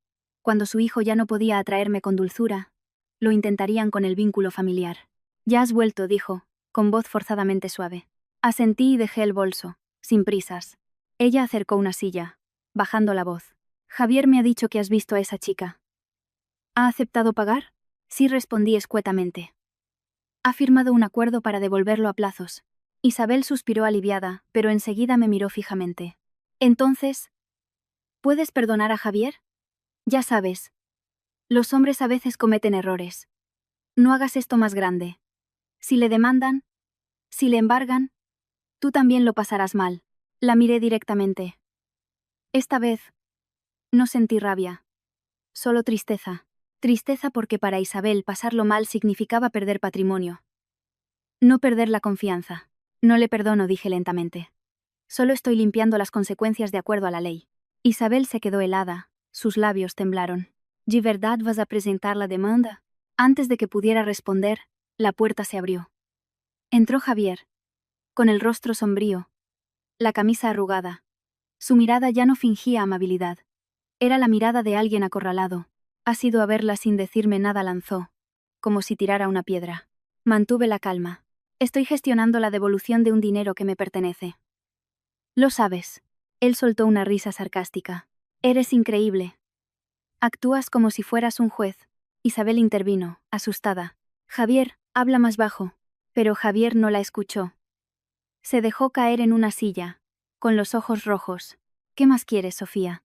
cuando su hijo ya no podía atraerme con dulzura, lo intentarían con el vínculo familiar. Ya has vuelto, dijo, con voz forzadamente suave. Asentí y dejé el bolso, sin prisas. Ella acercó una silla, bajando la voz. Javier me ha dicho que has visto a esa chica. ¿Ha aceptado pagar? Sí, respondí escuetamente. Ha firmado un acuerdo para devolverlo a plazos. Isabel suspiró aliviada, pero enseguida me miró fijamente. Entonces, ¿puedes perdonar a Javier? Ya sabes. Los hombres a veces cometen errores. No hagas esto más grande. Si le demandan, si le embargan, tú también lo pasarás mal. La miré directamente. Esta vez, no sentí rabia. Solo tristeza. Tristeza porque para Isabel pasarlo mal significaba perder patrimonio. No perder la confianza. No le perdono, dije lentamente. Solo estoy limpiando las consecuencias de acuerdo a la ley. Isabel se quedó helada, sus labios temblaron. ¿De verdad vas a presentar la demanda? Antes de que pudiera responder, la puerta se abrió. Entró Javier, con el rostro sombrío, la camisa arrugada. Su mirada ya no fingía amabilidad. Era la mirada de alguien acorralado. Has ido a verla sin decirme nada, lanzó, como si tirara una piedra. Mantuve la calma. Estoy gestionando la devolución de un dinero que me pertenece. Lo sabes. Él soltó una risa sarcástica. Eres increíble. Actúas como si fueras un juez. Isabel intervino, asustada. Javier, habla más bajo. Pero Javier no la escuchó. Se dejó caer en una silla, con los ojos rojos. ¿Qué más quieres, Sofía?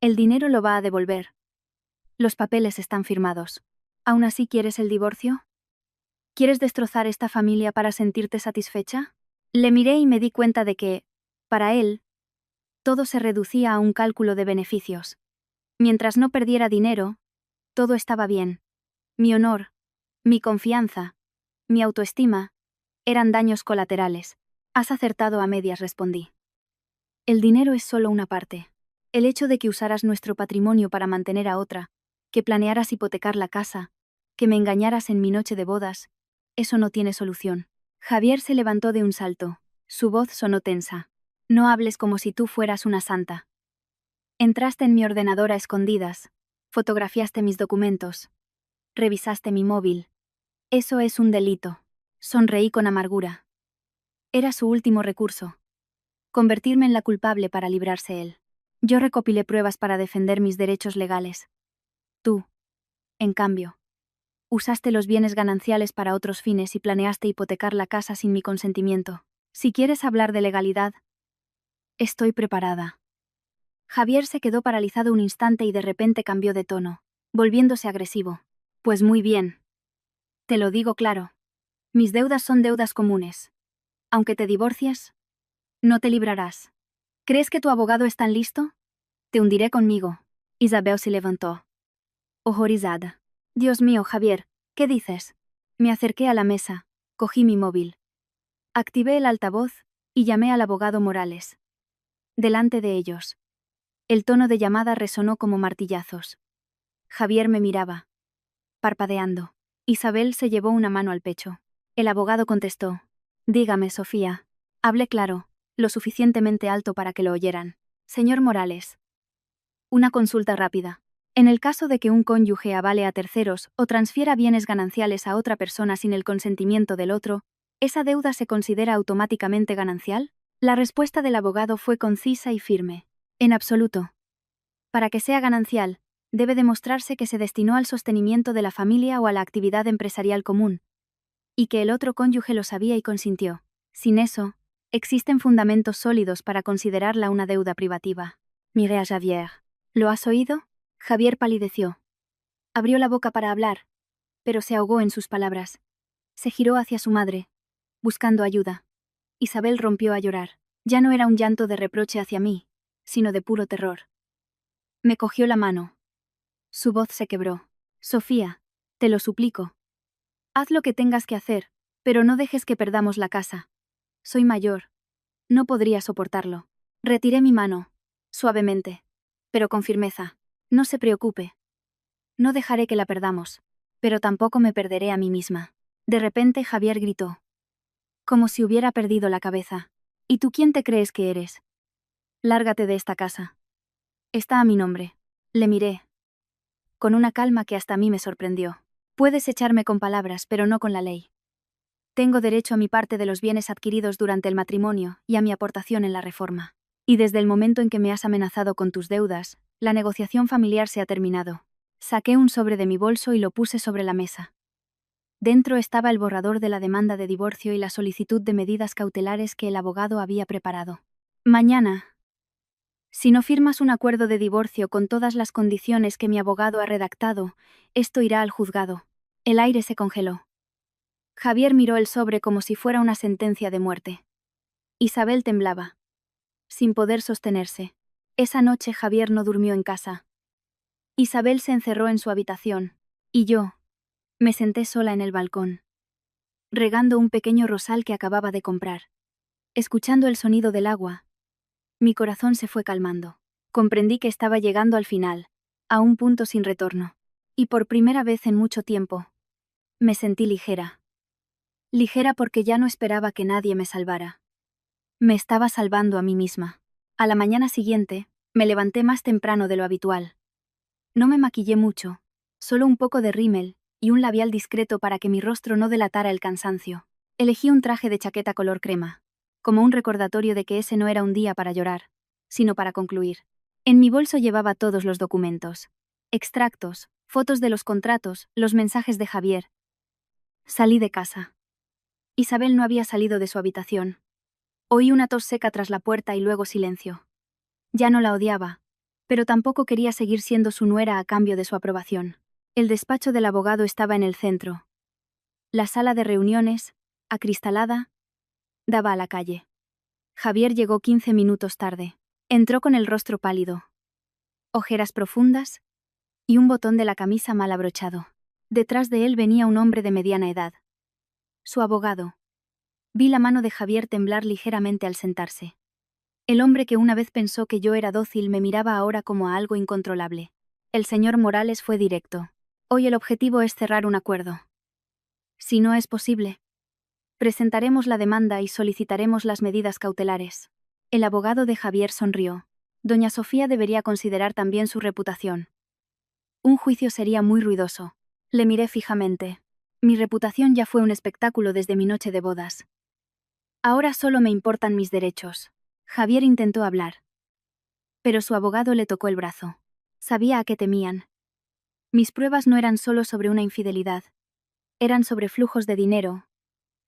El dinero lo va a devolver. Los papeles están firmados. ¿Aún así quieres el divorcio? ¿Quieres destrozar esta familia para sentirte satisfecha? Le miré y me di cuenta de que, para él, todo se reducía a un cálculo de beneficios. Mientras no perdiera dinero, todo estaba bien. Mi honor, mi confianza, mi autoestima, eran daños colaterales. Has acertado a medias, respondí. El dinero es solo una parte. El hecho de que usaras nuestro patrimonio para mantener a otra, que planearas hipotecar la casa, que me engañaras en mi noche de bodas, eso no tiene solución. Javier se levantó de un salto. Su voz sonó tensa. No hables como si tú fueras una santa. Entraste en mi ordenador a escondidas, fotografiaste mis documentos, revisaste mi móvil. Eso es un delito. Sonreí con amargura. Era su último recurso. Convertirme en la culpable para librarse él. Yo recopilé pruebas para defender mis derechos legales. Tú, en cambio, usaste los bienes gananciales para otros fines y planeaste hipotecar la casa sin mi consentimiento. Si quieres hablar de legalidad, estoy preparada. Javier se quedó paralizado un instante y de repente cambió de tono, volviéndose agresivo. Pues muy bien. Te lo digo claro. Mis deudas son deudas comunes. Aunque te divorcies, no te librarás. ¿Crees que tu abogado es tan listo? Te hundiré conmigo. Isabel se levantó, horrorizada. Dios mío, Javier, ¿qué dices? Me acerqué a la mesa, cogí mi móvil. Activé el altavoz y llamé al abogado Morales. Delante de ellos. El tono de llamada resonó como martillazos. Javier me miraba, parpadeando. Isabel se llevó una mano al pecho. El abogado contestó. Dígame, Sofía. Hablé claro, lo suficientemente alto para que lo oyeran. Señor Morales. Una consulta rápida. En el caso de que un cónyuge avale a terceros o transfiera bienes gananciales a otra persona sin el consentimiento del otro, ¿esa deuda se considera automáticamente ganancial? La respuesta del abogado fue concisa y firme. En absoluto. Para que sea ganancial, debe demostrarse que se destinó al sostenimiento de la familia o a la actividad empresarial común, y que el otro cónyuge lo sabía y consintió. Sin eso, existen fundamentos sólidos para considerarla una deuda privativa. Miré a Javier. ¿Lo has oído? Javier palideció. Abrió la boca para hablar, pero se ahogó en sus palabras. Se giró hacia su madre, buscando ayuda. Isabel rompió a llorar. Ya no era un llanto de reproche hacia mí, sino de puro terror. Me cogió la mano. Su voz se quebró. Sofía, te lo suplico. Haz lo que tengas que hacer, pero no dejes que perdamos la casa. Soy mayor. No podría soportarlo. Retiré mi mano, suavemente, pero con firmeza. No se preocupe. No dejaré que la perdamos, pero tampoco me perderé a mí misma. De repente Javier gritó. Como si hubiera perdido la cabeza. ¿Y tú quién te crees que eres? Lárgate de esta casa. Está a mi nombre. Le miré, con una calma que hasta a mí me sorprendió. Puedes echarme con palabras, pero no con la ley. Tengo derecho a mi parte de los bienes adquiridos durante el matrimonio y a mi aportación en la reforma. Y desde el momento en que me has amenazado con tus deudas, la negociación familiar se ha terminado. Saqué un sobre de mi bolso y lo puse sobre la mesa. Dentro estaba el borrador de la demanda de divorcio y la solicitud de medidas cautelares que el abogado había preparado. Mañana, si no firmas un acuerdo de divorcio con todas las condiciones que mi abogado ha redactado, esto irá al juzgado. El aire se congeló. Javier miró el sobre como si fuera una sentencia de muerte. Isabel temblaba, sin poder sostenerse. Esa noche Javier no durmió en casa. Isabel se encerró en su habitación, y yo me senté sola en el balcón, regando un pequeño rosal que acababa de comprar. Escuchando el sonido del agua, mi corazón se fue calmando. Comprendí que estaba llegando al final, a un punto sin retorno. Y por primera vez en mucho tiempo, me sentí ligera. Ligera porque ya no esperaba que nadie me salvara. Me estaba salvando a mí misma. A la mañana siguiente, me levanté más temprano de lo habitual. No me maquillé mucho, solo un poco de rímel y un labial discreto para que mi rostro no delatara el cansancio. Elegí un traje de chaqueta color crema, como un recordatorio de que ese no era un día para llorar, sino para concluir. En mi bolso llevaba todos los documentos. Extractos, fotos de los contratos, los mensajes de Javier. Salí de casa. Isabel no había salido de su habitación. Oí una tos seca tras la puerta y luego silencio. Ya no la odiaba, pero tampoco quería seguir siendo su nuera a cambio de su aprobación. El despacho del abogado estaba en el centro. La sala de reuniones, acristalada, daba a la calle. Javier llegó 15 minutos tarde. Entró con el rostro pálido, ojeras profundas y un botón de la camisa mal abrochado. Detrás de él venía un hombre de mediana edad. Su abogado. Vi la mano de Javier temblar ligeramente al sentarse. El hombre que una vez pensó que yo era dócil me miraba ahora como a algo incontrolable. El señor Morales fue directo. Hoy el objetivo es cerrar un acuerdo. Si no es posible, presentaremos la demanda y solicitaremos las medidas cautelares. El abogado de Javier sonrió. Doña Sofía debería considerar también su reputación. Un juicio sería muy ruidoso. Le miré fijamente. Mi reputación ya fue un espectáculo desde mi noche de bodas. Ahora solo me importan mis derechos. Javier intentó hablar, pero su abogado le tocó el brazo. Sabía a qué temían. Mis pruebas no eran solo sobre una infidelidad. Eran sobre flujos de dinero,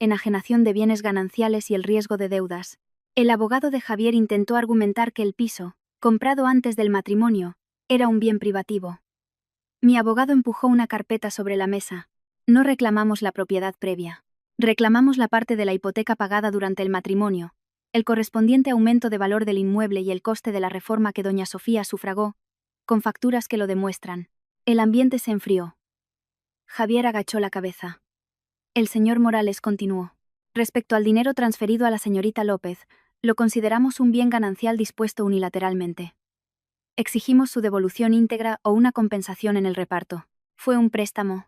enajenación de bienes gananciales y el riesgo de deudas. El abogado de Javier intentó argumentar que el piso, comprado antes del matrimonio, era un bien privativo. Mi abogado empujó una carpeta sobre la mesa. No reclamamos la propiedad previa. Reclamamos la parte de la hipoteca pagada durante el matrimonio, el correspondiente aumento de valor del inmueble y el coste de la reforma que doña Sofía sufragó, con facturas que lo demuestran. El ambiente se enfrió. Javier agachó la cabeza. El señor Morales continuó. Respecto al dinero transferido a la señorita López, lo consideramos un bien ganancial dispuesto unilateralmente. Exigimos su devolución íntegra o una compensación en el reparto. Fue un préstamo,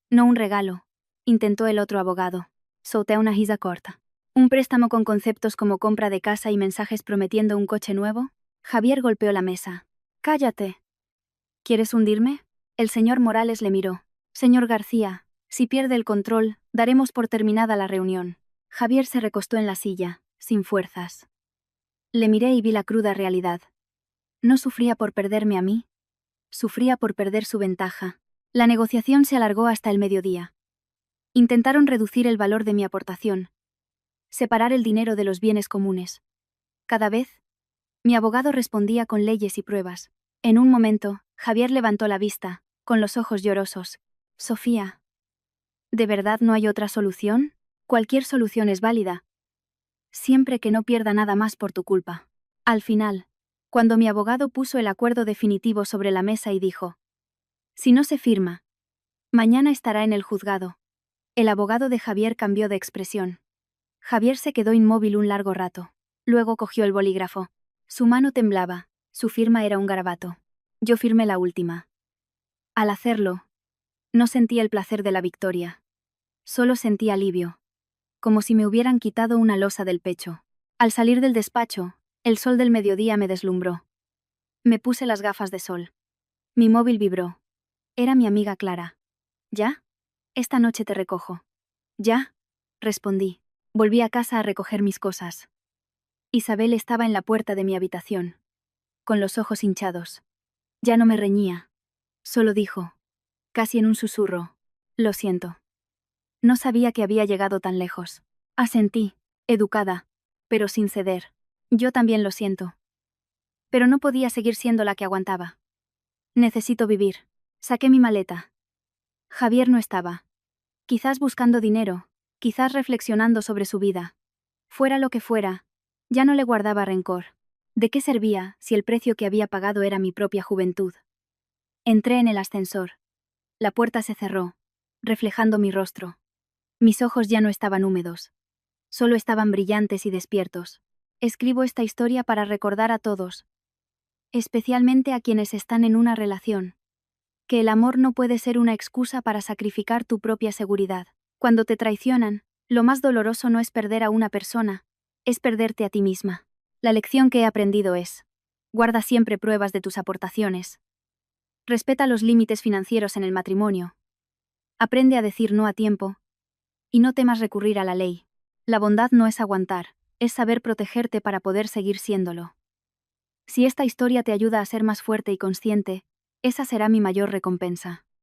no un regalo, intentó el otro abogado. Solté una risa corta. ¿Un préstamo con conceptos como compra de casa y mensajes prometiendo un coche nuevo? Javier golpeó la mesa. Cállate. ¿Quieres hundirme? El señor Morales le miró. Señor García, si pierde el control, daremos por terminada la reunión. Javier se recostó en la silla, sin fuerzas. Le miré y vi la cruda realidad. No sufría por perderme a mí. Sufría por perder su ventaja. La negociación se alargó hasta el mediodía. Intentaron reducir el valor de mi aportación. Separar el dinero de los bienes comunes. Cada vez, mi abogado respondía con leyes y pruebas. En un momento, Javier levantó la vista, con los ojos llorosos. Sofía, ¿de verdad no hay otra solución? Cualquier solución es válida. Siempre que no pierda nada más por tu culpa. Al final, cuando mi abogado puso el acuerdo definitivo sobre la mesa y dijo: si no se firma, mañana estará en el juzgado. El abogado de Javier cambió de expresión. Javier se quedó inmóvil un largo rato. Luego cogió el bolígrafo. Su mano temblaba, su firma era un garabato. Yo firmé la última. Al hacerlo, no sentí el placer de la victoria. Solo sentí alivio, como si me hubieran quitado una losa del pecho. Al salir del despacho, el sol del mediodía me deslumbró. Me puse las gafas de sol. Mi móvil vibró. Era mi amiga Clara. ¿Ya? Esta noche te recojo. ¿Ya? Respondí. Volví a casa a recoger mis cosas. Isabel estaba en la puerta de mi habitación, con los ojos hinchados. Ya no me reñía. Solo dijo, casi en un susurro: lo siento. No sabía que había llegado tan lejos. Asentí, educada, pero sin ceder. Yo también lo siento. Pero no podía seguir siendo la que aguantaba. Necesito vivir. Saqué mi maleta. Javier no estaba. Quizás buscando dinero, quizás reflexionando sobre su vida. Fuera lo que fuera, ya no le guardaba rencor. ¿De qué servía si el precio que había pagado era mi propia juventud? Entré en el ascensor. La puerta se cerró, reflejando mi rostro. Mis ojos ya no estaban húmedos. Solo estaban brillantes y despiertos. Escribo esta historia para recordar a todos, especialmente a quienes están en una relación, que el amor no puede ser una excusa para sacrificar tu propia seguridad. Cuando te traicionan, lo más doloroso no es perder a una persona, es perderte a ti misma. La lección que he aprendido es: guarda siempre pruebas de tus aportaciones. Respeta los límites financieros en el matrimonio. Aprende a decir no a tiempo. Y no temas recurrir a la ley. La bondad no es aguantar, es saber protegerte para poder seguir siéndolo. Si esta historia te ayuda a ser más fuerte y consciente, esa será mi mayor recompensa.